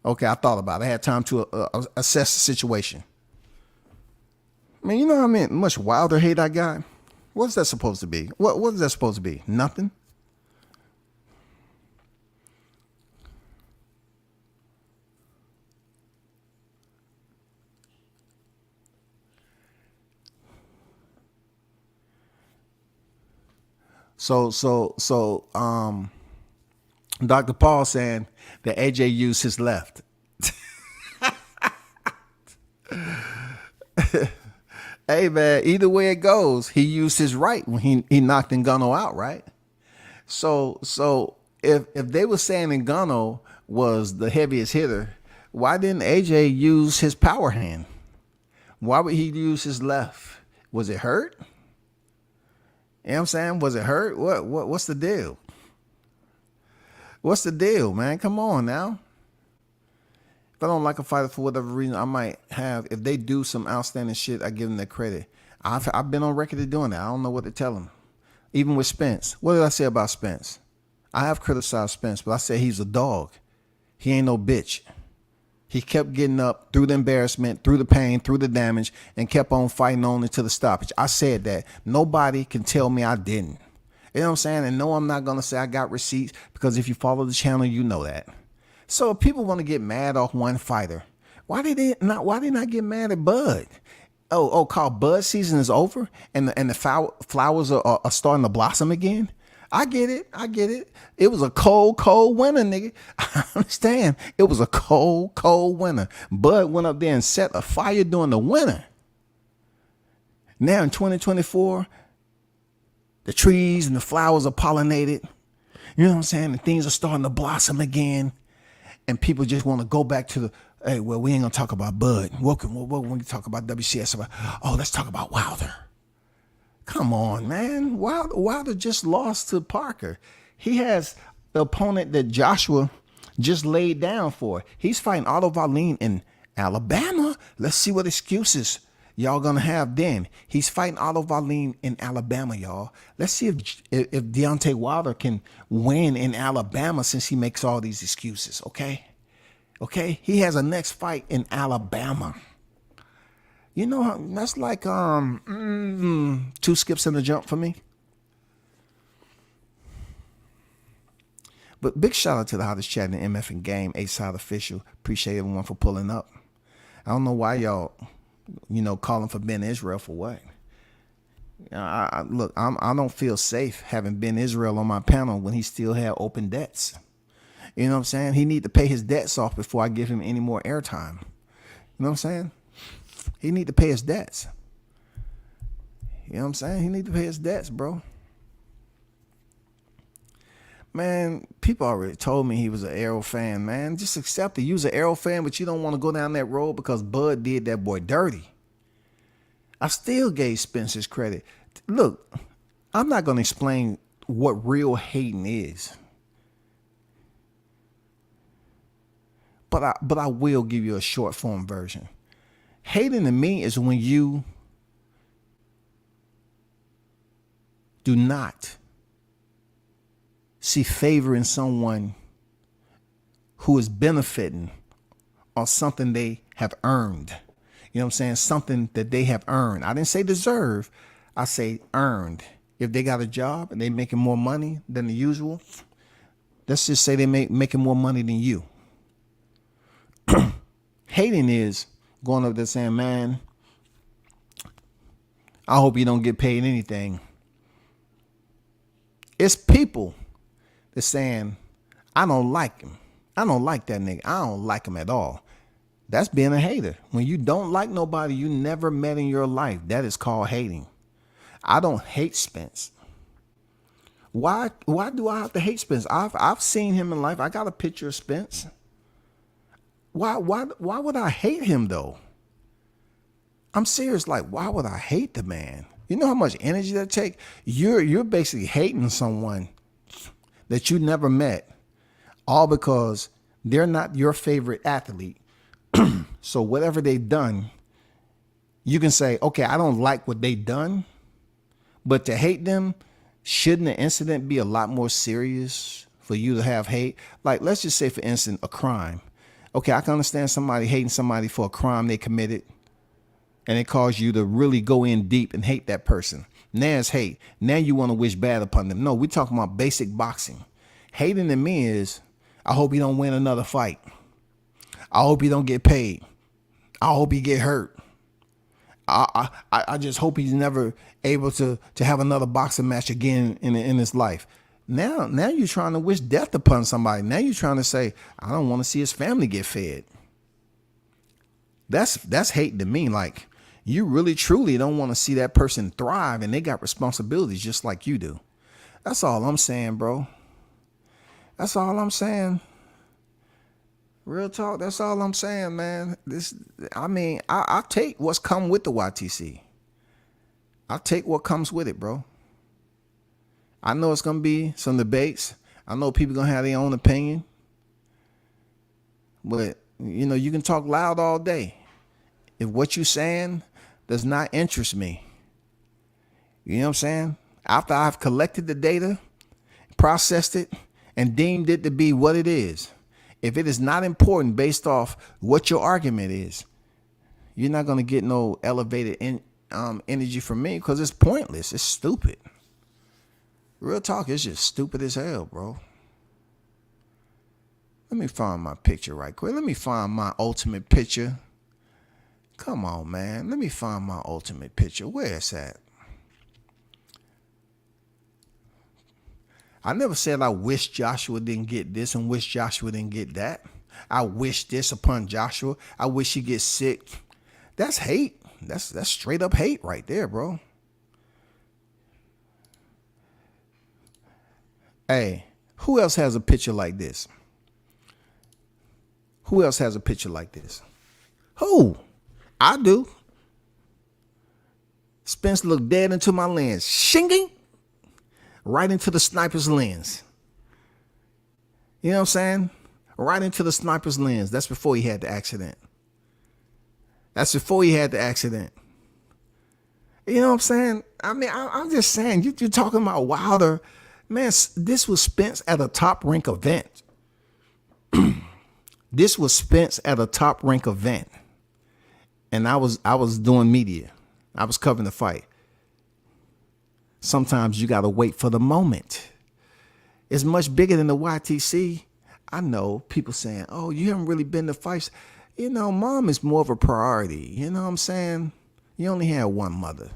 Okay, I thought about it. I had time to assess the situation. I mean, you know how much Wilder hate I got? What's that supposed to be? What is that supposed to be? Nothing? So, Dr. Paul saying that AJ used his left. Hey man, either way it goes, he used his right when he knocked Ngannou out, right? So if they were saying Ngannou was the heaviest hitter, why didn't AJ use his power hand? Why would he use his left? Was it hurt? You know what I'm saying? Was it hurt? What's the deal? What's the deal, man? Come on now. If I don't like a fighter for whatever reason, I might have, if they do some outstanding shit, I give them that credit. I've been on record of doing that. I don't know what to tell them. Even with Spence. What did I say about Spence? I have criticized Spence, but I said he's a dog. He ain't no bitch. He kept getting up through the embarrassment, through the pain, through the damage, and kept on fighting on into the stoppage. I said that. Nobody can tell me I didn't. You know what I'm saying? And no, I'm not going to say I got receipts, because if you follow the channel, you know that. So if people want to get mad off one fighter, why did they not get mad at Bud? Call Bud season is over and the flowers are starting to blossom again? I get it. It was a cold winter, nigga. I understand. It was a cold winter. Bud went up there and set a fire during the winter. Now in 2024, the trees and the flowers are pollinated. You know what I'm saying? And things are starting to blossom again. And people just want to go back to the, hey, well, we ain't going to talk about Bud. What when we talk about WCS? Let's talk about Wilder. Come on, man. Wilder just lost to Parker. He has the opponent that Joshua just laid down for. He's fighting Otto Wallin in Alabama. Let's see what excuses y'all gonna have then. He's fighting Otto Wallin in Alabama, y'all. Let's see if Deontay Wilder can win in Alabama, since he makes all these excuses, okay? He has a next fight in Alabama. You know, that's like 2 skips and a jump for me. But big shout out to the hottest chat in MF and Game, A-Side Official. Appreciate everyone for pulling up. I don't know why y'all, calling for Ben Israel for what? I don't feel safe having Ben Israel on my panel when he still had open debts. You know what I'm saying? He need to pay his debts off before I give him any more airtime. You know what I'm saying? He need to pay his debts. You know what I'm saying? He need to pay his debts, bro. Man, people already told me he was an Arrow fan, man. Just accept it. You was an Arrow fan, but you don't want to go down that road because Bud did that boy dirty. I still gave Spence his credit. Look, I'm not going to explain what real hating is. But I will give you a short form version. Hating to me is when you do not see favor in someone who is benefiting on something they have earned. You know what I'm saying? Something that they have earned. I didn't say deserve. I say earned. If they got a job and they making more money than the usual, let's just say they making more money than you. Hating is going up there saying, man, I hope you don't get paid anything. It's people that's saying, I don't like him. I don't like that nigga. I don't like him at all. That's being a hater. When you don't like nobody you never met in your life, that is called hating. I don't hate Spence. Why do I have to hate Spence? I've seen him in life. I got a picture of Spence. Why would I hate him though? I'm serious. Like, why would I hate the man? You know how much energy that take? You're basically hating someone that you never met, all because they're not your favorite athlete. So whatever they've done, you can say, okay, I don't like what they done, but to hate them, shouldn't the incident be a lot more serious for you to have hate? Like, let's just say, for instance, a crime. Okay, I can understand somebody hating somebody for a crime they committed, and it caused you to really go in deep and hate that person. Now it's hate. Now you want to wish bad upon them. No, we're talking about basic boxing. Hating to me is, I hope you don't win another fight. I hope you don't get paid. I hope you get hurt. I just hope he's never able to have another boxing match again in his life. Now you're trying to wish death upon somebody. Now you're trying to say, I don't want to see his family get fed. That's hate to me. Like, you really truly don't want to see that person thrive, and they got responsibilities just like you do. That's all I'm saying, bro. That's all I'm saying. Real talk, that's all I'm saying, man. I take what's come with the YTC. I'll take what comes with it, bro. I know it's going to be some debates. I know people going to have their own opinion. But, you can talk loud all day. If what you're saying does not interest me, you know what I'm saying? After I've collected the data, processed it, and deemed it to be what it is, if it is not important based off what your argument is, you're not going to get no elevated energy from me, because it's pointless. It's stupid. Real talk, it's just stupid as hell, bro. Let me find my picture right quick. Let me find my ultimate picture. Come on, man. Let me find my ultimate picture. Where it's at? I never said I wish Joshua didn't get this and wish Joshua didn't get that. I wish this upon Joshua. I wish he gets sick. That's hate. That's straight up hate right there, bro. Hey, who else has a picture like this? Who else has a picture like this? Who? I do. Spence looked dead into my lens. Shinging. Right into the sniper's lens. You know what I'm saying? Right into the sniper's lens. That's before he had the accident. That's before he had the accident. You know what I'm saying? I mean, I'm just saying, you're talking about Wilder. Man, this was Spence at a top rank event. This was Spence at a top rank event. And I was doing media. I was covering the fight. Sometimes you got to wait for the moment. It's much bigger than the YTC. I know people saying, oh, you haven't really been to fights. You know, mom is more of a priority. You know what I'm saying? You only had one mother.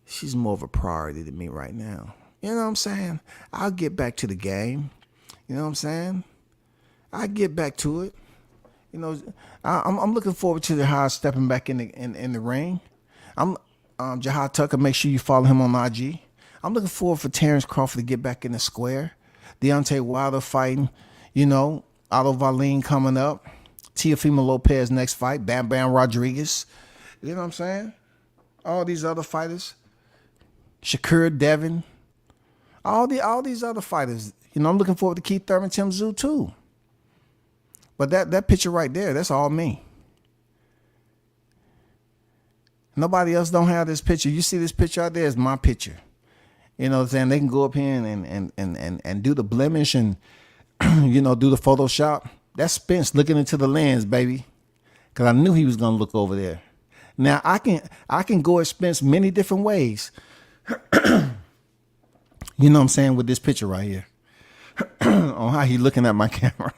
She's more of a priority to me right now. You know what I'm saying? I'll get back to the game. You know what I'm saying? I'll get back to it. You know, I'm looking forward to Jahad stepping back in the ring. Jahad Tucker, make sure you follow him on IG. I'm looking forward for Terrence Crawford to get back in the square. Deontay Wilder fighting, you know, Otto Valine coming up. Teofimo Lopez next fight. Bam Bam Rodriguez. You know what I'm saying? All these other fighters. Shakur Devin. All these other fighters. You know, I'm looking forward to Keith Thurman, Tim Tszyu too. But that picture right there, that's all me. Nobody else don't have this picture. You see this picture out there, it's my picture. You know what I'm saying? They can go up here and do the blemish and, you know, do the Photoshop. That's Spence looking into the lens, baby. Because I knew he was going to look over there. Now, I can go at Spence many different ways. You know what I'm saying? With this picture right here. On how he looking at my camera.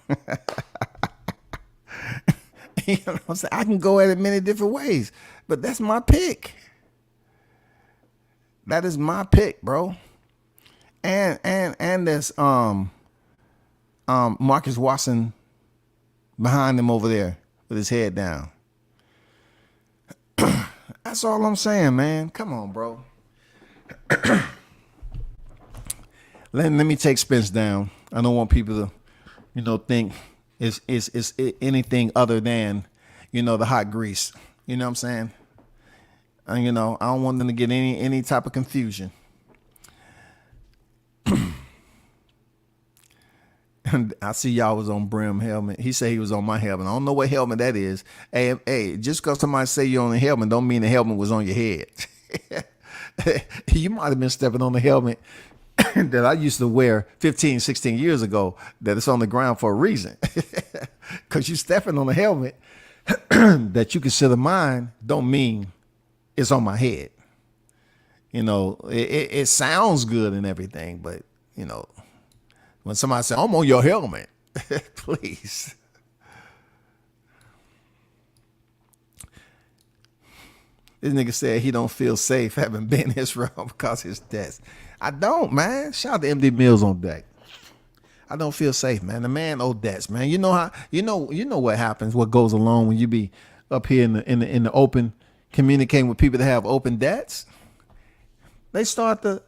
You know what I'm saying? I can go at it many different ways. But that's my pick. That is my pick, bro. And there's Marcus Watson behind him over there with his head down. That's all I'm saying, man. Come on, bro. Let me take Spence down. I don't want people to, you know, think it's anything other than, you know, the hot grease. You know what I'm saying? And, you know, I don't want them to get any type of confusion. And I see y'all was on Brim helmet. He said he was on my helmet. I don't know what helmet that is. Hey, just because somebody say you're on the helmet don't mean the helmet was on your head. You might have been stepping on the helmet that I used to wear 15, 16 years ago, that it's on the ground for a reason. Because you stepping on a helmet that you consider mine don't mean it's on my head. You know, it sounds good and everything, but, you know, when somebody says, I'm on your helmet, please. This nigga said he don't feel safe having been in Israel because of his death. I don't, man. Shout out to MD Mills on deck. I don't feel safe, man. The man owed debts, man. You know how you know what happens, what goes along when you be up here in the open communicating with people that have open debts. They start to,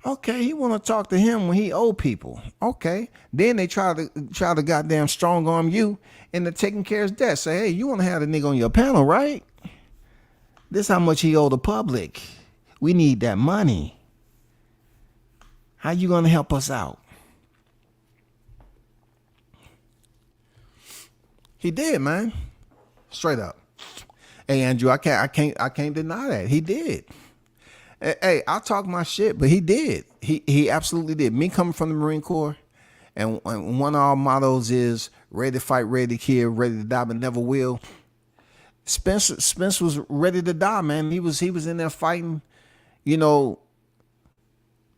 okay, he want to talk to him when he owe people. Okay. Then they try to goddamn strong arm you into taking care of his debt. Say, hey, you want to have the nigga on your panel, right? This how much he owe the public. We need that money. How you gonna help us out? He did, man. Straight up. Hey, Andrew, I can't deny that. He did. Hey, I'll talk my shit, but he did. He absolutely did. Me coming from the Marine Corps, and one of our mottos is ready to fight, ready to kill, ready to die, but never will. Spence was ready to die, man. He was in there fighting, you know,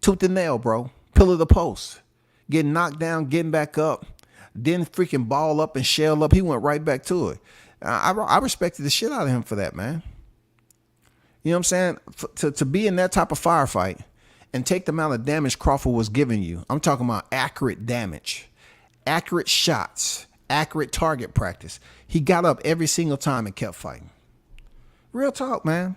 Tooth and nail, bro. Pillar the post. Getting knocked down, getting back up. Then freaking ball up and shell up. He went right back to it. I respected the shit out of him for that, man. You know what I'm saying? To be in that type of firefight and take the amount of damage Crawford was giving you. I'm talking about accurate damage, accurate shots, accurate target practice. He got up every single time and kept fighting. Real talk, man.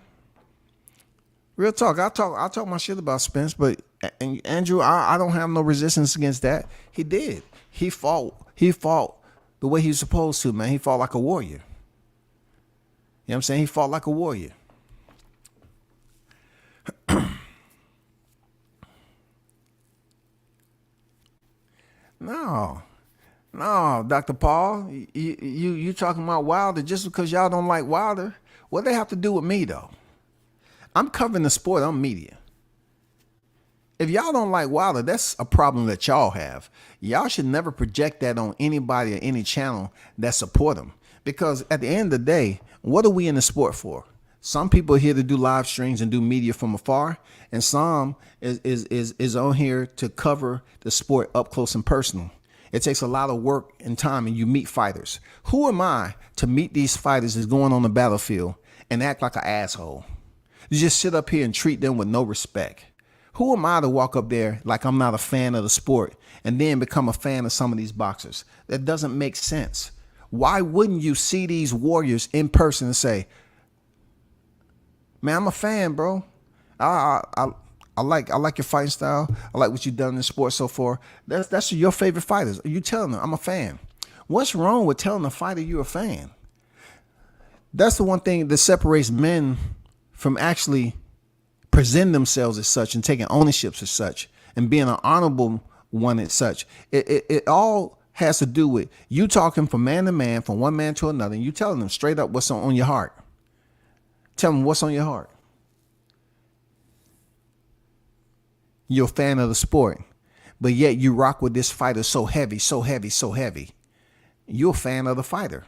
Real talk. I talk my shit about Spence, but Andrew, I don't have no resistance against that. He did. He fought the way he was supposed to, man. He fought like a warrior. You know what I'm saying? He fought like a warrior. No, Dr. Paul, you talking about Wilder just because y'all don't like Wilder? What they have to do with me, though? I'm covering the sport. I'm media. If y'all don't like Wilder, that's a problem that y'all have. Y'all should never project that on anybody or any channel that support him. Because at the end of the day, what are we in the sport for? Some people are here to do live streams and do media from afar, and some is on here to cover the sport up close and personal. It takes a lot of work and time, and you meet fighters. Who am I to meet these fighters that's going on the battlefield and act like an asshole? You just sit up here and treat them with no respect. Who am I to walk up there like I'm not a fan of the sport and then become a fan of some of these boxers? That doesn't make sense. Why wouldn't you see these warriors in person and say, man, I'm a fan, bro. I like your fighting style. I like what you've done in the sport so far. That's your favorite fighters. You telling them I'm a fan. What's wrong with telling a fighter you're a fan? That's the one thing that separates men from actually presenting themselves as such and taking ownerships as such and being an honorable one as such. It all has to do with you talking from man to man, from one man to another, and you telling them straight up what's on your heart. Tell them what's on your heart. You're a fan of the sport, but yet you rock with this fighter so heavy, so heavy, so heavy. You're a fan of the fighter.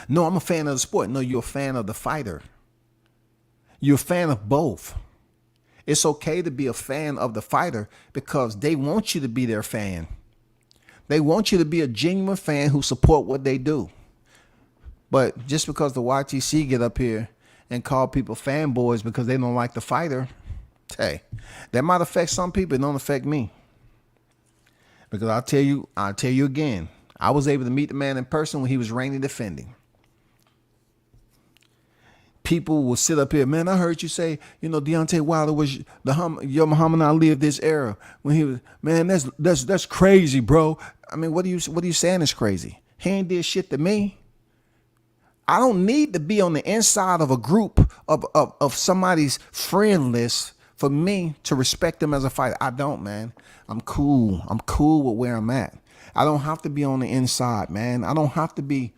No, I'm a fan of the sport. No, you're a fan of the fighter. You're a fan of both. It's okay to be a fan of the fighter because they want you to be their fan. They want you to be a genuine fan who support what they do. But just because the YTC get up here and call people fanboys because they don't like the fighter, hey, that might affect some people. It don't affect me. Because I'll tell you again, I was able to meet the man in person when he was reigning defending. People will sit up here, man, I heard you say, Deontay Wilder was your Muhammad Ali of this era. When he was, man, that's crazy, bro. I mean, what are you saying is crazy? He ain't did shit to me. I don't need to be on the inside of a group of somebody's friend list for me to respect them as a fighter. I don't, man. I'm cool. I'm cool with where I'm at. I don't have to be on the inside, man. I don't have to be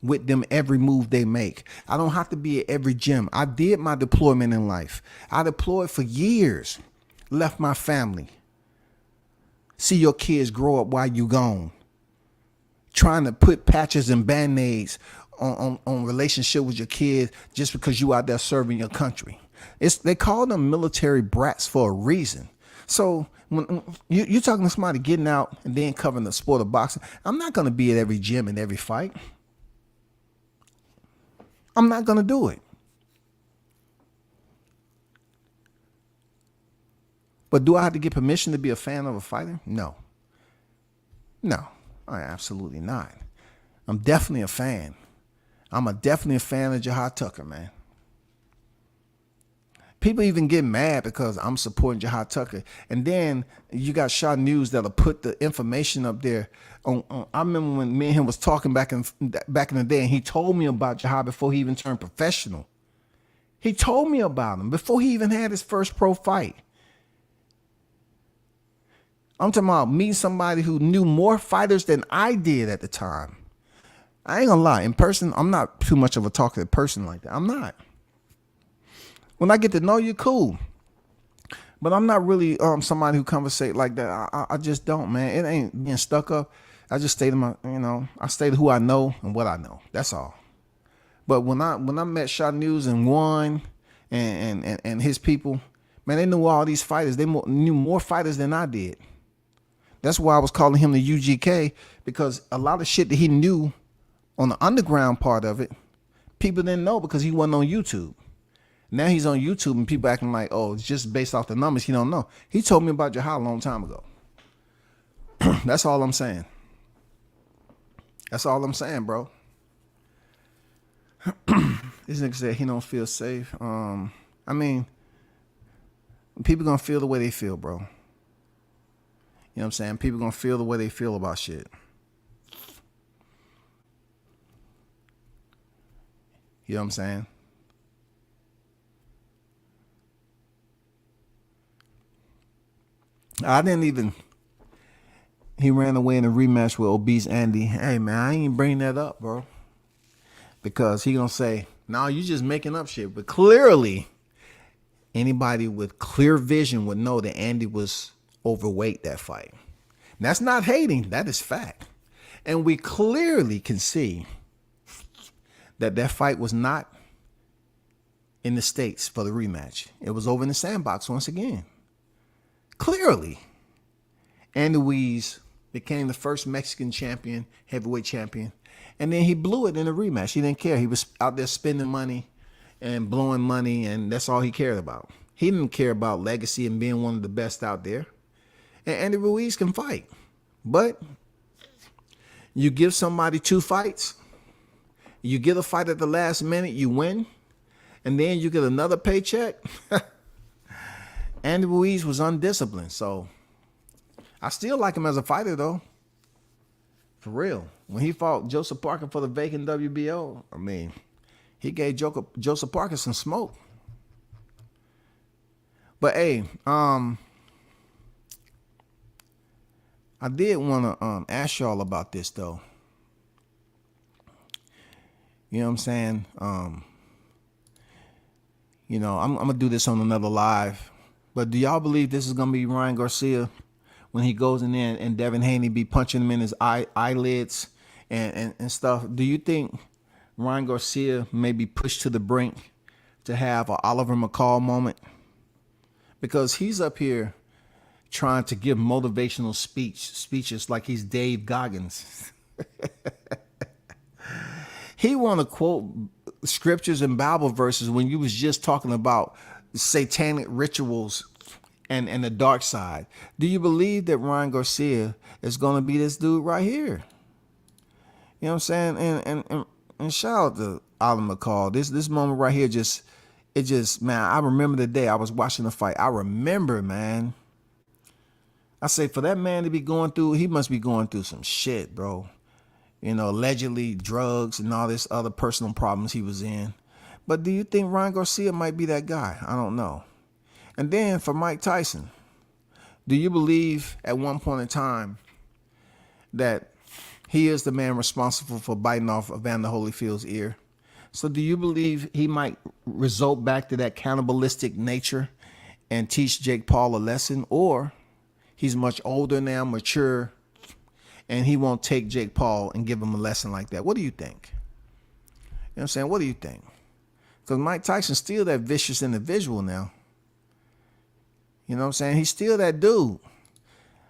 with them every move they make. I don't have to be at every gym. I did my deployment in life. I deployed for years, left my family. See your kids grow up while you gone. Trying to put patches and band-aids on relationship with your kids just because you out there serving your country. They call them military brats for a reason. So when you're talking to somebody getting out and then covering the sport of boxing, I'm not going to be at every gym and every fight. I'm not going to do it. But do I have to get permission to be a fan of a fighter? No, absolutely not. I'm definitely a fan. I'm definitely a fan of Jahad Tucker, man. People even get mad because I'm supporting Jahad Tucker. And then you got Shaw News that'll put the information up there. I remember when me and him was talking back in the day, and he told me about Jahad before he even turned professional. He told me about him before he even had his first pro fight. I'm talking about meeting somebody who knew more fighters than I did at the time. I ain't gonna lie. In person, I'm not too much of a talkative person like that. I'm not. When I get to know you, cool. But I'm not really somebody who conversate like that. I just don't, man. It ain't being stuck up. I just stay to I stay to who I know and what I know. That's all. But when I met Shaw News and Juan and his people, Man, they knew all these fighters. They knew more fighters than I did. That's why I was calling him the UGK, because a lot of shit that he knew on the underground part of it, people didn't know because he wasn't on YouTube. Now he's on YouTube and people acting like, oh, it's just based off the numbers. He don't know. He told me about Jahal a long time ago. That's all I'm saying. That's all I'm saying, bro. This nigga said he don't feel safe. I mean, people gonna feel the way they feel, bro. You know what I'm saying? People gonna feel the way they feel about shit. You know what I'm saying? He ran away in a rematch with Obese Andy. Hey, man, I ain't bring that up, bro. Because he gonna say, no, you just making up shit. But clearly, anybody with clear vision would know that Andy was overweight that fight. That's not hating. That is fact. And we clearly can see that fight was not in the States for the rematch. It was over in the sandbox once again. Clearly. Andy Ruiz became the first Mexican champion, heavyweight champion. And then he blew it in a rematch. He didn't care. He was out there spending money and blowing money, and that's all he cared about. He didn't care about legacy and being one of the best out there. And Andy Ruiz can fight. But you give somebody 2 fights, you get a fight at the last minute, you win, and then you get another paycheck. Andy Ruiz was undisciplined, so I still like him as a fighter, though. For real. When he fought Joseph Parker for the vacant WBO, I mean, he gave Joseph Parker some smoke. But hey, I did want to ask y'all about this, though. You know what I'm saying? You know, I'm going to do this on another live. But do y'all believe this is going to be Ryan Garcia when he goes in there and Devin Haney be punching him in his eyelids and stuff? Do you think Ryan Garcia may be pushed to the brink to have an Oliver McCall moment? Because he's up here trying to give motivational speeches like he's Dave Goggins. He want to quote scriptures and Bible verses when you was just talking about satanic rituals and the dark side. Do you believe that Ryan Garcia is going to be this dude right here? You know what I'm saying? And shout out to Oliver McCall. This moment right here man, I remember the day I was watching the fight. I remember, man. I say, for that man to be going through, he must be going through some shit, bro. You know, allegedly drugs and all this other personal problems he was in. But do you think Ryan Garcia might be that guy? I don't know. And then for Mike Tyson, do you believe at one point in time that he is the man responsible for biting off Evander Holyfield's ear? So do you believe he might result back to that cannibalistic nature and teach Jake Paul a lesson? Or he's much older now, mature, and he won't take Jake Paul and give him a lesson like that? What do you think? You know what I'm saying? What do you think? Because Mike Tyson's still that vicious individual now. You know what I'm saying? He's still that dude.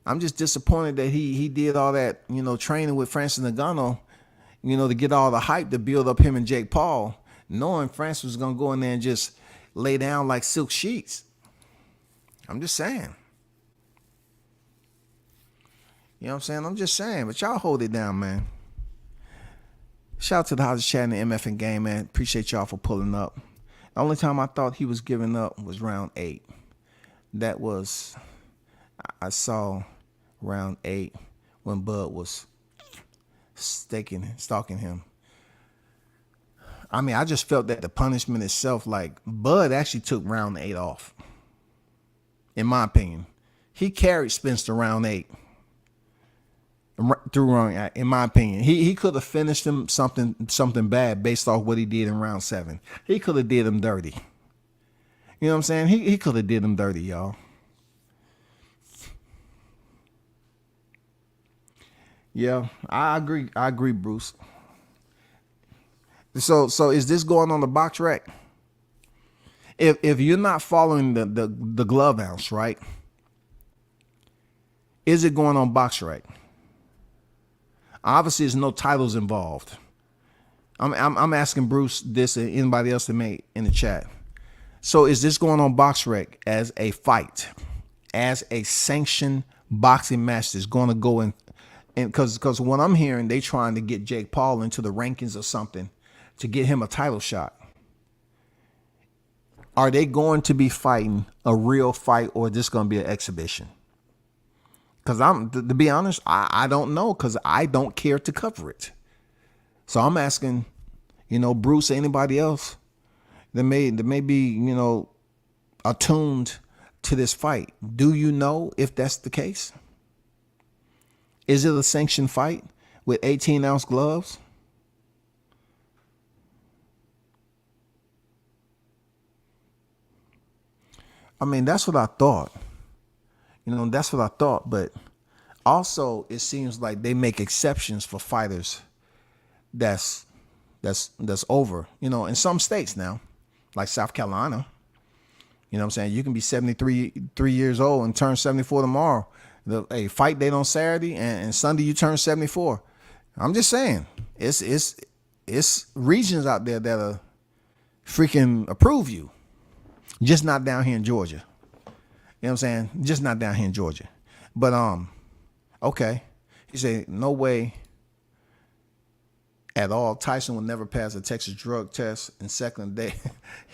I'm just disappointed that he did all that, you know, training with Francis Ngannou, you know, to get all the hype to build up him and Jake Paul, knowing Francis was going to go in there and just lay down like silk sheets. I'm just saying. You know what I'm saying? I'm just saying. But y'all hold it down, man. Shout out to the House of Chat and the MF and Game, man. Appreciate y'all for pulling up. The only time I thought he was giving up was round 8. That was, I saw round 8 when Bud was stalking him. I mean, I just felt that the punishment itself, like, Bud actually took round 8 off. In my opinion. He carried Spence to round 8. Through wrong, in my opinion. He could have finished him something bad based off what he did in round 7. He could have did him dirty. You know what I'm saying? He could have did him dirty, y'all. Yeah, I agree, Bruce. So is this going on the box rack? if you're not following the glove ounce, right? Is it going on BoxRec? Obviously, there's no titles involved. I'm asking Bruce this and anybody else that may in the chat. So is this going on BoxRec as a fight, as a sanctioned boxing match that's going to go in? And because what I'm hearing, they trying to get Jake Paul into the rankings or something to get him a title shot. Are they going to be fighting a real fight, or is this going to be an exhibition? Because to be honest, I don't know, because I don't care to cover it. So I'm asking, Bruce or anybody else that may be, attuned to this fight. Do you know if that's the case? Is it a sanctioned fight with 18-ounce gloves? I mean, that's what I thought. That's what I thought. But also, it seems like they make exceptions for fighters that's over. In some states now, like South Carolina. You know what I'm saying? You can be 73 years old and turn 74 tomorrow. A fight date on Saturday and Sunday you turn 74. I'm just saying, it's regions out there that'll freaking approve you. Just not down here in Georgia. You know what I'm saying? Just not down here in Georgia. But okay. He said, no way at all. Tyson will never pass a Texas drug test. And second day,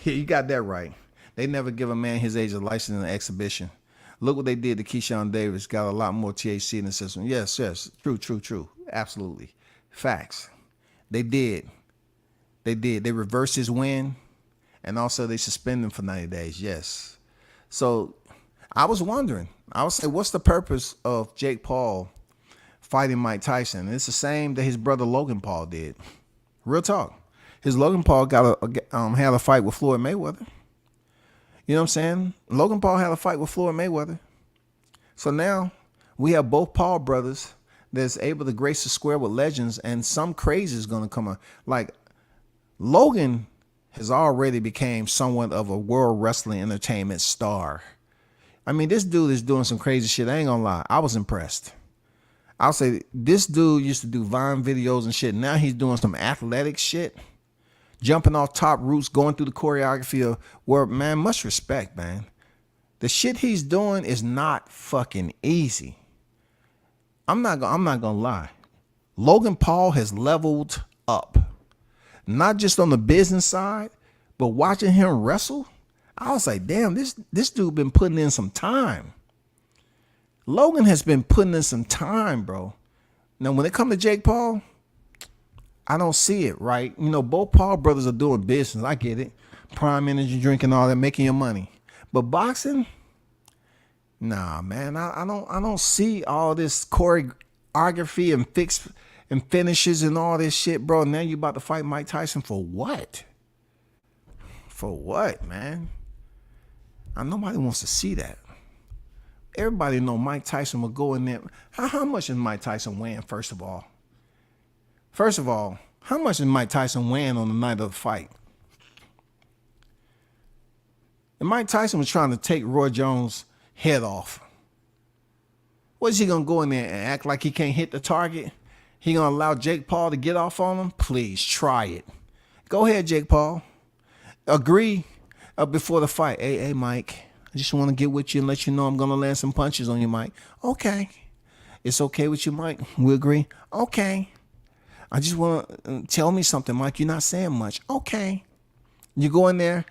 yeah, you got that right. They never give a man his age a license in an exhibition. Look what they did to Keyshawn Davis. Got a lot more THC in the system. Yes. True. Absolutely. Facts. They did. They reversed his win. And also they suspend him for 90 days. Yes. So I was wondering, I would say, what's the purpose of Jake Paul fighting Mike Tyson? And it's the same that his brother Logan Paul did. Real talk. His Logan Paul had a fight with Floyd Mayweather. You know what I'm saying? Logan Paul had a fight with Floyd Mayweather. So now we have both Paul brothers that's able to grace the square with legends, and some crazy is going to come on. Like Logan has already became somewhat of a world wrestling entertainment star. I mean, this dude is doing some crazy shit. I ain't gonna lie. I was impressed. I'll say this dude used to do Vine videos and shit. Now he's doing some athletic shit. Jumping off top roofs, going through the choreography of where, man, much respect, man. The shit he's doing is not fucking easy. I'm not gonna lie. Logan Paul has leveled up. Not just on the business side, but watching him wrestle, I was like, damn, this dude been putting in some time. Logan has been putting in some time, bro. Now, when it comes to Jake Paul, I don't see it, right? Both Paul brothers are doing business. I get it. Prime energy drinking, all that, making your money. But boxing, nah, man, I don't see all this choreography and finishes and all this shit, bro. Now you about to fight Mike Tyson for what? For what, man? Nobody wants to see that. Everybody know Mike Tyson will go in there. How much is Mike Tyson weighing, first of all? First of all, how much is Mike Tyson weighing on the night of the fight? And Mike Tyson was trying to take Roy Jones' head off. What is he going to go in there and act like he can't hit the target? He going to allow Jake Paul to get off on him? Please, try it. Go ahead, Jake Paul. Agree before the fight. Hey, Mike, I just want to get with you and let you know I'm going to land some punches on you, Mike. Okay. It's okay with you, Mike? We agree? Okay. I just want to tell me something, Mike. You're not saying much. Okay. You go in there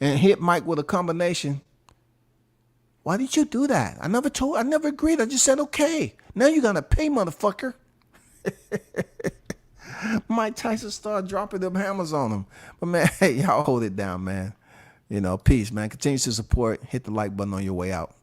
and hit Mike with a combination. Why did you do that? I never agreed. I just said, okay. Now you're going to pay, motherfucker. Mike Tyson started dropping them hammers on him. But, man, hey, y'all hold it down, man. Peace, man. Continue to support. Hit the like button on your way out.